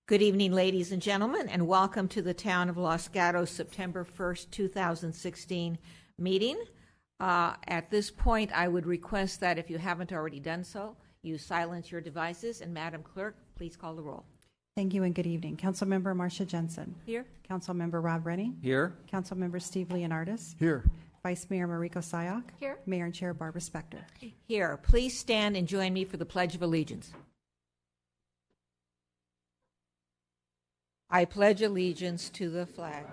Good evening, ladies and gentlemen, and welcome to the Town of Los Gatos September 1st, 2016 meeting. At this point, I would request that if you haven't already done so, you silence your devices, and Madam Clerk, please call the roll. Thank you and good evening. Councilmember Marcia Jensen. Here. Councilmember Rob Rennie. Here. Councilmember Steve Leonardis. Here. Vice Mayor Mariko Sayak. Here. Mayor and Chair Barbara Spector. Here. Please stand and join me for the Pledge of Allegiance. I pledge allegiance to the flag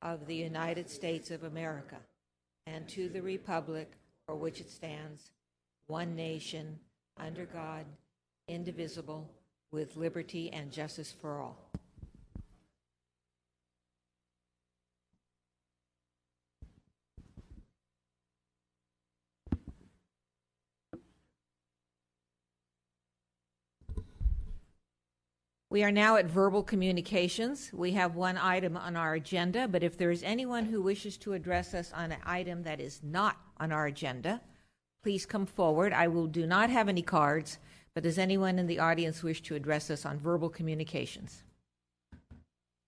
of the United States of America and to the republic for which it stands, one nation, under God, indivisible, with liberty and justice for all. We are now at verbal communications. We have one item on our agenda, but if there is anyone who wishes to address us on an item that is not on our agenda, please come forward. I do not have any cards, but does anyone in the audience wish to address us on verbal communications?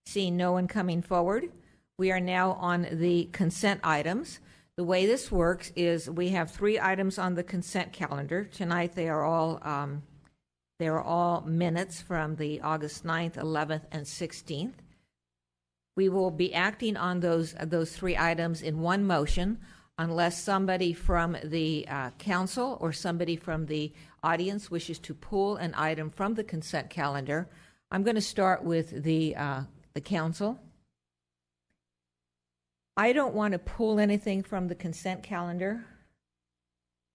Seeing no one coming forward, we are now on the consent items. The way this works is we have 3 items on the consent calendar. Tonight they are all minutes from the August 9th, 11th, and 16th. We will be acting on those 3 items in one motion unless somebody from the council or somebody from the audience wishes to pull an item from the consent calendar. I'm going to start with the council. I don't want to pull anything from the consent calendar.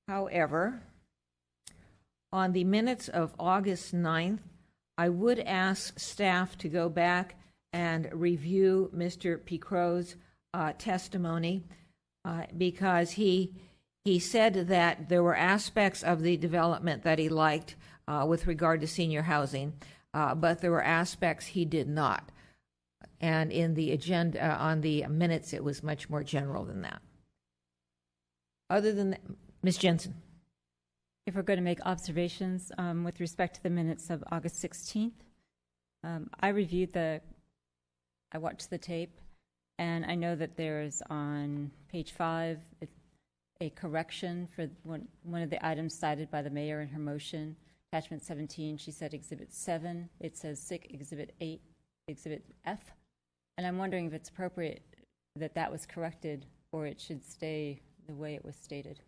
However, on the minutes of August 9th, I would ask staff to go back and review Mr. Picrot's testimony because he said that there were aspects of the development that he liked with regard to senior housing, but there were aspects he did not. And in the agenda, on the minutes, it was much more general than that. Other than that, Ms. Jensen. If we're going to make observations with respect to the minutes of August 16th, I watched the tape, and I know that there's on page 5 a correction for one of the items cited by the mayor in her motion. Attachment 17, she said Exhibit 7. It says SIC Exhibit 8, Exhibit F. And I'm wondering if it's appropriate that was corrected or it should stay the way it was stated.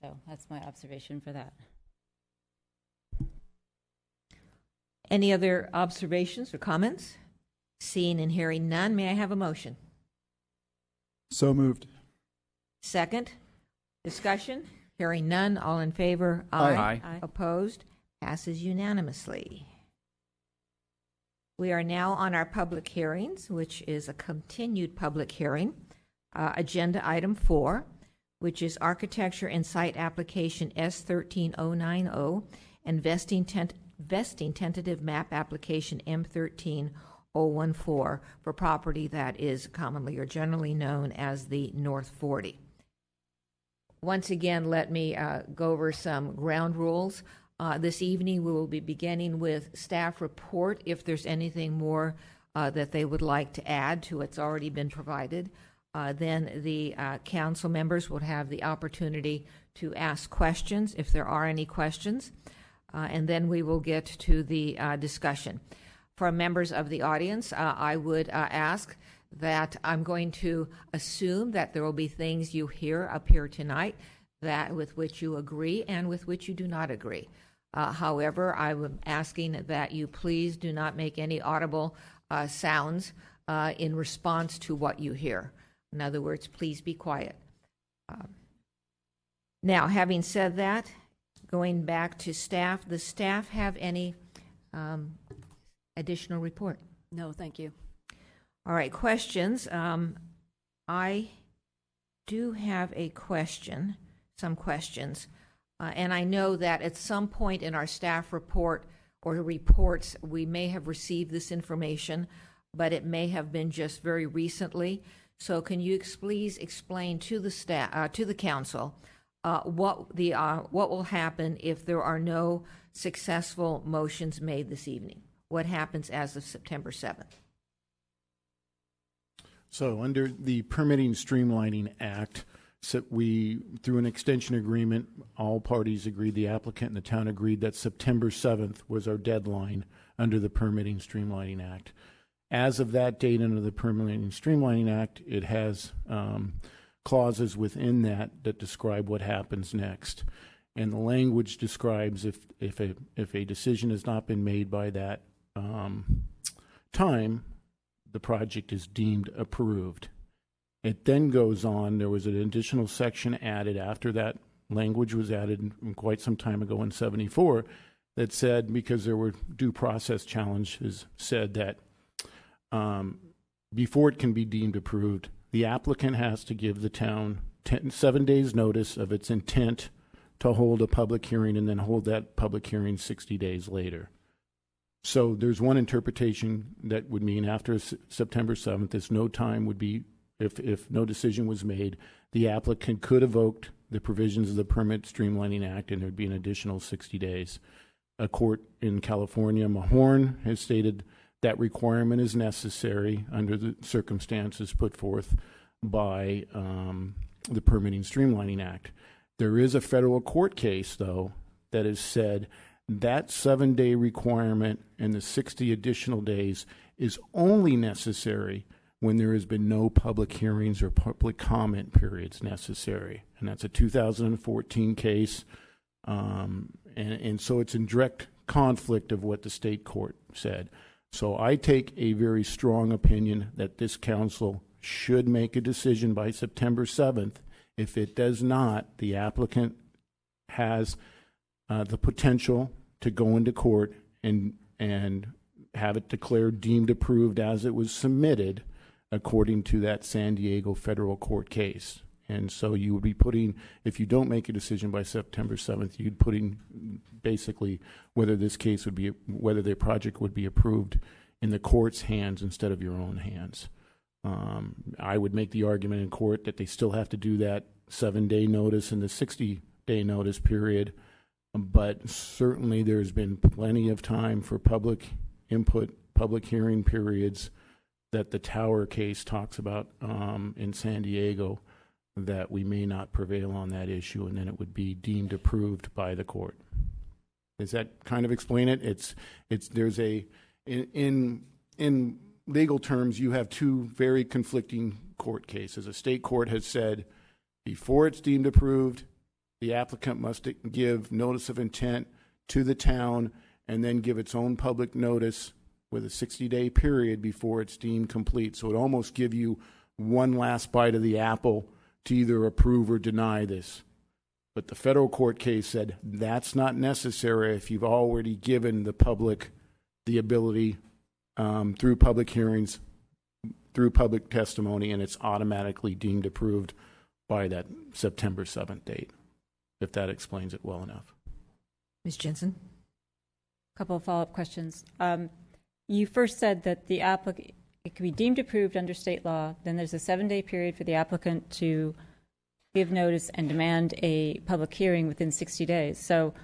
So that's my observation for that. Any other observations or comments? Seeing and hearing none, may I have a motion? So moved. Second. Discussion? Hearing none, all in favor? Aye. Aye. Opposed? Passes unanimously. We are now on our public hearings, which is a continued public hearing. Agenda item 4, which is Architecture and Site Application S13090 and Vesting Tentative Map Application M13014 for property that is commonly or generally known as the North 40. Once again, let me go over some ground rules. This evening we will be beginning with staff report if there's anything more that they would like to add to what's already been provided. Then the council members will have the opportunity to ask questions if there are any questions, and then we will get to the discussion. For members of the audience, I would ask that I'm going to assume that there will be things you hear up here tonight that with which you agree and with which you do not agree. However, I'm asking that you please do not make any audible sounds in response to what you hear. In other words, please be quiet. Now, having said that, going back to staff, does staff have any additional report? No, thank you. All right, questions. I do have a question, some questions, and I know that at some point in our staff report or reports, we may have received this information, but it may have been just very recently. So can you please explain to the staff, to the council, what will happen if there are no successful motions made this evening? what happens as of September 7th? So under the Permitting Streamlining Act, so through an extension agreement, all parties agreed, the applicant and the town agreed that September 7th was our deadline under the Permitting Streamlining Act. As of that date under the Permitting Streamlining Act, it has clauses within that describe what happens next. And the language describes if a decision has not been made by that time, the project is deemed approved. It then goes on, there was an additional section added after that language was added quite some time ago in 74 that said, because there were due process challenges, said that before it can be deemed approved, the applicant has to give the town 7 days notice of its intent to hold a public hearing and then hold that public hearing 60 days later. So there's one interpretation that would mean after September 7th, there's no time would be, if no decision was made, the applicant could evoke the provisions of the Permit Streamlining Act and there'd be an additional 60 days. A court in California, Mahorn, has stated that requirement is necessary under the circumstances put forth by the Permitting Streamlining Act. There is a federal court case, though, that has said that 7-day requirement and the 60 additional days is only necessary when there has been no public hearings or public comment periods necessary. And that's a 2014 case. And so it's in direct conflict of what the state court said. So I take a very strong opinion that this council should make a decision by September 7th. If it does not, the applicant has the potential to go into court and have it declared deemed approved as it was submitted according to that San Diego federal court case. And so you would be putting, if you don't make a decision by September 7th, you'd putting basically whether this case would be, whether the project would be approved in the court's hands instead of your own hands. I would make the argument in court that they still have to do that 7-day notice and the 60-day notice period, but certainly there's been plenty of time for public input, public hearing periods that the Tower case talks about in San Diego, that we may not prevail on that issue and then it would be deemed approved by the court. Does that kind of explain it? There's a, in legal terms, you have two very conflicting court cases. A state court has said before it's deemed approved, the applicant must give notice of intent to the town and then give its own public notice with a 60-day period before it's deemed complete. So it almost give you one last bite of the apple to either approve or deny this. But the federal court case said that's not necessary if you've already given the public the ability through public hearings, through public testimony, and it's automatically deemed approved by that September 7th date, if that explains it well enough. Ms. Jensen? A couple of follow-up questions. You first said that the applicant, it can be deemed approved under state law, then there's a 7-day period for the applicant to give notice and demand a public hearing within 60 days. So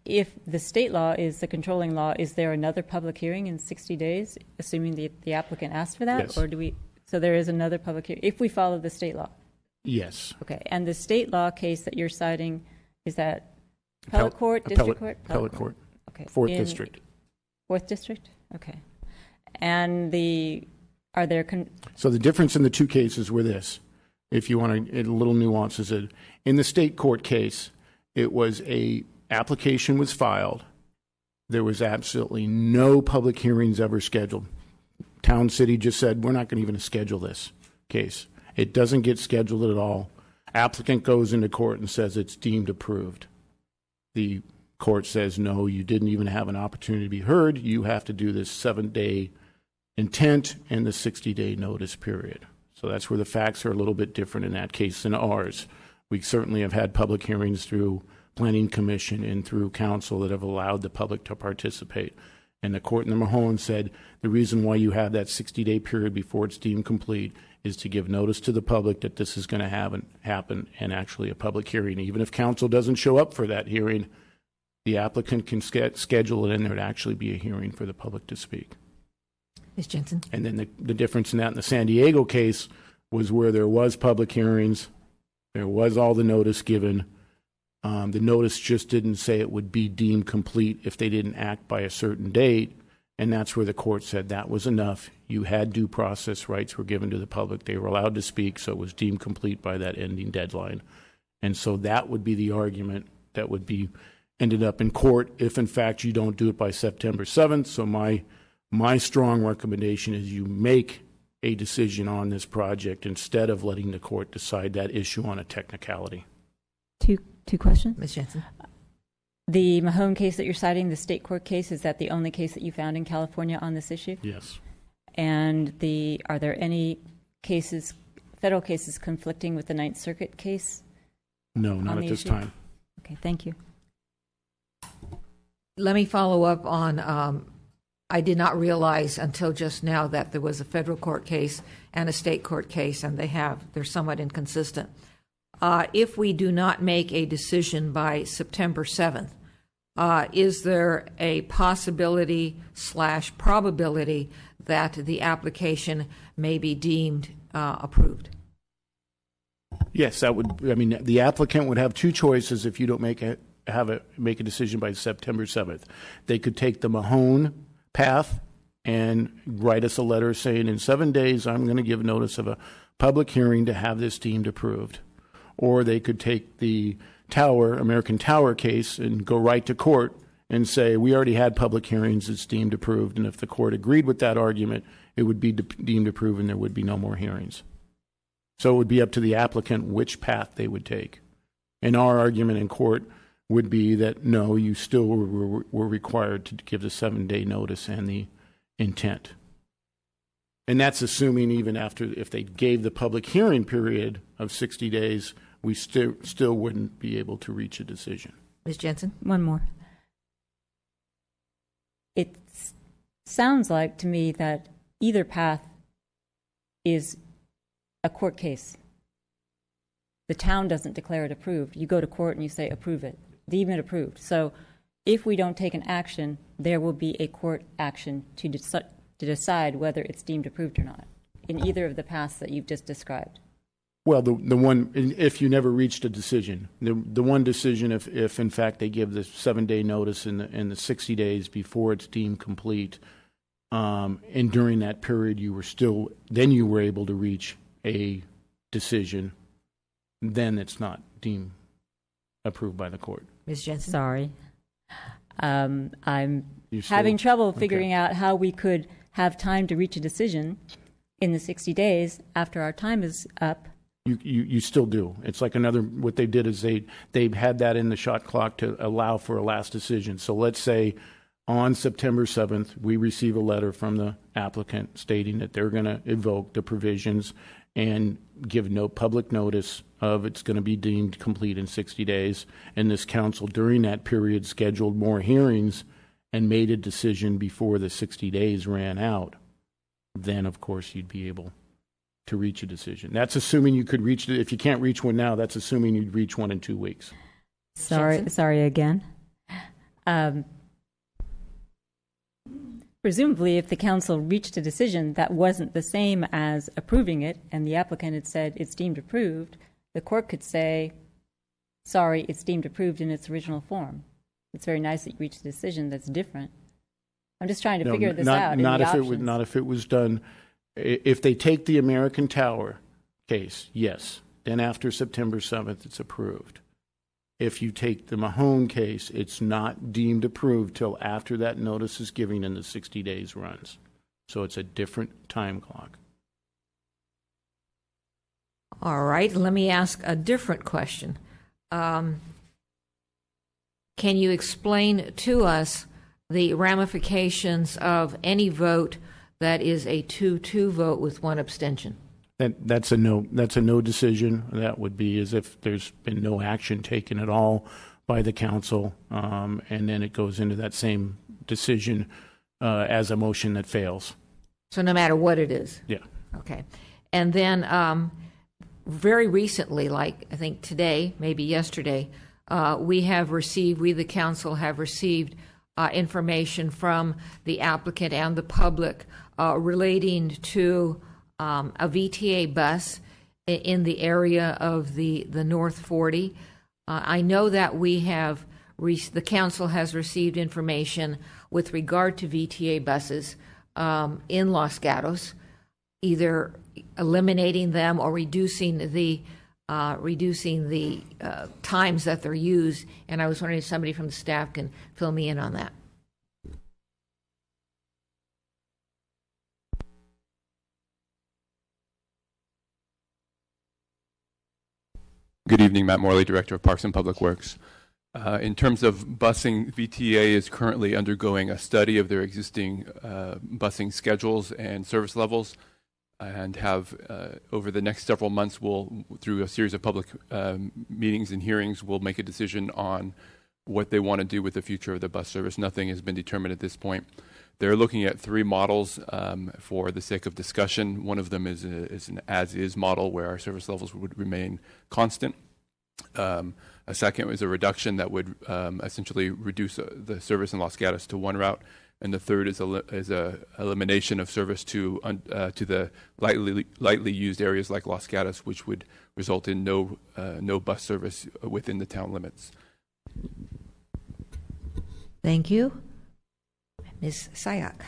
if the state law is the controlling law, is there another public hearing in 60 days, assuming the applicant asked for that? Yes. Or do we, so there is another public hearing, if we follow the state law? Yes. Okay, and the state law case that you're citing, is that appellate court, district court? Appellate court. Okay. Fourth In district. Fourth district? Okay. And are there... So the difference in the two cases were this, if you want to, a little nuances. In the state court case, it was application was filed. There was absolutely no public hearings ever scheduled. Town City just said, we're not going to even schedule this case. It doesn't get scheduled at all. Applicant goes into court and says it's deemed approved. The court says, no, you didn't even have an opportunity to be heard. You have to do this 7-day intent and the 60-day notice period. So that's where the facts are a little bit different in that case than ours. We certainly have had public hearings through Planning Commission and through council that have allowed the public to participate. And the court in the Mahone said the reason why you have that 60-day period before it's deemed complete is to give notice to the public that this is going to happen and actually a public hearing. Even if council doesn't show up for that hearing, the applicant can schedule it, and there'd actually be a hearing for the public to speak. Ms. Jensen? And then the difference in that in the San Diego case was where there was public hearings, there was all the notice given. The notice just didn't say it would be deemed complete if they didn't act by a certain date, and that's where the court said that was enough. You had due process rights were given to the public. They were allowed to speak, so it was deemed complete by that ending deadline. And so that would be the argument that would be ended up in court if, in fact, you don't do it by September 7th. So my strong recommendation is you make a decision on this project instead of letting the court decide that issue on a technicality. Two questions. Ms. Jensen? The Mahone case that you're citing, the state court case, is that the only case that you found in California on this issue? Yes. And are there any cases, federal cases, conflicting with the Ninth Circuit case? No, not On at the this issue? time. Okay, thank you. Let me follow up on, I did not realize until just now that there was a federal court case and a state court case, and they're somewhat inconsistent. If we do not make a decision by September 7th, is there a possibility/probability that the application may be deemed approved? Yes, that would. I mean, the applicant would have two choices if you don't make a decision by September 7th. They could take the Mahone path and write us a letter saying, in 7 days, I'm going to give notice of a public hearing to have this deemed approved. Or they could take the American Tower case and go right to court and say, we already had public hearings, it's deemed approved. And if the court agreed with that argument, it would be deemed approved and there would be no more hearings. So it would be up to the applicant which path they would take. And our argument in court would be that, no, you still were required to give the 7-day notice and the intent. And that's assuming even if they gave the public hearing period of 60 days, we still wouldn't be able to reach a decision. Ms. Jensen? One more. It sounds like to me that either path is a court case. The town doesn't declare it approved. You go to court and you say, approve it. Deem it approved. So if we don't take an action, there will be a court action to decide whether it's deemed approved or not in either of the paths that you've just described. Well, the one, if you never reached a decision, the one decision, if in fact they give the 7-day notice in the 60 days before it's deemed complete, and during that period you were able to reach a decision, then it's not deemed approved by the court. Ms. Jensen? Sorry. I'm You still- having trouble figuring out how we could have time to reach a decision in the 60 days after our time is up. You still do. It's like what they did is they had that in the shot clock to allow for a last decision. So let's say on September 7th, we receive a letter from the applicant stating that they're going to evoke the provisions and give no public notice of it's going to be deemed complete in 60 days. And this council during that period scheduled more hearings and made a decision before the 60 days ran out. Then, of course, you'd be able to reach a decision. That's assuming you could reach it. If you can't reach one now, that's assuming you'd reach one in 2 weeks. Sorry again. Presumably, if the council reached a decision that wasn't the same as approving it, and the applicant had said it's deemed approved, the court could say, sorry, it's deemed approved in its original form. It's very nice that you reached a decision that's different. I'm just trying to figure this out. Not if it was done. If they take the American Tower case, yes. Then after September 7th, it's approved. If you take the Mahone case, it's not deemed approved till after that notice is given and the 60 days runs. So it's a different time clock. All right, let me ask a different question. Can you explain to us the ramifications of any vote that is a 2-2 vote with one abstention? That's a no decision. That would be as if there's been no action taken at all by the council, and then it goes into that same decision as a motion that fails. So no matter what it is? Yeah. Okay. And then very recently, like I think today, maybe yesterday, we, the council, have received information from the applicant and the public relating to a VTA bus in the area of the North 40. I know that the council has received information with regard to VTA buses in Los Gatos, either eliminating them or reducing the times that they're used. And I was wondering if somebody from the staff can fill me in on that. Good evening, Matt Morley, Director of Parks and Public Works. In terms of busing, VTA is currently undergoing a study of their existing busing schedules and service levels, and have over the next several months, through a series of public meetings and hearings, we'll make a decision on what they want to do with the future of the bus service. Nothing has been determined at this point. They're looking at 3 models for the sake of discussion. One of them is an as-is model where our service levels would remain constant. A second is a reduction that would essentially reduce the service in Los Gatos to 1 route. And the third is a elimination of service to the lightly used areas like Los Gatos, which would result in no bus service within the town limits. Thank you. Ms. Sayak.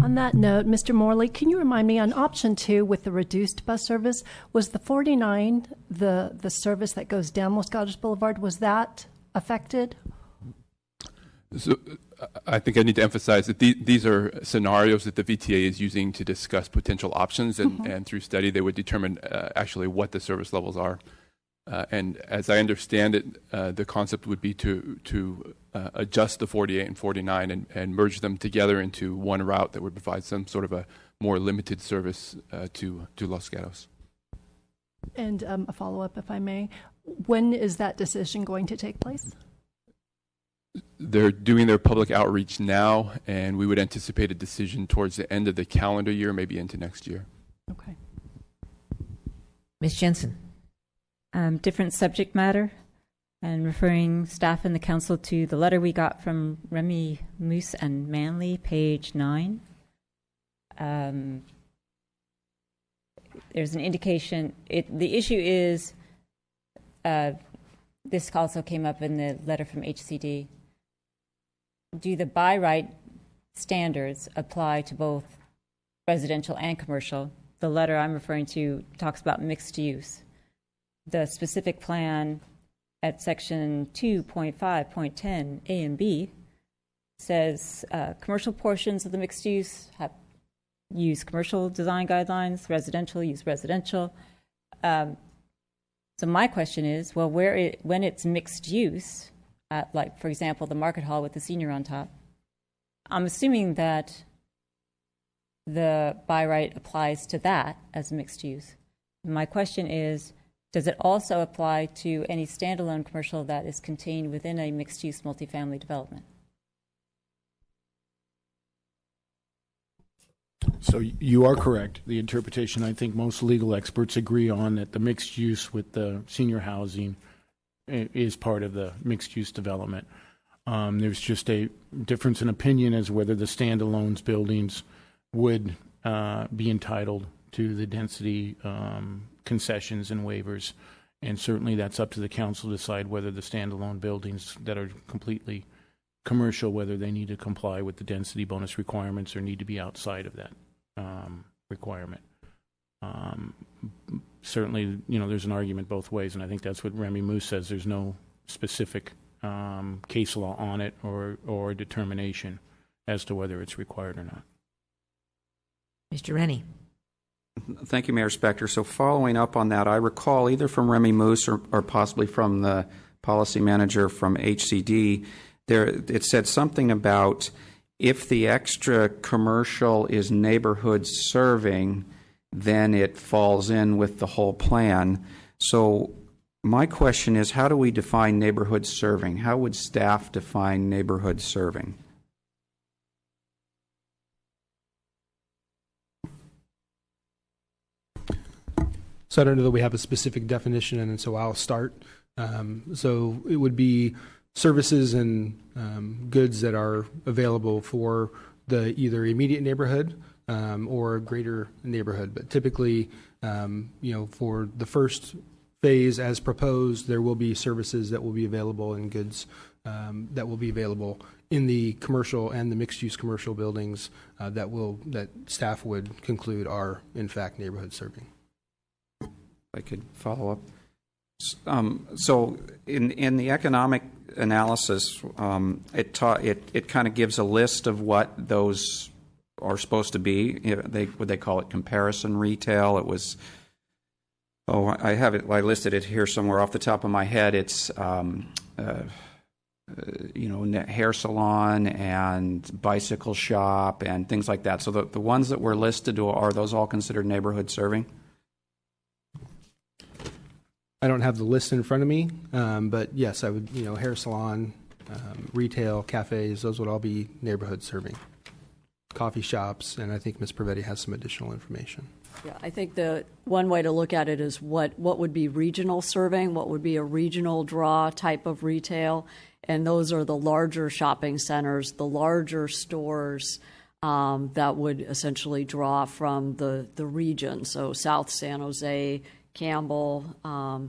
On that note, Mr. Morley, can you remind me on option 2 with the reduced bus service, was the 49 the service that goes down Los Gatos Boulevard, was that affected? So I think I need to emphasize that these are scenarios that the VTA is using to discuss potential options, and through study they would determine actually what the service levels are. And as I understand it, the concept would be to adjust the 48 and 49 and merge them together into 1 route that would provide some sort of a more limited service to Los Gatos. And a follow-up, if I may. When is that decision going to take place? They're doing their public outreach now, and we would anticipate a decision towards the end of the calendar year, maybe into next year. Okay. Ms. Jensen. Different subject matter, and referring staff and the council to the letter we got from Remy Moose and Manley, page 9. There's an indication, the issue is, this also came up in the letter from HCD. Do the by right standards apply to both residential and commercial? The letter I'm referring to talks about mixed use. The specific plan at section 2.5.10 A and B says commercial portions of the mixed use use commercial design guidelines, residential use residential. So my question is, well, when it's mixed use, like for example the market hall with the senior on top, I'm assuming that the by right applies to that as mixed use. My question is, does it also apply to any standalone commercial that is contained within a mixed-use multifamily development? So you are correct. The interpretation, I think most legal experts agree on, that the mixed use with the senior housing is part of the mixed-use development. There's just a difference in opinion as whether the standalone buildings would be entitled to the density concessions and waivers, and certainly that's up to the council to decide whether the standalone buildings that are completely commercial, whether they need to comply with the density bonus requirements or need to be outside of that requirement. Certainly, there's an argument both ways, and I think that's what Remy Moose says. There's no specific case law on it or determination as to whether it's required or not. Mr. Rennie. Thank you, Mayor Spector. So following up on that, I recall either from Remy Moose or possibly from the policy manager from HCD, it said something about if the extra commercial is neighborhood serving, then it falls in with the whole plan. So my question is, how do we define neighborhood serving? How would staff define neighborhood serving? So I don't know that we have a specific definition, and so I'll start. So it would be services and goods that are available for the either immediate neighborhood or greater neighborhood. But typically, for the first phase as proposed, there will be services that will be available and goods that will be available in the commercial and the mixed-use commercial buildings that staff would conclude are in fact neighborhood serving. If I could follow up. So in the economic analysis, it kind of gives a list of what those are supposed to be. Would they call it comparison retail? It was. Oh, I have it. I listed it here somewhere off the top of my head. It's hair salon and bicycle shop and things like that. So the ones that were listed, are those all considered neighborhood serving? I don't have the list in front of me, but yes, I would. Hair salon, retail, cafes, those would all be neighborhood serving. Coffee shops, and I think Ms. Prevetti has some additional information. Yeah, I think the one way to look at it is what would be regional serving, what would be a regional draw type of retail, and those are the larger shopping centers, the larger stores that would essentially draw from the region, so South San Jose, Campbell,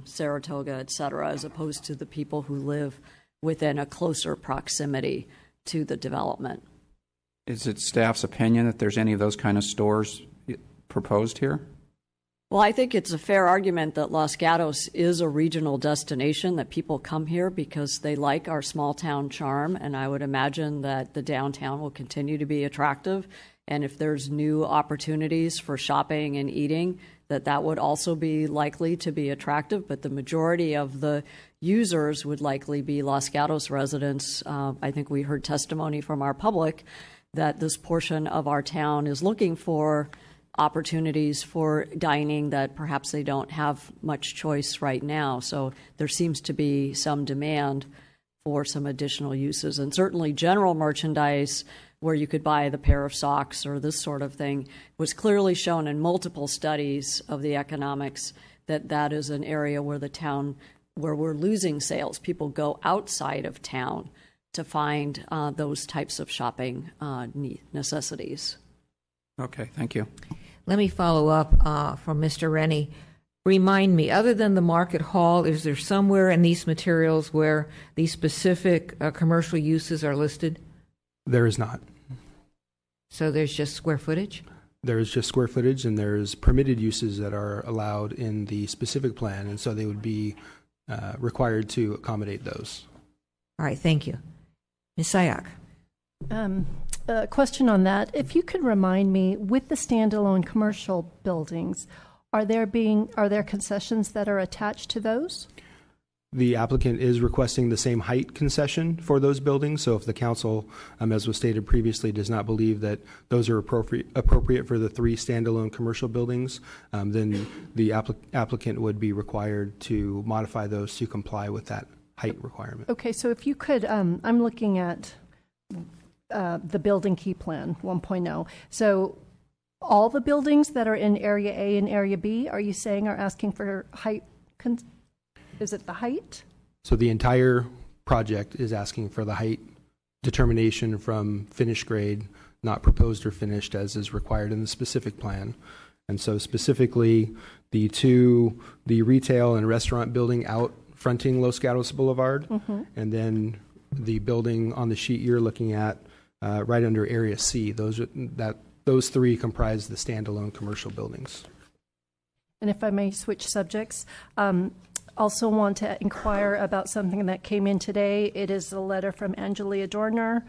Saratoga, et cetera, as opposed to the people who live within a closer proximity to the development. Is it staff's opinion that there's any of those kind of stores proposed here? Well, I think it's a fair argument that Los Gatos is a regional destination, that people come here because they like our small town charm, and I would imagine that the downtown will continue to be attractive. And if there's new opportunities for shopping and eating, that would also be likely to be attractive. But the majority of the users would likely be Los Gatos residents. I think we heard testimony from our public that this portion of our town is looking for opportunities for dining that perhaps they don't have much choice right now. So there seems to be some demand for some additional uses. And certainly general merchandise, where you could buy the pair of socks or this sort of thing, was clearly shown in multiple studies of the economics that is an area where the town, where we're losing sales. People go outside of town to find those types of shopping necessities. Okay, thank you. Let me follow up from Mr. Rennie. Remind me, other than the market hall, is there somewhere in these materials where these specific commercial uses are listed? There is not. So there's just square footage? There is just square footage, and there's permitted uses that are allowed in the specific plan, and so they would be required to accommodate those. All right, thank you. Ms. Sayak. A question on that. If you could remind me, with the standalone commercial buildings, are there concessions that are attached to those? The applicant is requesting the same height concession for those buildings. So if the council, as was stated previously, does not believe that those are appropriate for the 3 standalone commercial buildings, then the applicant would be required to modify those to comply with that height requirement. Okay, so if you could, I'm looking at the building key plan 1.0. So all the buildings that are in Area A and Area B, are you saying are asking for height? Is it the height? So the entire project is asking for the height determination from finished grade, not proposed or finished as is required in the specific plan. And so specifically the retail and restaurant building out fronting Los Gatos Boulevard, and then the building on the sheet you're looking at right under Area C. Those 3 comprise the standalone commercial buildings. And if I may switch subjects, also want to inquire about something that came in today. It is a letter from Angelia Dorner.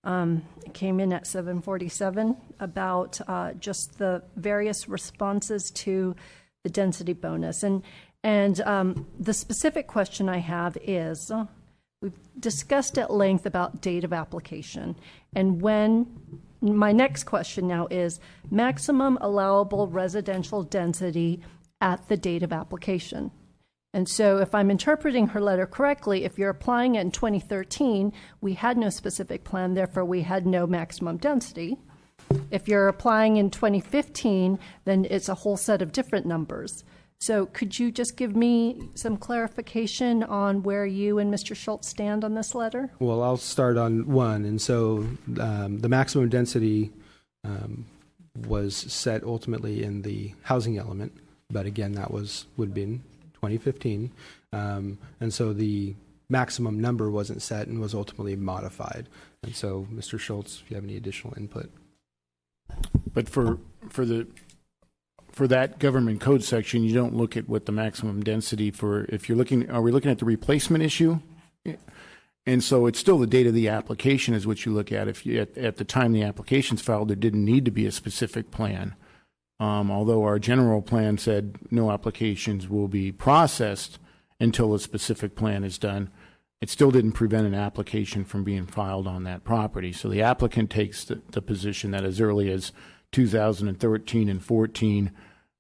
It came in at 7:47 about just the various responses to the density bonus. And the specific question I have is, we've discussed at length about date of application. And my next question now is maximum allowable residential density at the date of application. And so if I'm interpreting her letter correctly, if you're applying it in 2013, we had no specific plan, therefore we had no maximum density. If you're applying in 2015, then it's a whole set of different numbers. So could you just give me some clarification on where you and Mr. Schultz stand on this letter? Well, I'll start on one. And so the maximum density was set ultimately in the housing element, but again, that would be in 2015. And so the maximum number wasn't set and was ultimately modified. And so, Mr. Schultz, if you have any additional input. But for that government code section, you don't look at what the maximum density for, if you're looking, are we looking at the replacement issue? And so it's still the date of the application is what you look at. If you, at the time the application's filed, there didn't need to be a specific plan. Although our general plan said no applications will be processed until a specific plan is done, it still didn't prevent an application from being filed on that property. So the applicant takes the position that as early as 2013 and 14,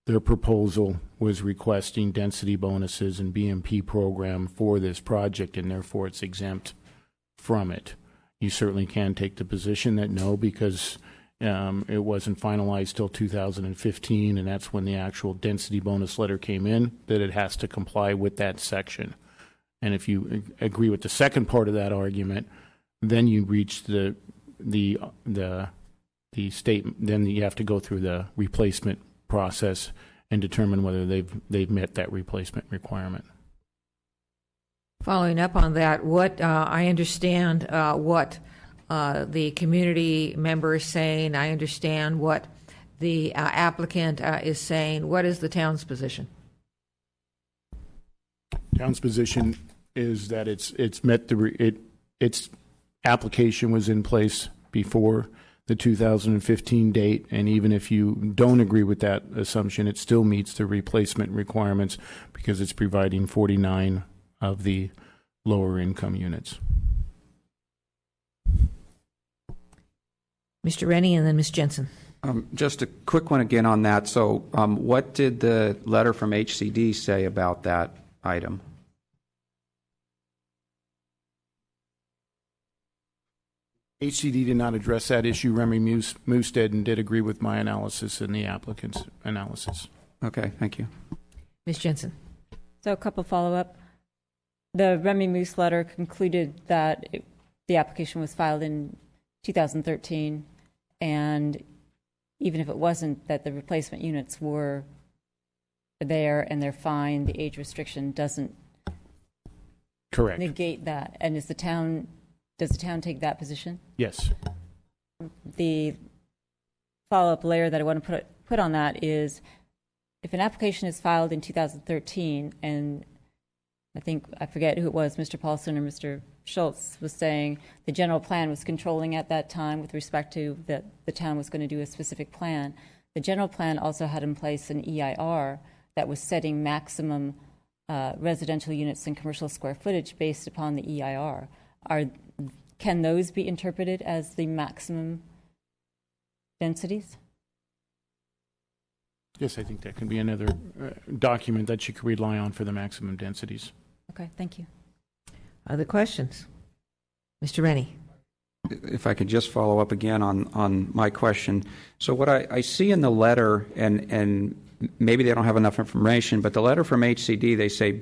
their proposal was requesting density bonuses and BMP program for this project, and therefore it's exempt from it. You certainly can take the position that no, because it wasn't finalized till 2015, and that's when the actual density bonus letter came in, that it has to comply with that section. And if you agree with the second part of that argument, then you reach the statement. Then you have to go through the replacement process and determine whether they've met that replacement requirement. Following up on that, what I understand what the community member is saying. I understand what the applicant is saying. What is the town's position? Town's position is that it's met its application was in place before the 2015 date, and even if you don't agree with that assumption, it still meets the replacement requirements because it's providing 49 of the lower income units. Mr. Rennie and then Ms. Jensen. Just a quick one again on that. So what did the letter from HCD say about that item? HCD did not address that issue. Remy Moose did and did agree with my analysis and the applicant's analysis. Okay, thank you. Ms. Jensen. So a couple follow-up. The Remy Moose letter concluded that the application was filed in 2013, and even if it wasn't, that the replacement units were there and they're fine, the age restriction doesn't Correct. negate that. And does the town take that position? Yes. The follow-up layer that I want to put on that is, if an application is filed in 2013, and I forget who it was, Mr. Paulson or Mr. Schultz was saying the general plan was controlling at that time with respect to that the town was going to do a specific plan. The general plan also had in place an EIR that was setting maximum residential units and commercial square footage based upon the EIR. Can those be interpreted as the maximum densities? Yes, I think that can be another document that you could rely on for the maximum densities. Okay, thank you. Other questions? Mr. Rennie. If I could just follow up again on my question. So what I see in the letter, and maybe they don't have enough information, but the letter from HCD, they say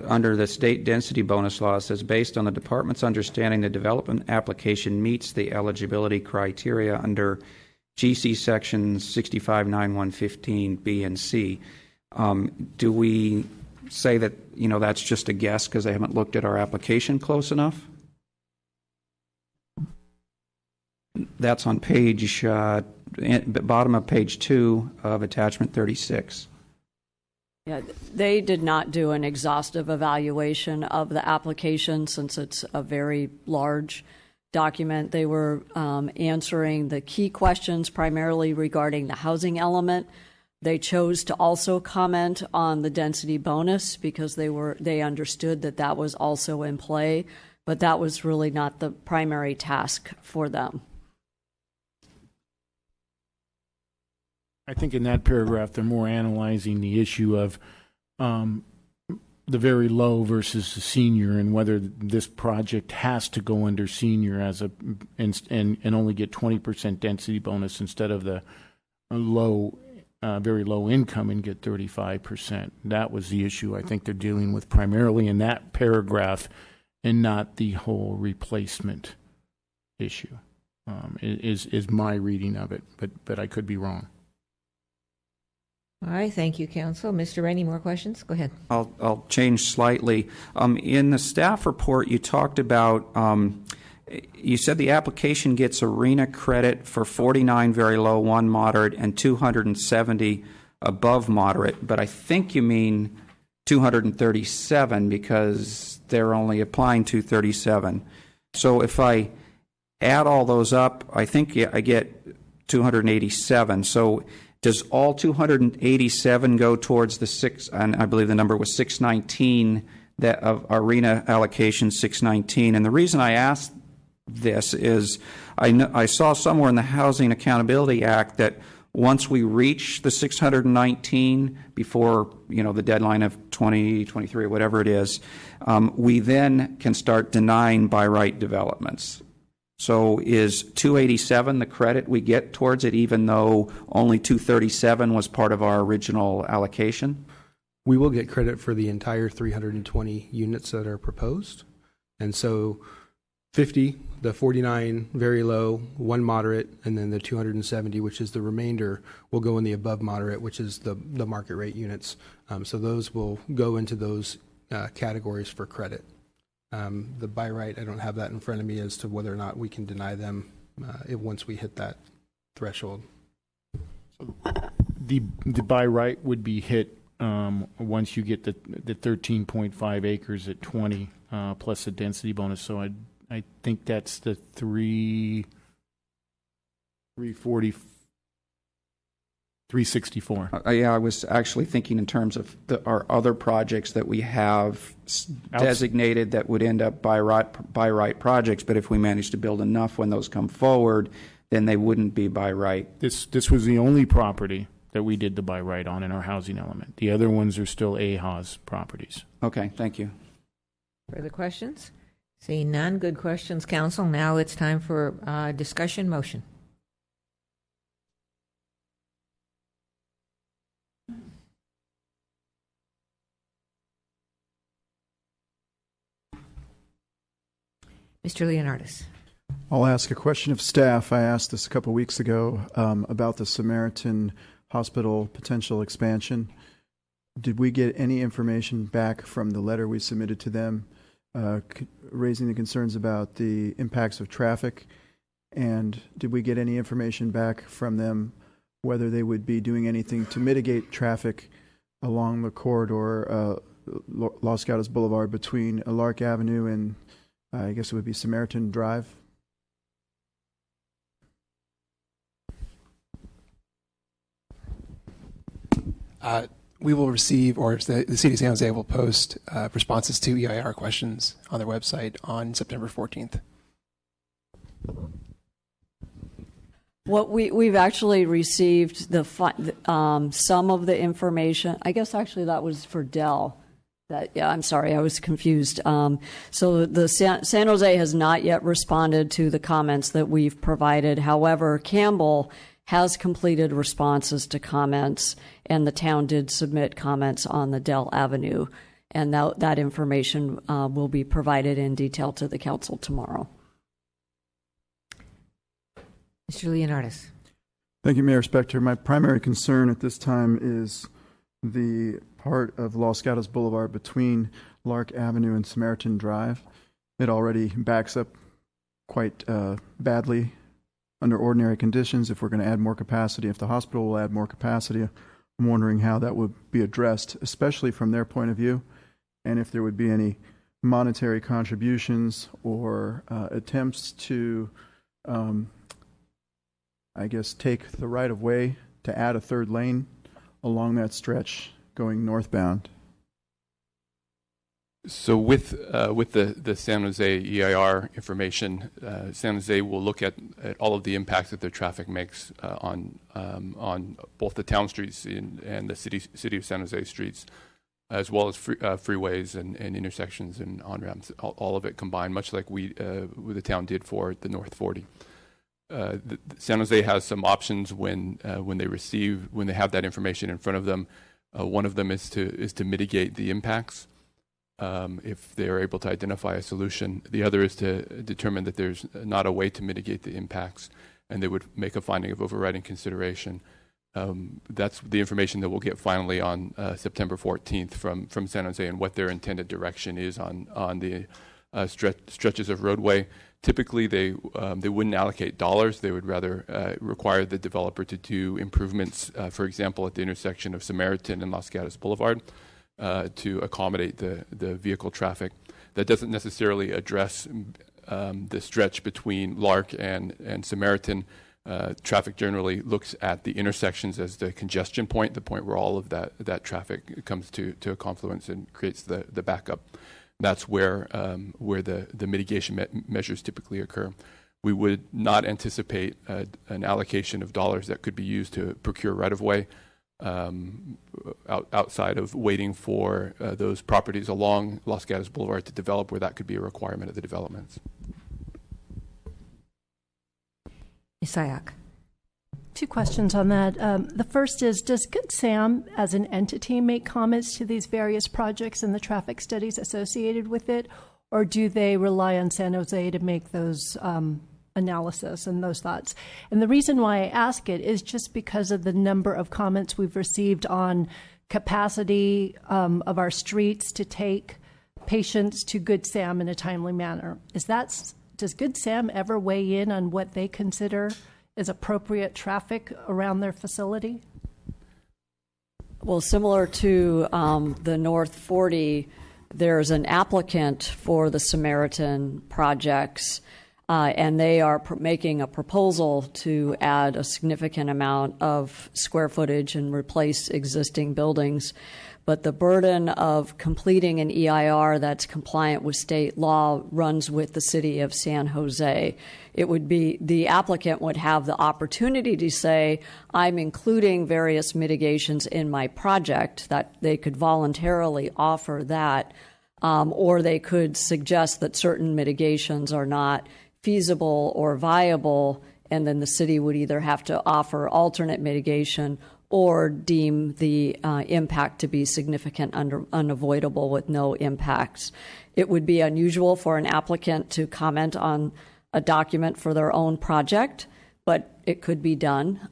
under the state density bonus law, it says based on the department's understanding, the development application meets the eligibility criteria under GC sections 659115 B and C. Do we say that, that's just a guess because they haven't looked at our application close enough? That's on page, bottom of page 2 of attachment 36. Yeah, they did not do an exhaustive evaluation of the application since it's a very large document. They were answering the key questions primarily regarding the housing element. They chose to also comment on the density bonus because they understood that was also in play, but that was really not the primary task for them. I think in that paragraph, they're more analyzing the issue of the very low versus the senior, and whether this project has to go under senior and only get 20% density bonus instead of the low very low income and get 35%. That was the issue I think they're dealing with primarily in that paragraph, and not the whole replacement issue. Is my reading of it, but I could be wrong. All right, thank you, counsel. Mr. Rennie, more questions? Go ahead. I'll change slightly. In the staff report, you talked about, you said the application gets arena credit for 49 very low, 1 moderate, and 270 above moderate, but I think you mean 237 because they're only applying 237. So if I add all those up, I think I get 287. So does all 287 go towards the and I believe the number was 619, that of arena allocation 619? And the reason I asked this is I saw somewhere in the Housing Accountability Act that once we reach the 619 before, the deadline of 2023 or whatever it is, we then can start denying by right developments. So is 287 the credit we get towards it, even though only 237 was part of our original allocation? We will get credit for the entire 320 units that are proposed. And so 50, the 49 very low, 1 moderate, and then the 270, which is the remainder, will go in the above moderate, which is the market rate units. So those will go into those categories for credit. The by right, I don't have that in front of me as to whether or not we can deny them once we hit that threshold. The by right would be hit once you get the 13.5 acres at 20 plus a density bonus. So I think that's the 364. Yeah, I was actually thinking in terms of our other projects that we have designated that would end up by right projects, but if we manage to build enough when those come forward, then they wouldn't be by right. This was the only property that we did the by right on in our housing element. The other ones are still AHA's properties. Okay, thank you. Further questions? Seeing none, good questions, counsel. Now it's time for discussion motion. Mr. Leonardis. I'll ask a question of staff. I asked this a couple weeks ago about the Samaritan Hospital potential expansion. Did we get any information back from the letter we submitted to them raising the concerns about the impacts of traffic? And did we get any information back from them whether they would be doing anything to mitigate traffic along the corridor, Los Gatos Boulevard, between Lark Avenue and I guess it would be Samaritan Drive? We will receive, or the City of San Jose will post responses to EIR questions on their website on September 14th. What we've actually received some of the information. I guess actually that was for Dell. I'm sorry, I was confused. So the San Jose has not yet responded to the comments that we've provided. However, Campbell has completed responses to comments, and the town did submit comments on the Dell Avenue, and that information will be provided in detail to the council tomorrow. Mr. Leonardis. Thank you, Mayor Spector. My primary concern at this time is the part of Los Gatos Boulevard between Lark Avenue and Samaritan Drive. It already backs up quite badly under ordinary conditions. If we're going to add more capacity, if the hospital will add more capacity, I'm wondering how that would be addressed, especially from their point of view, and if there would be any monetary contributions or attempts to, I guess, take the right of way to add a third lane along that stretch going northbound. So with the San Jose EIR information, San Jose will look at all of the impacts that their traffic makes on both the town streets and the city of San Jose streets, as well as freeways and intersections and on-ramps, all of it combined, much like the town did for the North 40. San Jose has some options when they have that information in front of them. One of them is to mitigate the impacts if they are able to identify a solution. The other is to determine that there's not a way to mitigate the impacts, and they would make a finding of overriding consideration. That's the information that we'll get finally on September 14th from San Jose, and what their intended direction is on the stretches of roadway. Typically, they wouldn't allocate dollars. They would rather require the developer to do improvements, for example, at the intersection of Samaritan and Los Gatos Boulevard to accommodate the vehicle traffic. That doesn't necessarily address the stretch between Lark and Samaritan. Traffic generally looks at the intersections as the congestion point, the point where all of that traffic comes to a confluence and creates the backup. That's where the mitigation measures typically occur. We would not anticipate an allocation of dollars that could be used to procure right-of-way outside of waiting for those properties along Los Gatos Boulevard to develop, where that could be a requirement of the developments. Isayak. Two questions on that. The first is, does Good Sam as an entity make comments to these various projects and the traffic studies associated with it, or do they rely on San Jose to make those analysis and those thoughts? And the reason why I ask it is just because of the number of comments we've received on capacity of our streets to take patients to Good Sam in a timely manner. Does Good Sam ever weigh in on what they consider is appropriate traffic around their facility? Well, similar to the North 40, there's an applicant for the Samaritan Projects, and they are making a proposal to add a significant amount of square footage and replace existing buildings. But the burden of completing an EIR that's compliant with state law runs with the city of San Jose. It would be, the applicant would have the opportunity to say, I'm including various mitigations in my project, that they could voluntarily offer that, or they could suggest that certain mitigations are not feasible or viable, and then the city would either have to offer alternate mitigation or deem the impact to be significant, unavoidable with no impacts. It would be unusual for an applicant to comment on a document for their own project, but it could be done.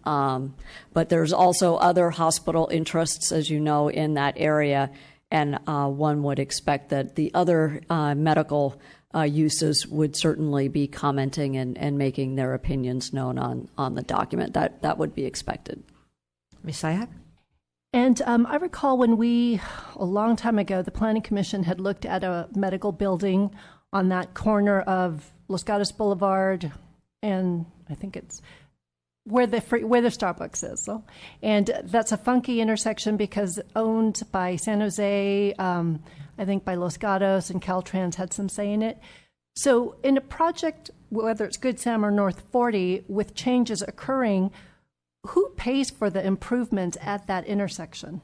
But there's also other hospital interests, as you know, in that area, and one would expect that the other medical uses would certainly be commenting and making their opinions known on the document. That would be expected. Ms. Sayak? And I recall when a long time ago, the Planning Commission had looked at a medical building on that corner of Los Gatos Boulevard, and I think it's where the Starbucks is. So, and that's a funky intersection because owned by San Jose, I think by Los Gatos, and Caltrans had some say in it. So in a project, whether it's Good Sam or North 40, with changes occurring, who pays for the improvements at that intersection?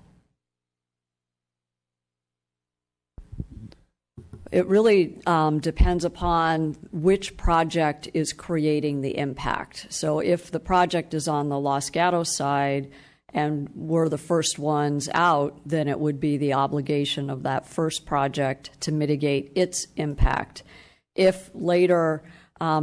It really depends upon which project is creating the impact. So if the project is on the Los Gatos side and we're the first ones out, then it would be the obligation of that first project to mitigate its impact. If later,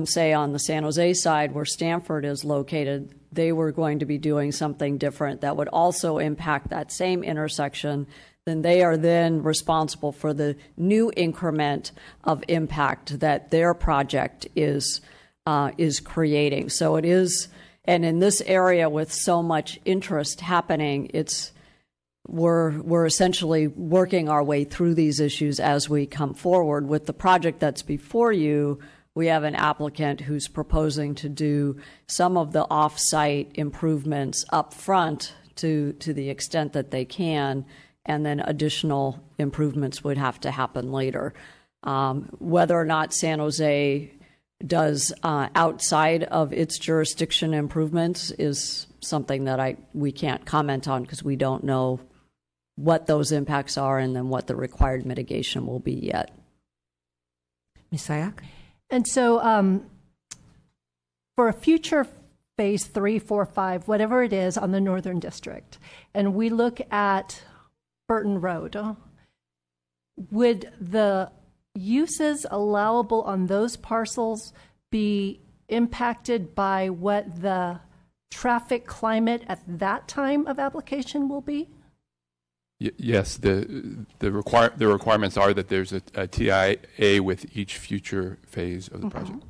say on the San Jose side where Stanford is located, they were going to be doing something different that would also impact that same intersection, then they are then responsible for the new increment of impact that their project is creating. So it is, and in this area with so much interest happening, we're essentially working our way through these issues as we come forward. With the project that's before you, we have an applicant who's proposing to do some of the off-site improvements up front to the extent that they can, and then additional improvements would have to happen later. Whether or not San Jose does outside of its jurisdiction improvements is something that we can't comment on because we don't know what those impacts are and then what the required mitigation will be yet. Ms. Sayak? And so for a future phase 3, 4, 5, whatever it is on the Northern District, and we look at Burton Road, would the uses allowable on those parcels be impacted by what the traffic climate at that time of application will be? Yes, the requirements are that there's a TIA with each future phase of the project.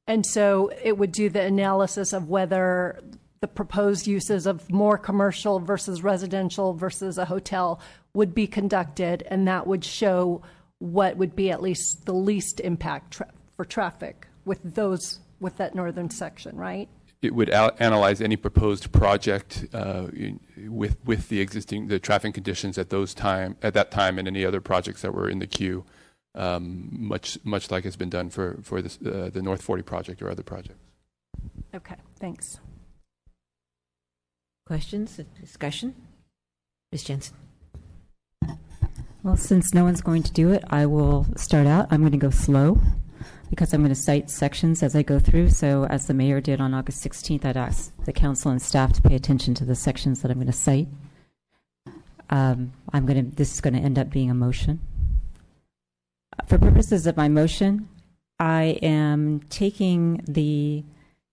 And so it would do the analysis of whether the proposed uses of more commercial versus residential versus a hotel would be conducted, and that would show what would be at least the least impact for traffic with that northern section, right? It would analyze any proposed project with the traffic conditions at that time, and any other projects that were in the queue, much like it's been done for the North 40 project or other projects. Okay, thanks. Questions, discussion? Ms. Jensen. Well, since no one's going to do it, I will start out. I'm going to go slow because I'm going to cite sections as I go through. So as the mayor did on August 16th, I'd ask the council and staff to pay attention to the sections that I'm going to cite. This is going to end up being a motion. For purposes of my motion, I am taking the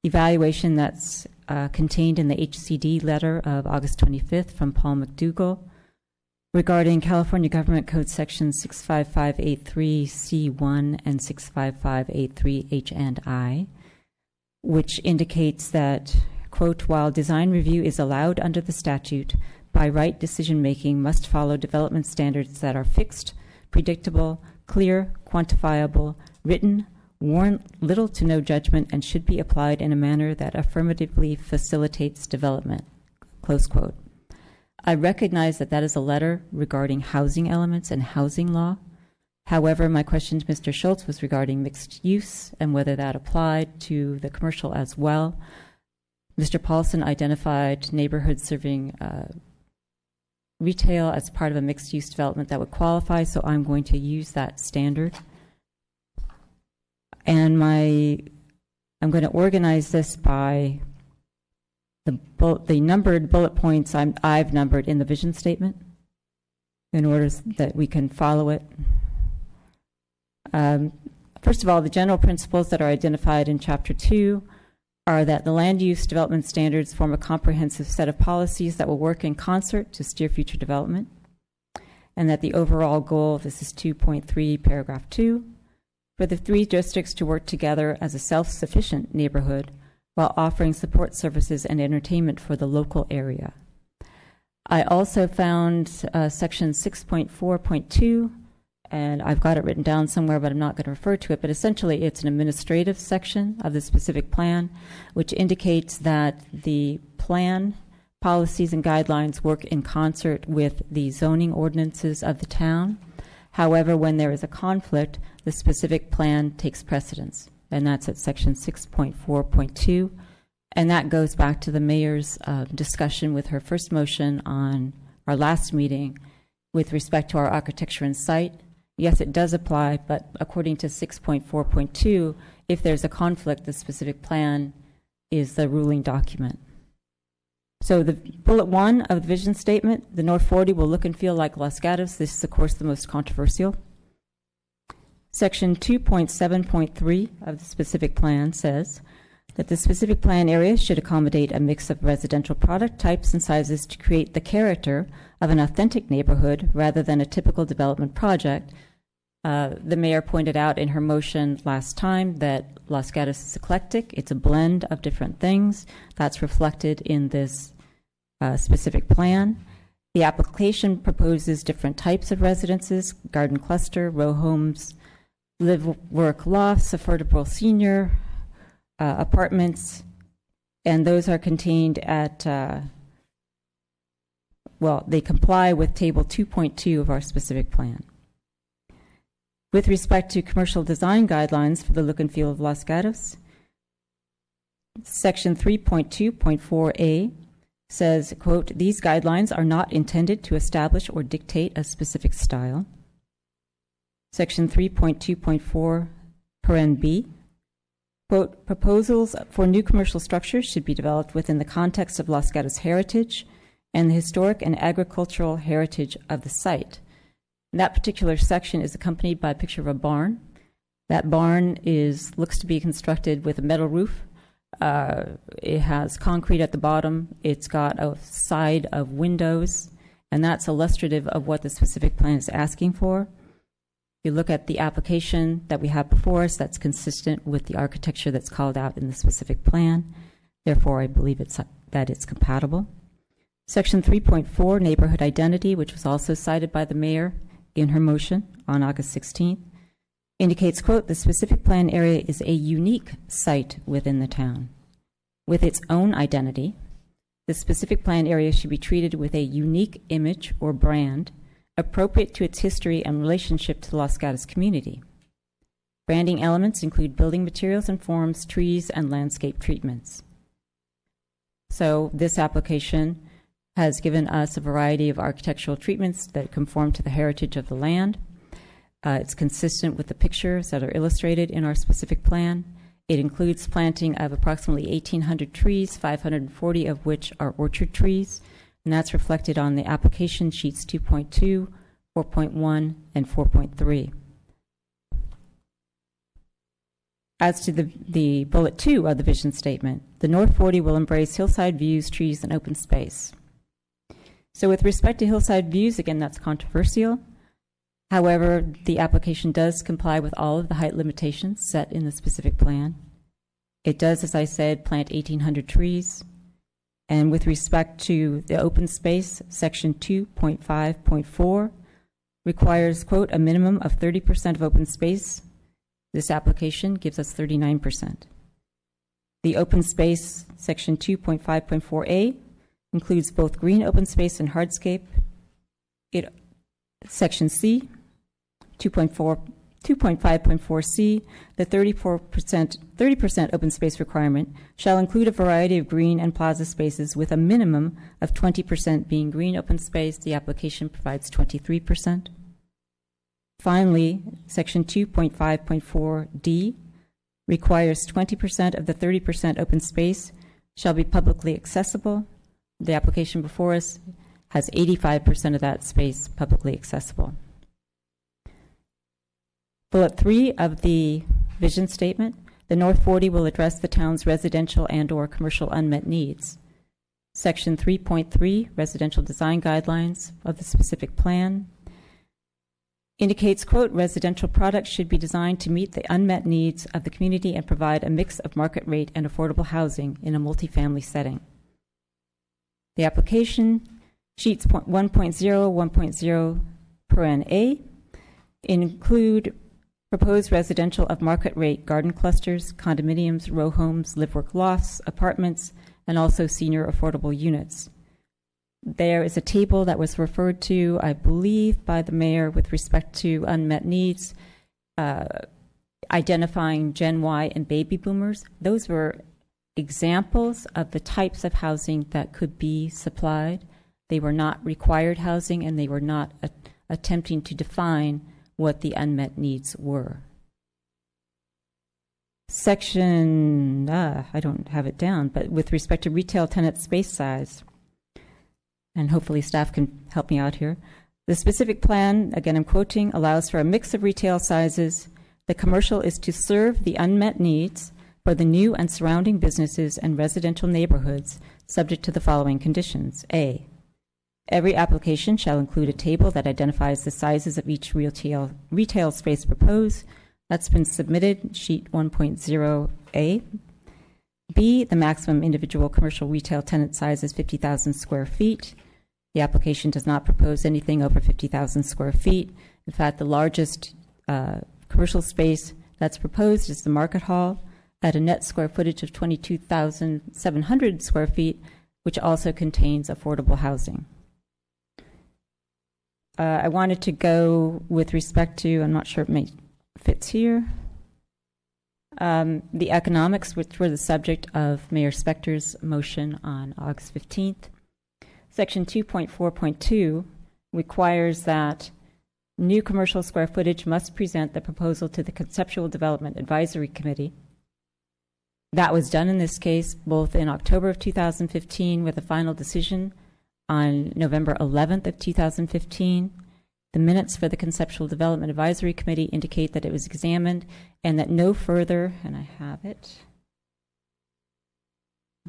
evaluation that's contained in the HCD letter of August 25th from Paul McDougall regarding California Government Code Section 65583C1 and 65583H and I, which indicates that, quote, while design review is allowed under the statute, by right decision-making must follow development standards that are fixed, predictable, clear, quantifiable, written, warrant little to no judgment, and should be applied in a manner that affirmatively facilitates development, close quote. I recognize that that is a letter regarding housing elements and housing law. However, my question to Mr. Schultz was regarding mixed use and whether that applied to the commercial as well. Mr. Paulson identified neighborhoods serving retail as part of a mixed use development that would qualify, so I'm going to use that standard. And I'm going to organize this by the numbered bullet points I've numbered in the vision statement in order that we can follow it. First of all, the general principles that are identified in Chapter 2 are that the land use development standards form a comprehensive set of policies that will work in concert to steer future development, and that the overall goal, this is 2.3, paragraph 2, for the three districts to work together as a self-sufficient neighborhood while offering support services and entertainment for the local area. I also found section 6.4.2, and I've got it written down somewhere, but I'm not going to refer to it, but essentially it's an administrative section of the specific plan, which indicates that the plan, policies, and guidelines work in concert with the zoning ordinances of the town. However, when there is a conflict, the specific plan takes precedence, and that's at section 6.4.2. And that goes back to the mayor's discussion with her first motion on our last meeting with respect to our architecture and site. Yes, it does apply, but according to 6.4.2, if there's a conflict, the specific plan is the ruling document. So the bullet 1 of the vision statement, the North 40 will look and feel like Los Gatos. This is, of course, the most controversial. Section 2.7.3 of the specific plan says that the specific plan area should accommodate a mix of residential product types and sizes to create the character of an authentic neighborhood rather than a typical development project. The mayor pointed out in her motion last time that Los Gatos is eclectic. It's a blend of different things. That's reflected in this specific plan. The application proposes different types of residences: garden cluster, row homes, live-work lofts, affordable senior apartments, and those are contained at, they comply with Table 2.2 of our specific plan. With respect to commercial design guidelines for the look and feel of Los Gatos, Section 3.2.4a says, quote, these guidelines are not intended to establish or dictate a specific style. Section 3.2.4 paren B, quote, proposals for new commercial structures should be developed within the context of Los Gatos heritage and the historic and agricultural heritage of the site. And that particular section is accompanied by a picture of a barn. That barn looks to be constructed with a metal roof. It has concrete at the bottom. It's got a side of windows, and that's illustrative of what the specific plan is asking for. If you look at the application that we have before us, that's consistent with the architecture that's called out in the specific plan. Therefore, I believe that it's compatible. Section 3.4, neighborhood identity, which was also cited by the mayor in her motion on August 16th, indicates, quote, the specific plan area is a unique site within the town. With its own identity, the specific plan area should be treated with a unique image or brand appropriate to its history and relationship to the Los Gatos community. Branding elements include building materials and forms, trees, and landscape treatments. So this application has given us a variety of architectural treatments that conform to the heritage of the land. It's consistent with the pictures that are illustrated in our specific plan. It includes planting of approximately 1,800 trees, 540 of which are orchard trees, and that's reflected on the application sheets 2.2, 4.1, and 4.3. As to the bullet 2 of the vision statement, the North 40 will embrace hillside views, trees, and open space. So with respect to hillside views, again, that's controversial. However, the application does comply with all of the height limitations set in the specific plan. It does, as I said, plant 1,800 trees. And with respect to the open space, section 2.5.4 requires, quote, a minimum of 30% of open space. This application gives us 39%. The open space, section 2.5.4a, includes both green open space and hardscape. Section C, 2.5.4c, the 30% open space requirement shall include a variety of green and plaza spaces with a minimum of 20% being green open space. The application provides 23%. Finally, section 2.5.4d requires 20% of the 30% open space shall be publicly accessible. The application before us has 85% of that space publicly accessible. Bullet 3 of the vision statement, the North 40 will address the town's residential and/or commercial unmet needs. Section 3.3, residential design guidelines of the specific plan, indicates, quote, residential products should be designed to meet the unmet needs of the community and provide a mix of market rate and affordable housing in a multifamily setting. The application sheets 1.0, 1.0 paren A include proposed residential of market rate garden clusters, condominiums, row homes, live-work lofts, apartments, and also senior affordable units. There is a table that was referred to, I believe, by the mayor with respect to unmet needs, identifying Gen Y and baby boomers. Those were examples of the types of housing that could be supplied. They were not required housing, and they were not attempting to define what the unmet needs were. Section, I don't have it down, but with respect to retail tenant space size, and hopefully staff can help me out here, the specific plan, again I'm quoting, allows for a mix of retail sizes. The commercial is to serve the unmet needs for the new and surrounding businesses and residential neighborhoods subject to the following conditions. A, every application shall include a table that identifies the sizes of each retail space proposed. That's been submitted, sheet 1.0a. B, the maximum individual commercial retail tenant size is 50,000 square feet. The application does not propose anything over 50,000 square feet. In fact, the largest commercial space that's proposed is the Market Hall at a net square footage of 22,700 square feet, which also contains affordable housing. I wanted to go with respect to, I'm not sure it fits here, the economics, which were the subject of Mayor Spector's motion on August 15th. Section 2.4.2 requires that new commercial square footage must present the proposal to the Conceptual Development Advisory Committee. That was done in this case both in October of 2015 with a final decision on November 11th of 2015. The minutes for the Conceptual Development Advisory Committee indicate that it was examined and that no further, and I have it,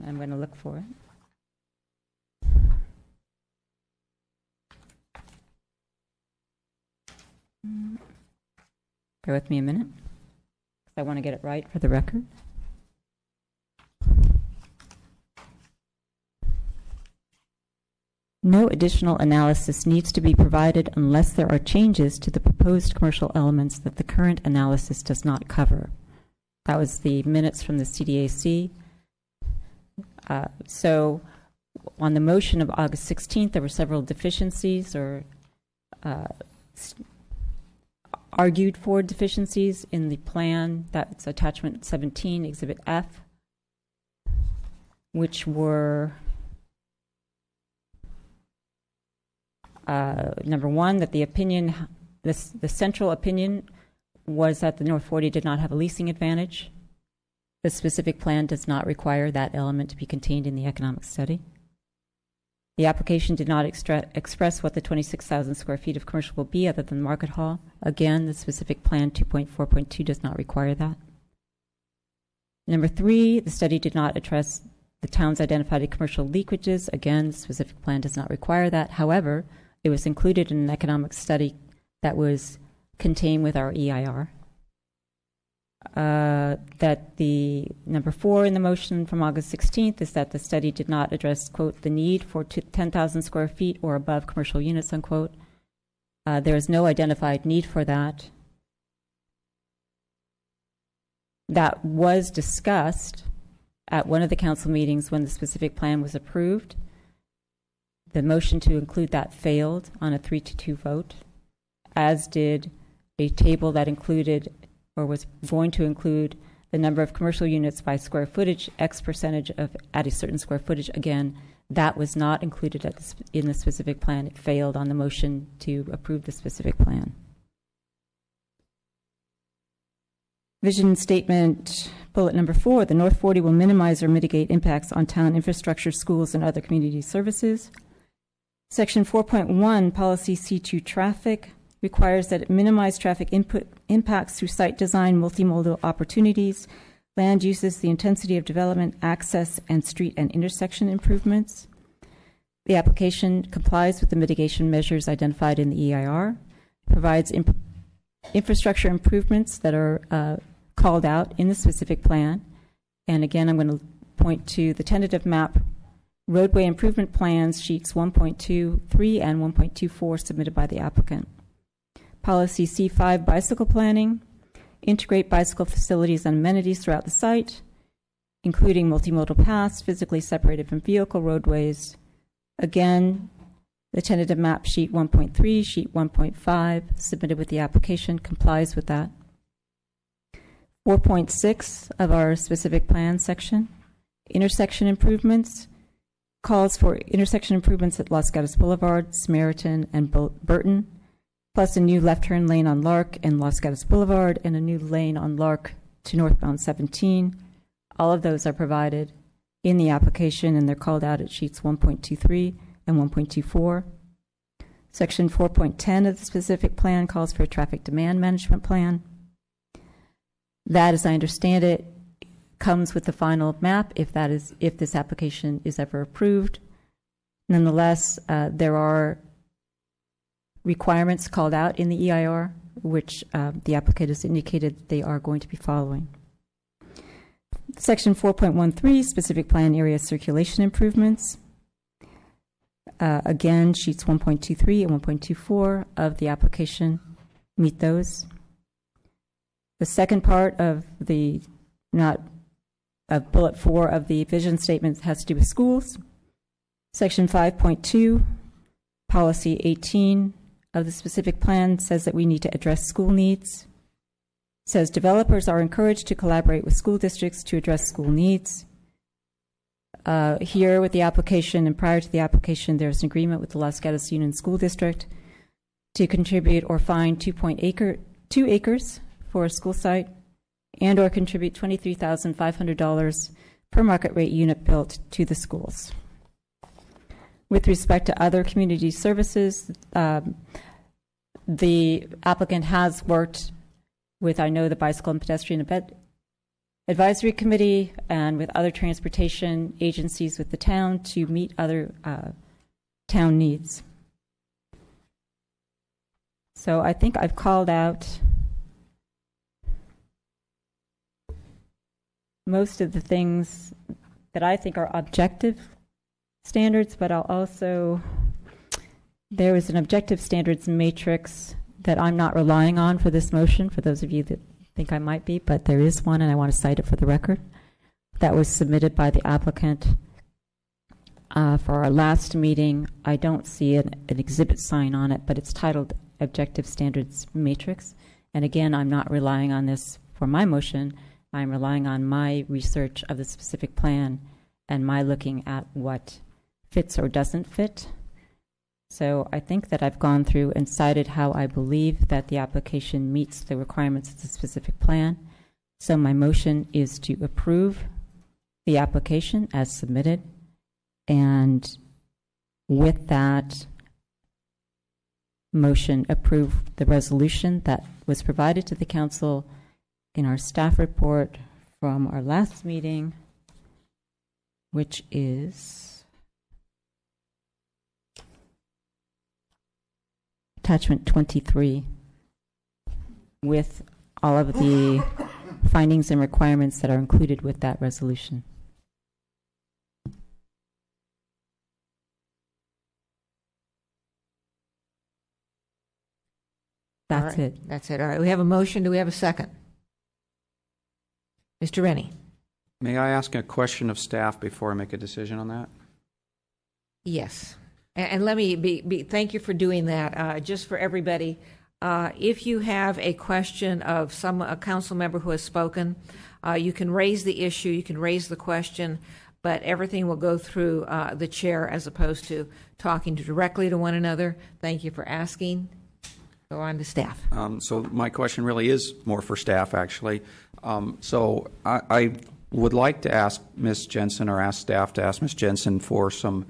I'm going to look for it. Bear with me a minute. I want to get it right for the record. No additional analysis needs to be provided unless there are changes to the proposed commercial elements that the current analysis does not cover. That was the minutes from the CDAC. So on the motion of August 16th, there were several deficiencies or argued for deficiencies in the plan. That's attachment 17, exhibit F, which were number one, that the opinion, the central opinion was that the North 40 did not have a leasing advantage. The specific plan does not require that element to be contained in the economic study. The application did not express what the 26,000 square feet of commercial will be other than the market hall. Again, the specific plan 2.4.2 does not require that. Number three, the study did not address the town's identified commercial leakages. Again, the specific plan does not require that. However, it was included in an economic study that was contained with our EIR. That the number four in the motion from August 16th is that the study did not address, quote, the need for 10,000 square feet or above commercial units, unquote. There is no identified need for that. That was discussed at one of the council meetings when the specific plan was approved. The motion to include that failed on a 3-2 vote, as did a table that included or was going to include the number of commercial units by square footage, X percentage of at a certain square footage. Again, that was not included in the specific plan. It failed on the motion to approve the specific plan. Vision statement, bullet number 4, the North 40 will minimize or mitigate impacts on town infrastructure, schools, and other community services. Section 4.1, policy C2 traffic, requires that it minimize traffic impacts through site design, multimodal opportunities, land uses, the intensity of development, access, and street and intersection improvements. The application complies with the mitigation measures identified in the EIR, provides infrastructure improvements that are called out in the specific plan. And again, I'm going to point to the tentative map roadway improvement plans, sheets 1.23 and 1.24 submitted by the applicant. Policy C5, bicycle planning, integrate bicycle facilities and amenities throughout the site, including multimodal paths physically separated from vehicle roadways. Again, the tentative map sheet 1.3, sheet 1.5 submitted with the application complies with that. 4.6 of our specific plan section, intersection improvements, calls for intersection improvements at Los Gatos Boulevard, Samaritan, and Burton, plus a new left turn lane on Lark and Los Gatos Boulevard, and a new lane on Lark to northbound 17. All of those are provided in the application, and they're called out at sheets 1.23 and 1.24. Section 4.10 of the specific plan calls for a traffic demand management plan. That, as I understand it, comes with the final map if this application is ever approved. Nonetheless, there are requirements called out in the EIR, which the applicant has indicated they are going to be following. Section 4.13, specific plan area circulation improvements. Again, sheets 1.23 and 1.24 of the application meet those. The second part of the bullet 4 of the vision statement has to do with schools. Section 5.2, policy 18 of the specific plan says that we need to address school needs. It says developers are encouraged to collaborate with school districts to address school needs. Here with the application and prior to the application, there's an agreement with the Los Gatos Union School District to contribute or find 2 acres for a school site. and/or contribute $23,500 per market rate unit built to the schools. With respect to other community services, the applicant has worked with, I know, the Bicycle and Pedestrian Advisory Committee and with other transportation agencies with the town to meet other town needs. So I think I've called out most of the things that I think are objective standards, but I'll also, there was an objective standards matrix that I'm not relying on for this motion, for those of you that think I might be, but there is one and I want to cite it for the record. That was submitted by the applicant for our last meeting. I don't see an exhibit sign on it, but it's titled Objective Standards Matrix. And again, I'm not relying on this for my motion. I'm relying on my research of the specific plan and my looking at what fits or doesn't fit. So I think that I've gone through and cited how I believe that the application meets the requirements of the specific plan. So my motion is to approve the application as submitted. And with that motion, approve the resolution that was provided to the council in our staff report from our last meeting, which is attachment 23, with all of the findings and requirements that are included with that resolution. That's it. That's it. All right. We have a motion. Do we have a second? Mr. Rennie. May I ask a question of staff before I make a decision on that? Yes. And let me thank you for doing that. Just for everybody, if you have a question of a council member who has spoken, you can raise the issue, you can raise the question, but everything will go through the chair as opposed to talking directly to one another. Thank you for asking. Go on to staff. So my question really is more for staff, actually. So I would like to ask Ms. Jensen, or ask staff to ask Ms. Jensen for some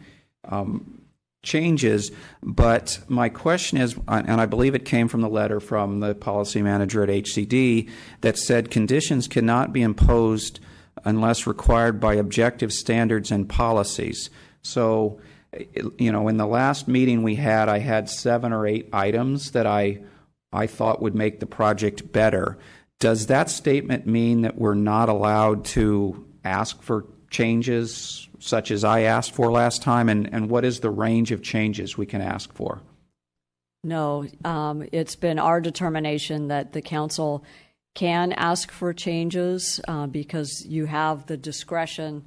changes, but my question is, and I believe it came from the letter from the policy manager at HCD that said conditions cannot be imposed unless required by objective standards and policies. So, you know, in the last meeting we had, I had 7 or 8 items that I thought would make the project better. Does that statement mean that we're not allowed to ask for changes such as I asked for last time? And what is the range of changes we can ask for? No, it's been our determination that the council can ask for changes because you have the discretion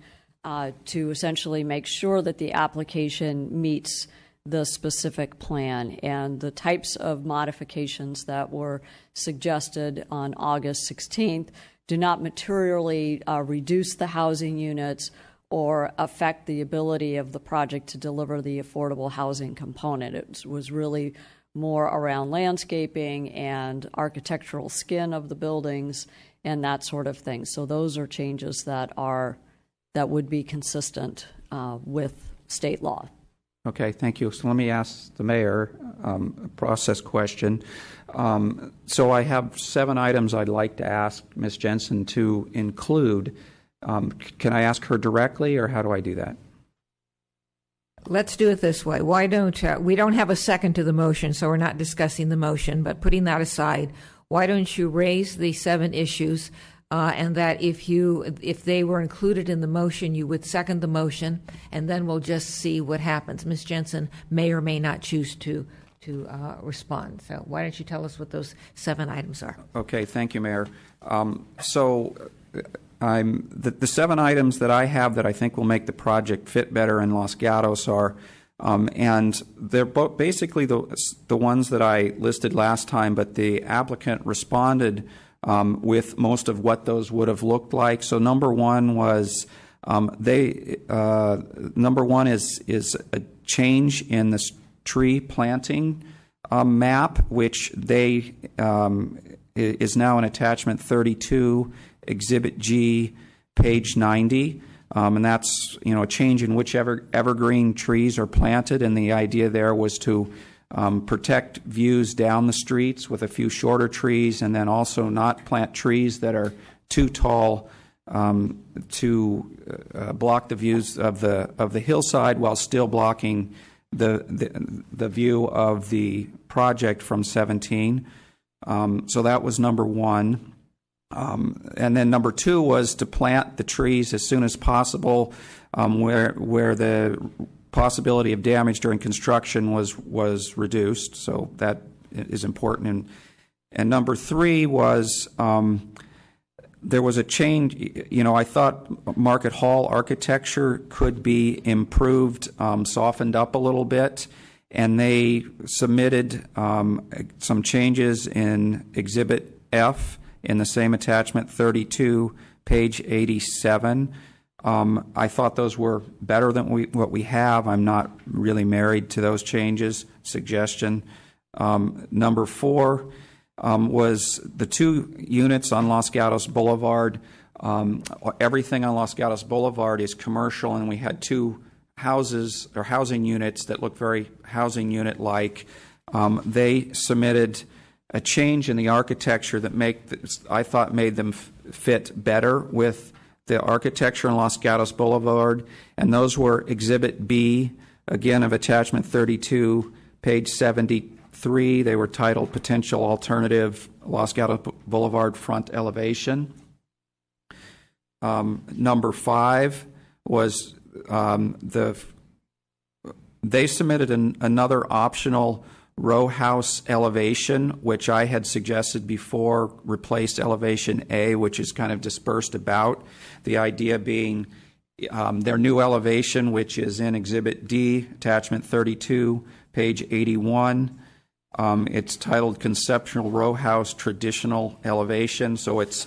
to essentially make sure that the application meets the specific plan. And the types of modifications that were suggested on August 16th do not materially reduce the housing units or affect the ability of the project to deliver the affordable housing component. It was really more around landscaping and architectural skin of the buildings and that sort of thing. So those are changes that would be consistent with state law. Okay, thank you. So let me ask the mayor a process question. So I have 7 items I'd like to ask Ms. Jensen to include. Can I ask her directly, or how do I do that? Let's do it this way. Why don't we don't have a second to the motion, so we're not discussing the motion, but putting that aside, why don't you raise the 7 issues and that if they were included in the motion, you would second the motion, and then we'll just see what happens. Ms. Jensen may or may not choose to respond. So why don't you tell us what those 7 items are? Okay, thank you, Mayor. The 7 items that I have that I think will make the project fit better in Los Gatos are, and they're basically the ones that I listed last time, but the applicant responded with most of what those would have looked like. So number 1 was number 1 is a change in the tree planting map, which they is now in attachment 32, Exhibit G, page 90. And that's, a change in whichever evergreen trees are planted. And the idea there was to protect views down the streets with a few shorter trees, and then also not plant trees that are too tall to block the views of the hillside while still blocking the view of the project from 17. So that was number one. And then number two was to plant the trees as soon as possible where the possibility of damage during construction was reduced. So that is important. And number three was there was a change. I thought Market Hall architecture could be improved, softened up a little bit. And they submitted some changes in Exhibit F in the same attachment 32, page 87. I thought those were better than what we have. I'm not really married to those changes. Suggestion. Number four was the 2 units on Los Gatos Boulevard. Everything on Los Gatos Boulevard is commercial, and we had 2 houses or housing units that look very housing unit-like. They submitted a change in the architecture that I thought made them fit better with the architecture on Los Gatos Boulevard, and those were Exhibit B, again of attachment 32, page 73. They were titled Potential Alternative Los Gatos Boulevard Front Elevation. Number 5 was they submitted another optional row house elevation, which I had suggested before replaced elevation A, which is kind of dispersed about. The idea being their new elevation, which is in Exhibit D, attachment 32, page 81. It's titled Conceptual Row House Traditional Elevation, so it's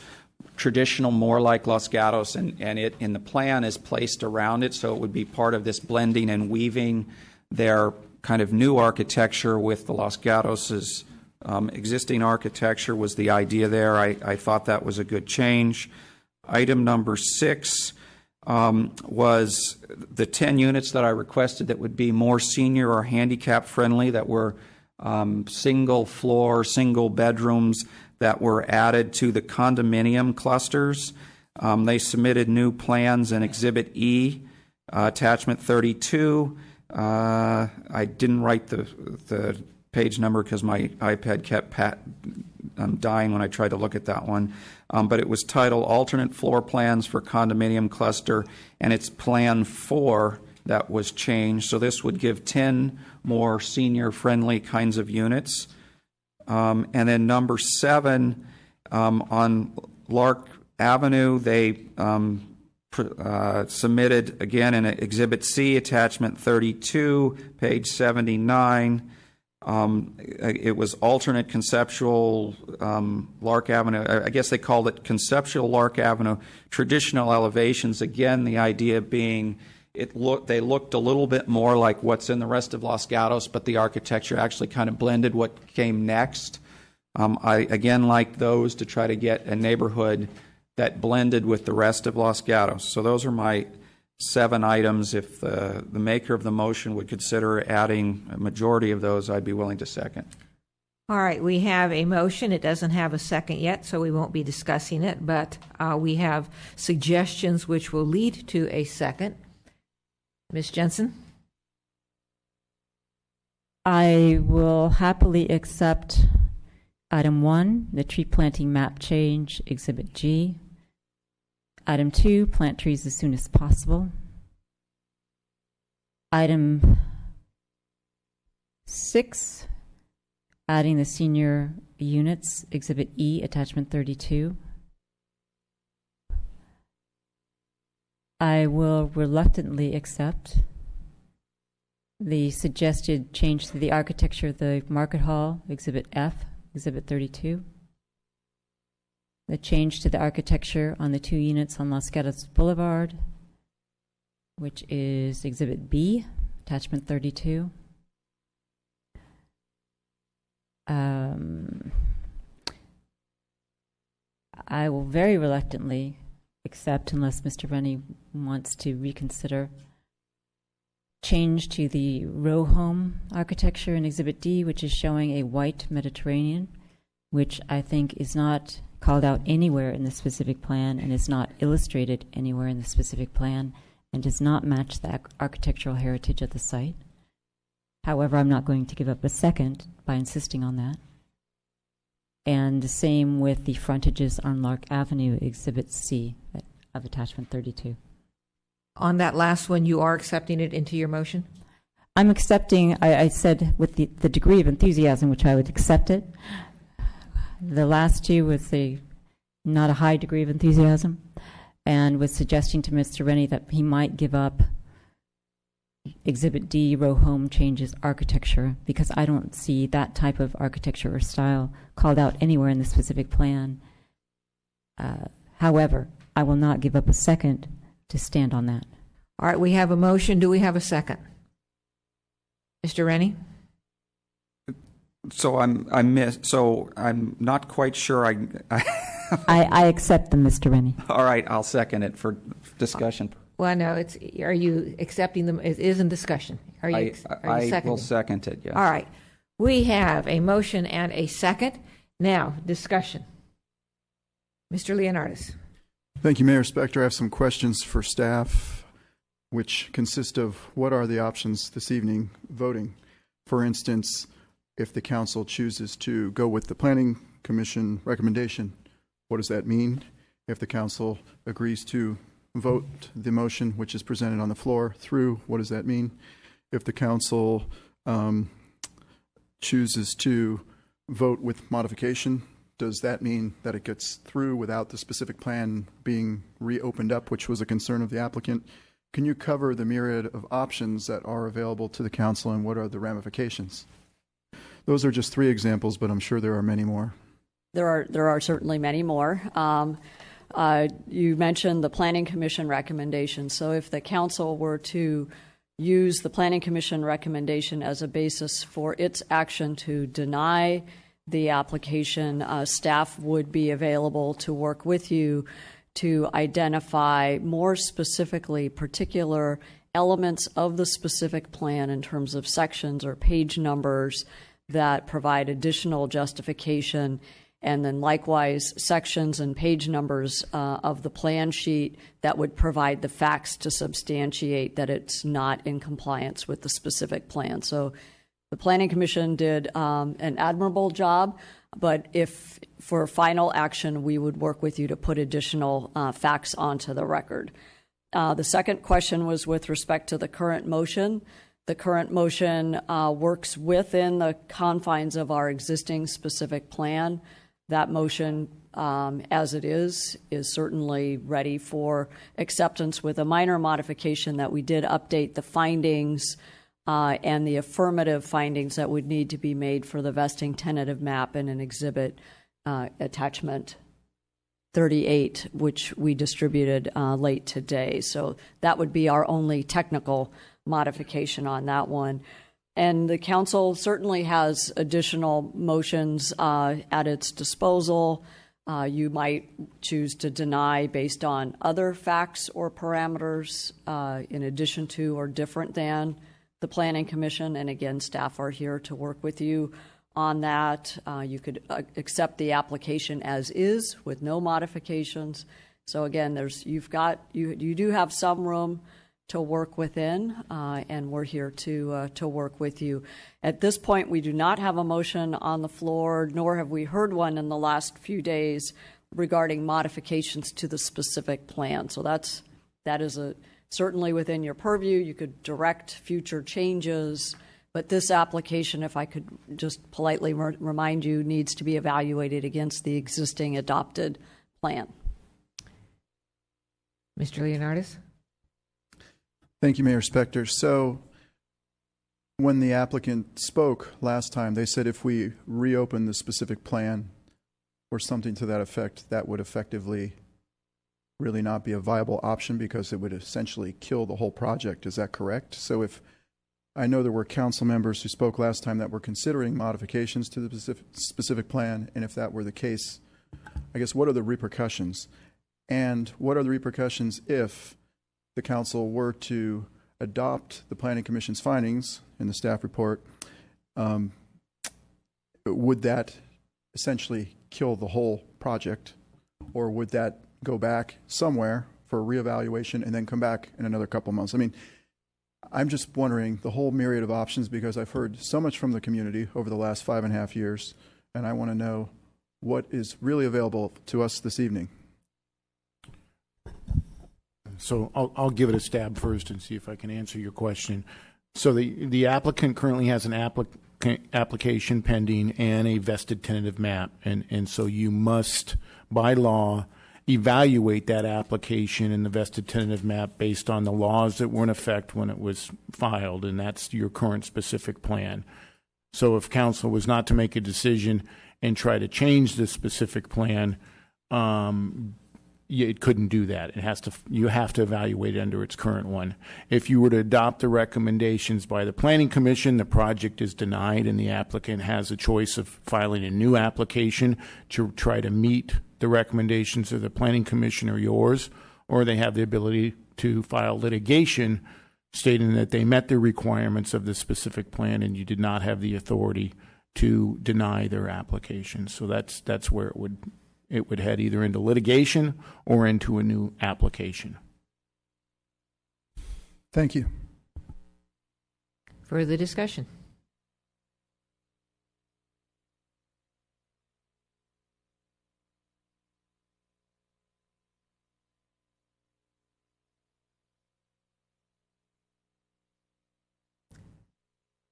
traditional, more like Los Gatos, and it in the plan is placed around it, so it would be part of this blending and weaving their kind of new architecture with the Los Gatos' existing architecture was the idea there. I thought that was a good change. Item number 6 was the 10 units that I requested that would be more senior or handicap friendly, that were single floor, single bedrooms, that were added to the condominium clusters. They submitted new plans in Exhibit E, attachment 32. I didn't write the page number because my iPad kept dying when I tried to look at that one. But it was titled Alternate Floor Plans for Condominium Cluster, and it's Plan 4 that was changed. So this would give 10 more senior-friendly kinds of units. And then number 7, on Lark Avenue, they submitted, again, in Exhibit C, attachment 32, page 79. It was alternate conceptual Lark Avenue. I guess they called it Conceptual Lark Avenue traditional elevations. Again, the idea being they looked a little bit more like what's in the rest of Los Gatos, but the architecture actually kind of blended what came next. I, again, liked those to try to get a neighborhood that blended with the rest of Los Gatos. So those are my 7 items. If the maker of the motion would consider adding a majority of those, I'd be willing to second. All right, we have a motion. It doesn't have a second yet, so we won't be discussing it, but we have suggestions which will lead to a second. Ms. Jensen? I will happily accept Item 1, the tree planting map change, Exhibit G. Item 2, plant trees as soon as possible. Item 6, adding the senior units, Exhibit E, attachment 32. I will reluctantly accept the suggested change to the architecture of the Market Hall, Exhibit F, Exhibit 32. The change to the architecture on the 2 units on Los Gatos Boulevard, which is Exhibit B, attachment 32. I will very reluctantly accept, unless Mr. Rennie wants to reconsider, change to the row home architecture in Exhibit D, which is showing a white Mediterranean, which I think is not called out anywhere in the specific plan and is not illustrated anywhere in the specific plan and does not match the architectural heritage of the site. However, I'm not going to give up a second by insisting on that. And the same with the frontages on Lark Avenue, Exhibit C of Attachment 32. On that last one, you are accepting it into your motion? I'm accepting, I said with the degree of enthusiasm which I would accept it. The last two was not a high degree of enthusiasm, and was suggesting to Mr. Rennie that he might give up Exhibit D, row home changes architecture, because I don't see that type of architecture or style called out anywhere in the specific plan. However, I will not give up a second to stand on that. All right, we have a motion. Do we have a second? Mr. Rennie? So I'm not quite sure. I accept them, Mr. Rennie. All right, I'll second it for discussion. Well, no, are you accepting them? It is in discussion. Are you seconding? I will second it, yes. All right. We have a motion and a second. Now, discussion. Mr. Leonardis. Thank you, Mayor Spector. I have some questions for staff, which consist of what are the options this evening voting? For instance, if the council chooses to go with the Planning Commission recommendation, what does that mean? If the council agrees to vote the motion which is presented on the floor through, what does that mean? If the council chooses to vote with modification, does that mean that it gets through without the specific plan being reopened up, which was a concern of the applicant? Can you cover the myriad of options that are available to the council and what are the ramifications? Those are just 3 examples, but I'm sure there are many more. There are certainly many more. You mentioned the Planning Commission recommendation. So if the council were to use the Planning Commission recommendation as a basis for its action to deny the application, staff would be available to work with you to identify more specifically particular elements of the specific plan in terms of sections or page numbers that provide additional justification, and then likewise sections and page numbers of the plan sheet that would provide the facts to substantiate that it's not in compliance with the specific plan. So the Planning Commission did an admirable job, but if for final action, we would work with you to put additional facts onto the record. The second question was with respect to the current motion. The current motion works within the confines of our existing specific plan. That motion, as it is certainly ready for acceptance with a minor modification that we did update the findings and the affirmative findings that would need to be made for the vesting tentative map in an exhibit attachment 38, which we distributed late today. So that would be our only technical modification on that one. And the council certainly has additional motions at its disposal. You might choose to deny based on other facts or parameters in addition to or different than the Planning Commission. And again, staff are here to work with you on that. You could accept the application as is with no modifications. So again, you do have some room to work within, and we're here to work with you. At this point, we do not have a motion on the floor, nor have we heard one in the last few days regarding modifications to the specific plan. So that is certainly within your purview. You could direct future changes, but this application, if I could just politely remind you, needs to be evaluated against the existing adopted plan. Mr. Leonardis? Thank you, Mayor Spector. So when the applicant spoke last time, they said if we reopen the specific plan or something to that effect, that would effectively really not be a viable option because it would essentially kill the whole project. Is that correct? So if I know there were council members who spoke last time that were considering modifications to the specific plan, and if that were the case, I guess, what are the repercussions? And what are the repercussions if the council were to adopt the Planning Commission's findings in the staff report? Would that essentially kill the whole project, or would that go back somewhere for a reevaluation and then come back in another couple months? I mean, I'm just wondering the whole myriad of options, because I've heard so much from the community over the last 5.5 years, and I want to know what is really available to us this evening. So I'll give it a stab first and see if I can answer your question. So the applicant currently has an application pending and a vested tentative map. And so you must, by law, evaluate that application and the vested tentative map based on the laws that were in effect when it was filed, and that's your current specific plan. So if council was not to make a decision and try to change this specific plan, it couldn't do that. You have to evaluate it under its current one. If you were to adopt the recommendations by the Planning Commission, the project is denied and the applicant has a choice of filing a new application to try to meet the recommendations of the Planning Commission or yours, or they have the ability to file litigation stating that they met the requirements of the specific plan and you did not have the authority to deny their application. So that's where it would head, either into litigation or into a new application. Thank you. Further discussion?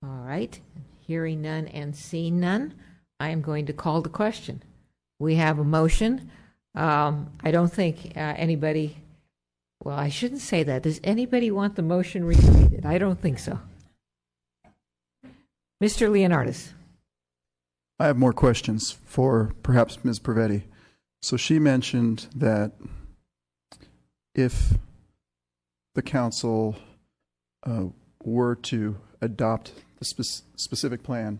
All right. Hearing none and seeing none, I am going to call the question. We have a motion. I don't think anybody, well, I shouldn't say that. Does anybody want the motion repeated? I don't think so. Mr. Leonardis. I have more questions for perhaps Ms. Prevetti. So she mentioned that if the council were to adopt the specific plan,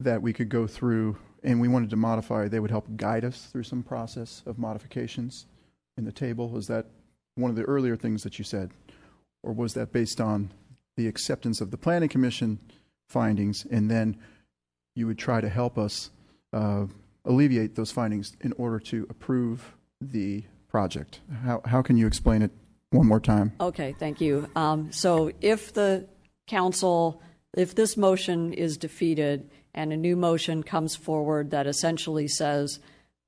that we could go through and we wanted to modify, they would help guide us through some process of modifications in the table. Was that one of the earlier things that you said? Or was that based on the acceptance of the Planning Commission findings, and then you would try to help us alleviate those findings in order to approve the project? How can you explain it one more time? Okay, thank you. So if the council, if this motion is defeated and a new motion comes forward that essentially says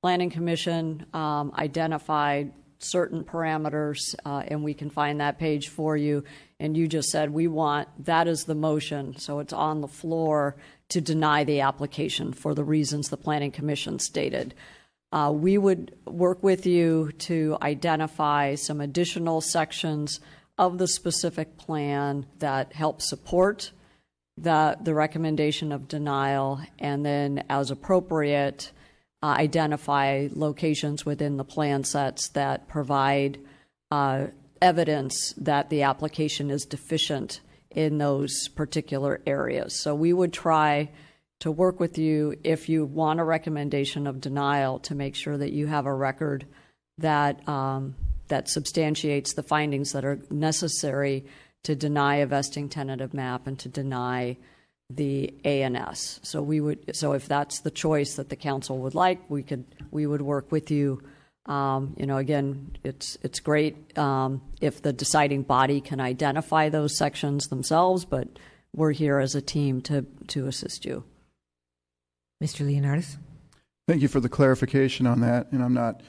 Planning Commission identified certain parameters, and we can find that page for you, and you just said we want, that is the motion, so it's on the floor to deny the application for the reasons the Planning Commission stated. We would work with you to identify some additional sections of the specific plan that help support the recommendation of denial, and then as appropriate, identify locations within the plan sets that provide evidence that the application is deficient in those particular areas. So we would try to work with you, if you want a recommendation of denial, to make sure that you have a record that that substantiates the findings that are necessary to deny a vesting tentative map and to deny the ANS. So we would, so if that's the choice that the council would like, we would work with you. Again, it's great if the deciding body can identify those sections themselves, but we're here as a team to assist you. Mr. Leonardis. Thank you for the clarification on that, and I'm not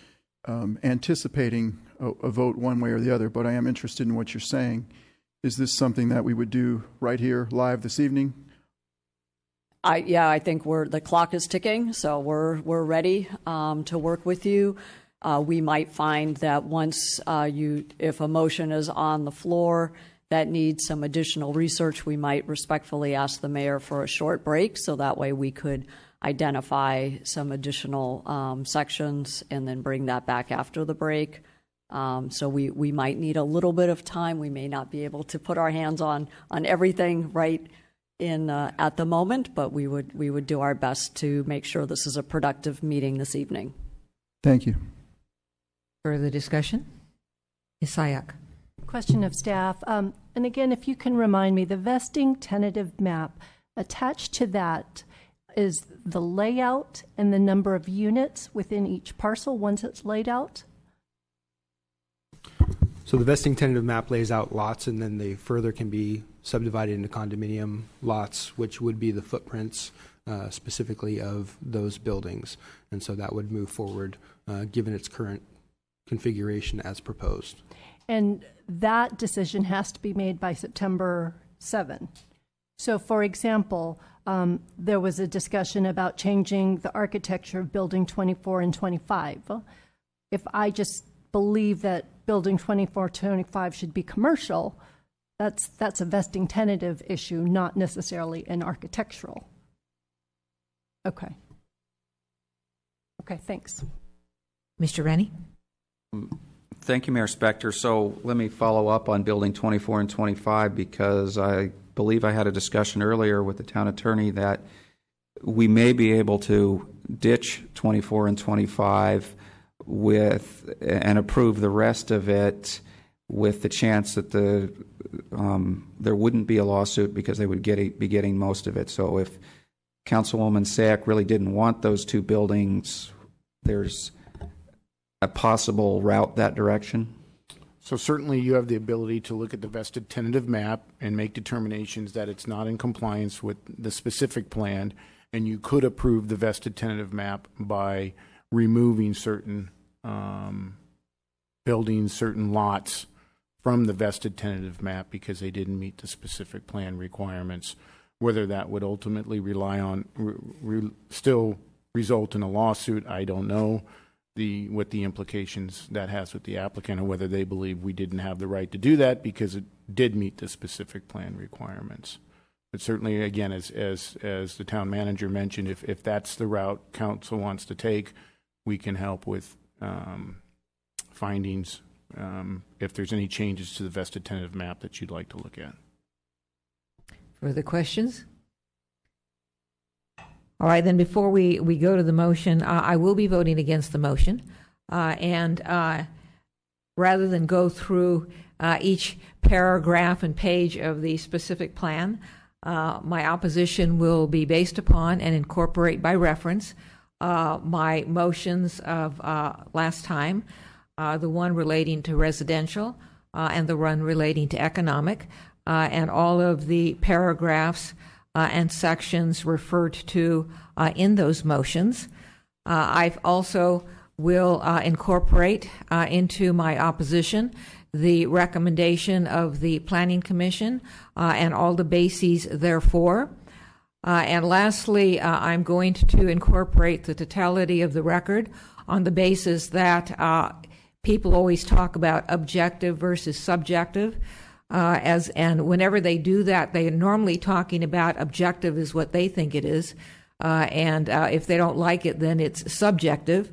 anticipating a vote one way or the other, but I am interested in what you're saying. Is this something that we would do right here live this evening? I think the clock is ticking, so we're ready to work with you. We might find that once if a motion is on the floor that needs some additional research, we might respectfully ask the mayor for a short break, so that way we could identify some additional sections and then bring that back after the break. So we might need a little bit of time. We may not be able to put our hands on everything right in at the moment, but we would do our best to make sure this is a productive meeting this evening. Thank you. Further discussion? Ms. Sayak. Question of staff. And again, if you can remind me, the vesting tentative map, attached to that is the layout and the number of units within each parcel once it's laid out? So the vesting tentative map lays out lots, and then they further can be subdivided into condominium lots, which would be the footprints specifically of those buildings. And so that would move forward given its current configuration as proposed. And that decision has to be made by September 7. So, for example, there was a discussion about changing the architecture of Building 24 and 25. If I just believe that Building 24, 25 should be commercial, that's a vesting tentative issue, not necessarily an architectural. Okay. Okay, thanks. Mr. Rennie? Thank you, Mayor Spector. So let me follow up on Building 24 and 25 because I believe I had a discussion earlier with the town attorney that we may be able to ditch 24 and 25 and approve the rest of it with the chance that there wouldn't be a lawsuit because they would be getting most of it. So if Councilwoman Sack really didn't want those two buildings, there's a possible route that direction? So certainly you have the ability to look at the vested tentative map and make determinations that it's not in compliance with the specific plan, and you could approve the vested tentative map by removing certain buildings, certain lots from the vested tentative map because they didn't meet the specific plan requirements. Whether that would ultimately rely on still result in a lawsuit, I don't know. What the implications that has with the applicant, or whether they believe we didn't have the right to do that because it did meet the specific plan requirements. But certainly, again, as the town manager mentioned, if that's the route council wants to take, we can help with findings if there's any changes to the vested tentative map that you'd like to look at. Further questions? All right, then before we go to the motion, I will be voting against the motion. And rather than go through each paragraph and page of the specific plan, my opposition will be based upon and incorporate by reference my motions of last time, the one relating to residential and the one relating to economic, and all of the paragraphs and sections referred to in those motions. I also will incorporate into my opposition the recommendation of the Planning Commission and all the bases therefore. And lastly, I'm going to incorporate the totality of the record on the basis that people always talk about objective versus subjective. And whenever they do that, they are normally talking about objective is what they think it is. And if they don't like it, then it's subjective.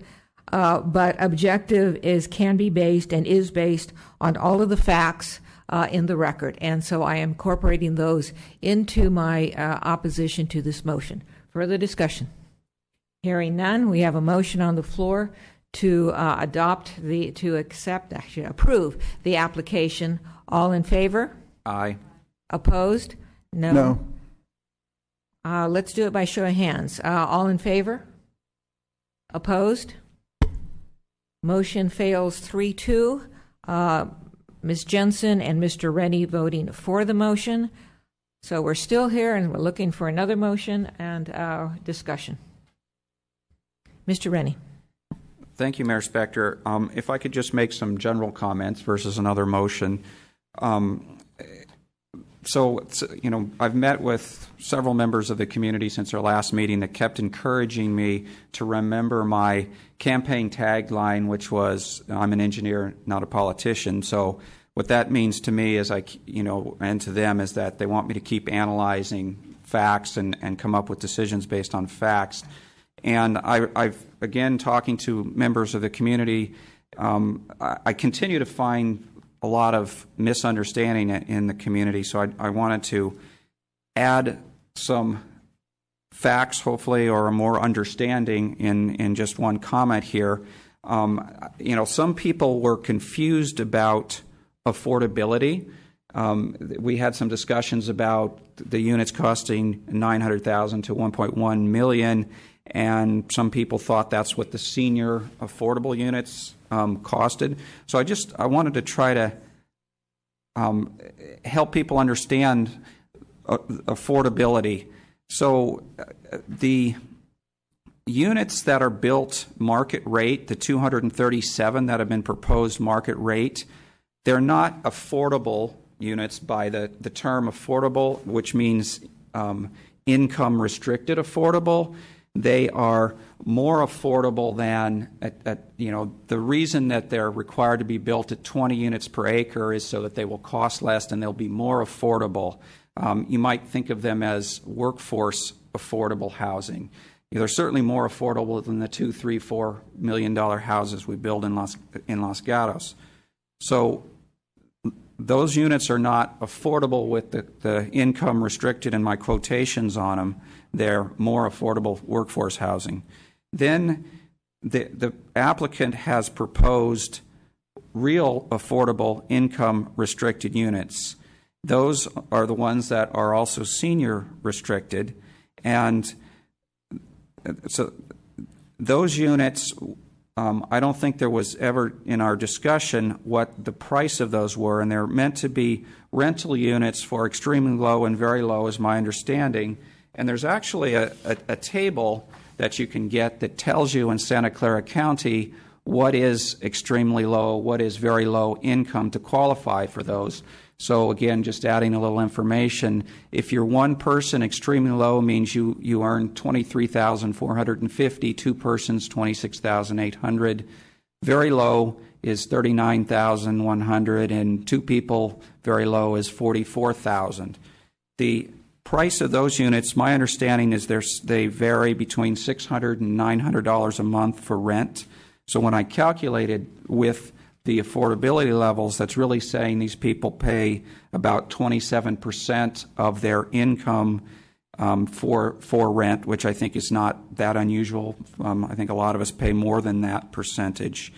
But objective can be based and is based on all of the facts in the record. And so I am incorporating those into my opposition to this motion. Further discussion? Hearing none, we have a motion on the floor to approve the application. All in favor? Aye. Opposed? No. No. Let's do it by show of hands. All in favor? Opposed? Motion fails 3-2. Ms. Jensen and Mr. Rennie voting for the motion. So we're still here and we're looking for another motion and discussion. Mr. Rennie. Thank you, Mayor Spector. If I could just make some general comments versus another motion. I've met with several members of the community since our last meeting that kept encouraging me to remember my campaign tagline, which was, I'm an engineer, not a politician. So what that means to me is and to them is that they want me to keep analyzing facts and come up with decisions based on facts. And I've again, talking to members of the community, I continue to find a lot of misunderstanding in the community. So I wanted to add some facts, hopefully, or a more understanding in just one comment here. Some people were confused about affordability. We had some discussions about the units costing $900,000 to $1.1 million, and some people thought that's what the senior affordable units costed. So I wanted to try to help people understand affordability. So the units that are built market rate, the 237 that have been proposed market rate, they're not affordable units by the term affordable, which means income restricted affordable. They are more affordable than the reason that they're required to be built at 20 units per acre is so that they will cost less and they'll be more affordable. You might think of them as workforce affordable housing. They're certainly more affordable than the $2, $3, $4 million houses we build in Los Gatos. So those units are not affordable with the income restricted in my quotations on them. They're more affordable workforce housing. Then the applicant has proposed real affordable income restricted units. Those are the ones that are also senior restricted. And so those units, I don't think there was ever in our discussion what the price of those were, and they're meant to be rental units for extremely low and very low is my understanding. And there's actually a table that you can get that tells you in Santa Clara County what is extremely low, what is very low income to qualify for those. So again, just adding a little information, if you're one person, extremely low means you earn $23,450, two persons, $26,800. Very low is $39,100, and two people, very low, is $44,000. The price of those units, my understanding is they vary between $600 and $900 a month for rent. So when I calculated with the affordability levels, that's really saying these people pay about 27% of their income for rent, which I think is not that unusual. I think a lot of us pay more than that percentage.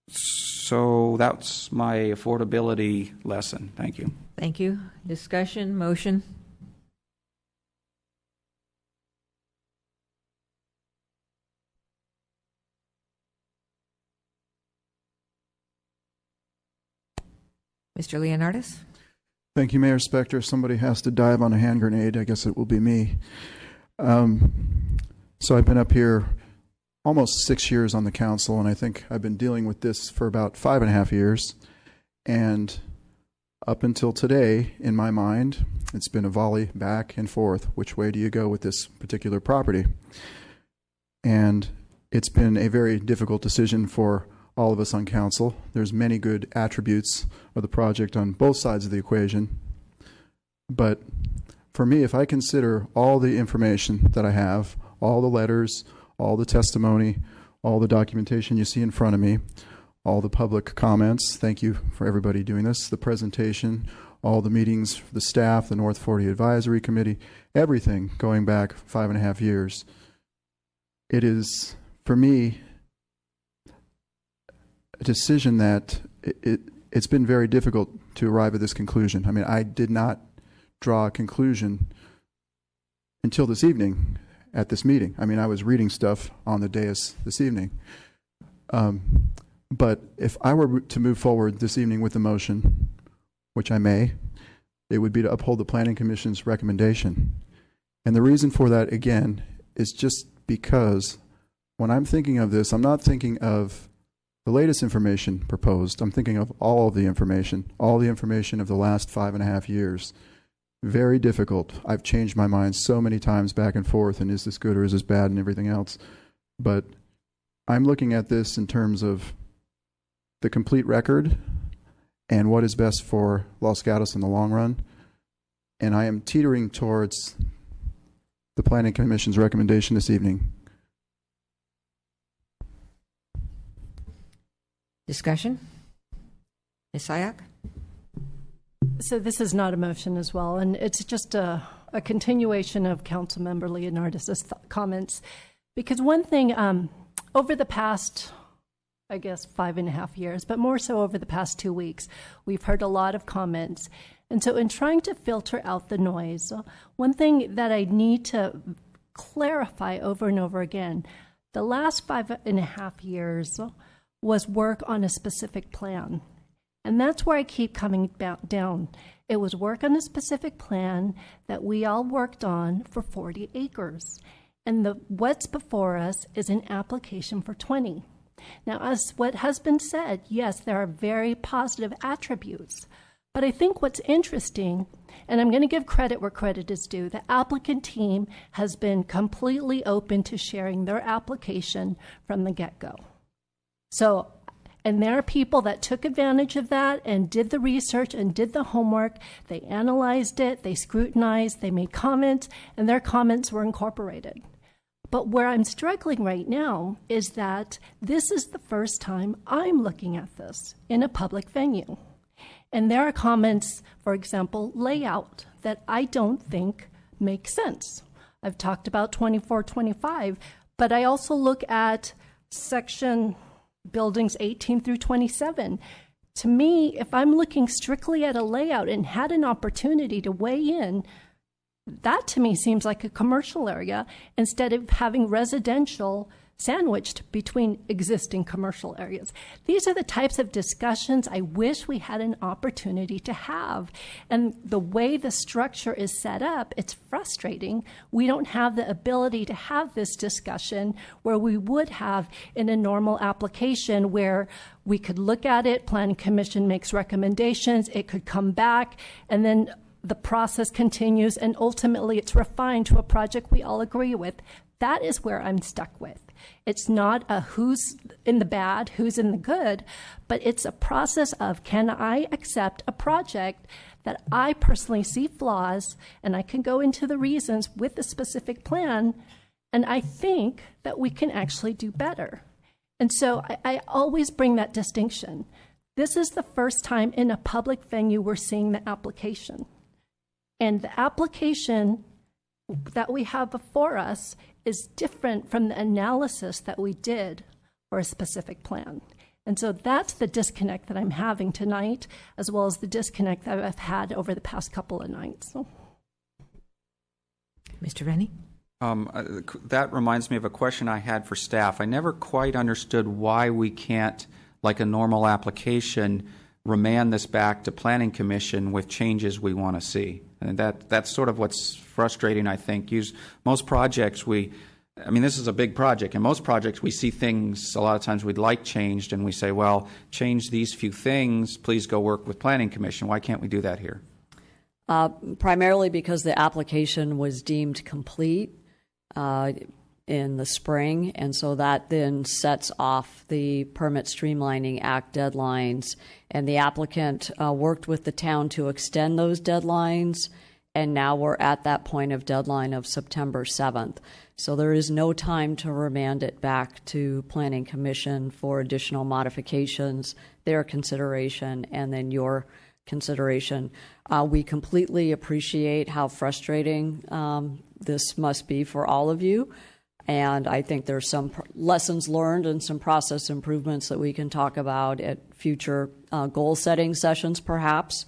So that's my affordability lesson. Thank you. Thank you. Discussion, motion? Mr. Leonardis? Thank you, Mayor Spector. If somebody has to dive on a hand grenade, I guess it will be me. So I've been up here almost 6 years on the council, and I think I've been dealing with this for about 5.5 years. And up until today, in my mind, it's been a volley back and forth. Which way do you go with this particular property? And it's been a very difficult decision for all of us on council. There's many good attributes of the project on both sides of the equation. But for me, if I consider all the information that I have, all the letters, all the testimony, all the documentation you see in front of me, all the public comments, thank you for everybody doing this, the presentation, all the meetings, the staff, the North 40 Advisory Committee, everything going back 5.5 years. It is, for me, a decision that it's been very difficult to arrive at this conclusion. I mean, I did not draw a conclusion until this evening at this meeting. I mean, I was reading stuff on the dais this evening. But if I were to move forward this evening with the motion, which I may, it would be to uphold the Planning Commission's recommendation. And the reason for that, again, is just because when I'm thinking of this, I'm not thinking of the latest information proposed. I'm thinking of all of the information of the last 5.5 years. Very difficult. I've changed my mind so many times back and forth, and is this good or is this bad and everything else. But I'm looking at this in terms of the complete record and what is best for Los Gatos in the long run. And I am teetering towards the Planning Commission's recommendation this evening. Discussion? Ms. Sayak? So this is not a motion as well, and it's just a continuation of Councilmember Leonardis' comments. Because one thing, over the past, I guess, 5.5 years, but more so over the past 2 weeks, we've heard a lot of comments. And so in trying to filter out the noise, one thing that I need to clarify over and over again, the last 5.5 years was work on a specific plan. And that's where I keep coming down. It was work on a specific plan that we all worked on for 40 acres. And what's before us is an application for 20. Now, as what has been said, yes, there are very positive attributes. But I think what's interesting, and I'm going to give credit where credit is due, the applicant team has been completely open to sharing their application from the get-go. So, and there are people that took advantage of that and did the research and did the homework. They analyzed it, they scrutinized, they made comments, and their comments were incorporated. But where I'm struggling right now is that this is the first time I'm looking at this in a public venue. And there are comments, for example, layout, that I don't think make sense. I've talked about 2425, but I also look at section buildings 18 through 27. To me, if I'm looking strictly at a layout and had an opportunity to weigh in, that to me seems like a commercial area instead of having residential sandwiched between existing commercial areas. These are the types of discussions I wish we had an opportunity to have. And the way the structure is set up, it's frustrating. We don't have the ability to have this discussion where we would have in a normal application where we could look at it, Planning Commission makes recommendations, it could come back, and then the process continues, and ultimately it's refined to a project we all agree with. That is where I'm stuck with. It's not a who's in the bad, who's in the good, but it's a process of, can I accept a project that I personally see flaws, and I can go into the reasons with a specific plan, and I think that we can actually do better. And so I always bring that distinction. This is the first time in a public venue we're seeing the application. And the application that we have before us is different from the analysis that we did for a specific plan. And so that's the disconnect that I'm having tonight, as well as the disconnect that I've had over the past couple of nights. Mr. Rennie? That reminds me of a question I had for staff. I never quite understood why we can't, like a normal application, remand this back to Planning Commission with changes we want to see. And that's sort of what's frustrating, I think. Most projects this is a big project, and most projects we see things a lot of times we'd like changed, and we say, well, change these few things, please go work with Planning Commission. Why can't we do that here? Primarily because the application was deemed complete in the spring, and so that then sets off the Permit Streamlining Act deadlines, and the applicant worked with the town to extend those deadlines, and now we're at that point of deadline of September 7th. So there is no time to remand it back to Planning Commission for additional modifications, their consideration, and then your consideration. We completely appreciate how frustrating this must be for all of you. And I think there's some lessons learned and some process improvements that we can talk about at future goal-setting sessions, perhaps.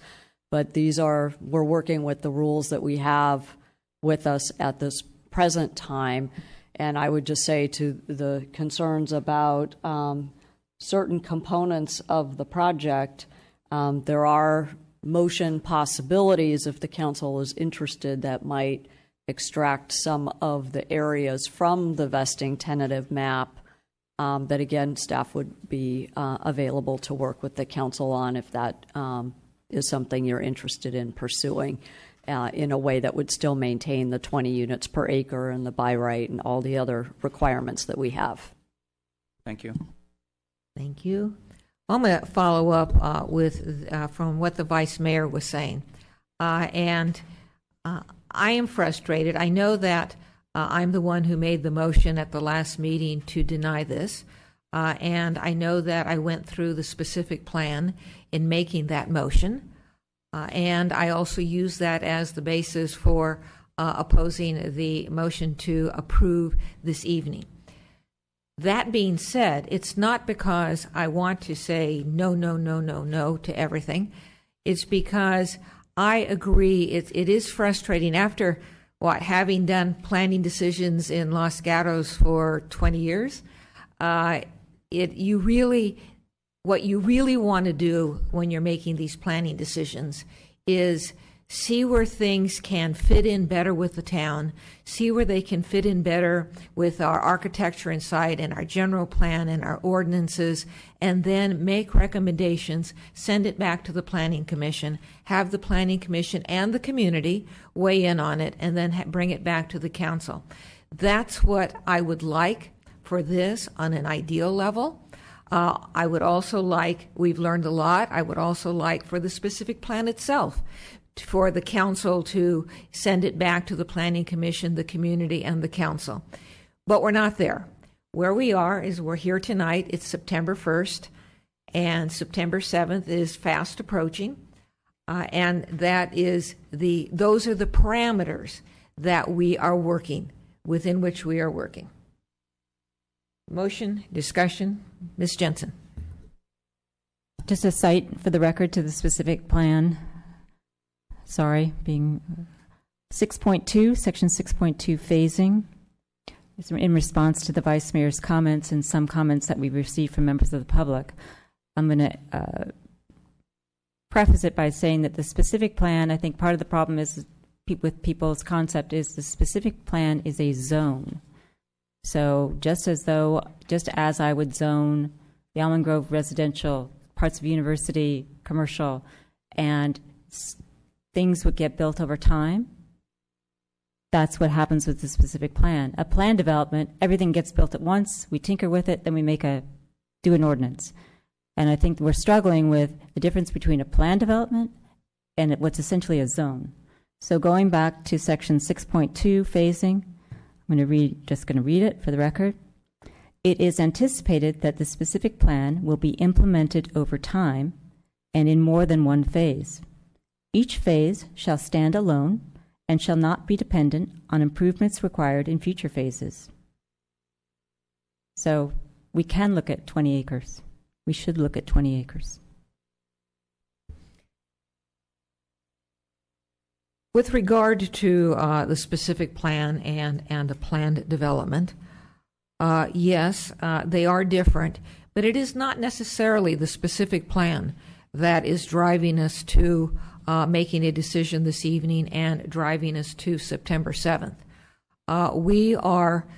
But we're working with the rules that we have with us at this present time. And I would just say to the concerns about certain components of the project, there are motion possibilities if the council is interested that might extract some of the areas from the vesting tentative map that, again, staff would be available to work with the council on if that is something you're interested in pursuing in a way that would still maintain the 20 units per acre and the by right and all the other requirements that we have. Thank you. Thank you. I'm going to follow up with from what the Vice Mayor was saying. I am frustrated. I know that I'm the one who made the motion at the last meeting to deny this, and I know that I went through the specific plan in making that motion, and I also used that as the basis for opposing the motion to approve this evening. That being said, it's not because I want to say no, no, no, no, no to everything. It's because I agree it is frustrating after having done planning decisions in Los Gatos for 20 years. What you really want to do when you're making these planning decisions is see where things can fit in better with the town, see where they can fit in better with our architecture inside and our general plan and our ordinances, and then make recommendations, send it back to the Planning Commission, have the Planning Commission and the community weigh in on it, and then bring it back to the council. That's what I would like for this on an ideal level. I would also like, we've learned a lot, I would also like for the specific plan itself, for the council to send it back to the Planning Commission, the community, and the council. But we're not there. Where we are is we're here tonight. It's September 1st, and September 7th is fast approaching. And that is those are the parameters that we are working, within which we are working. Motion, discussion, Ms. Jensen. Just a cite for the record to the specific plan. Sorry, being 6.2, section 6.2 phasing. It's in response to the Vice Mayor's comments and some comments that we received from members of the public. I'm going to preface it by saying that the specific plan, I think part of the problem is with people's concept is the specific plan is a zone. So just as I would zone the Almond Grove residential, parts of University, commercial, and things would get built over time, that's what happens with the specific plan. A plan development, everything gets built at once, we tinker with it, then we do an ordinance. And I think we're struggling with the difference between a plan development and what's essentially a zone. So going back to section 6.2 phasing, I'm just going to read it for the record. It is anticipated that the specific plan will be implemented over time and in more than one phase. Each phase shall stand alone and shall not be dependent on improvements required in future phases. So we can look at 20 acres. We should look at 20 acres. With regard to the specific plan and the planned development, yes, they are different, but it is not necessarily the specific plan that is driving us to making a decision this evening and driving us to September 7th. We are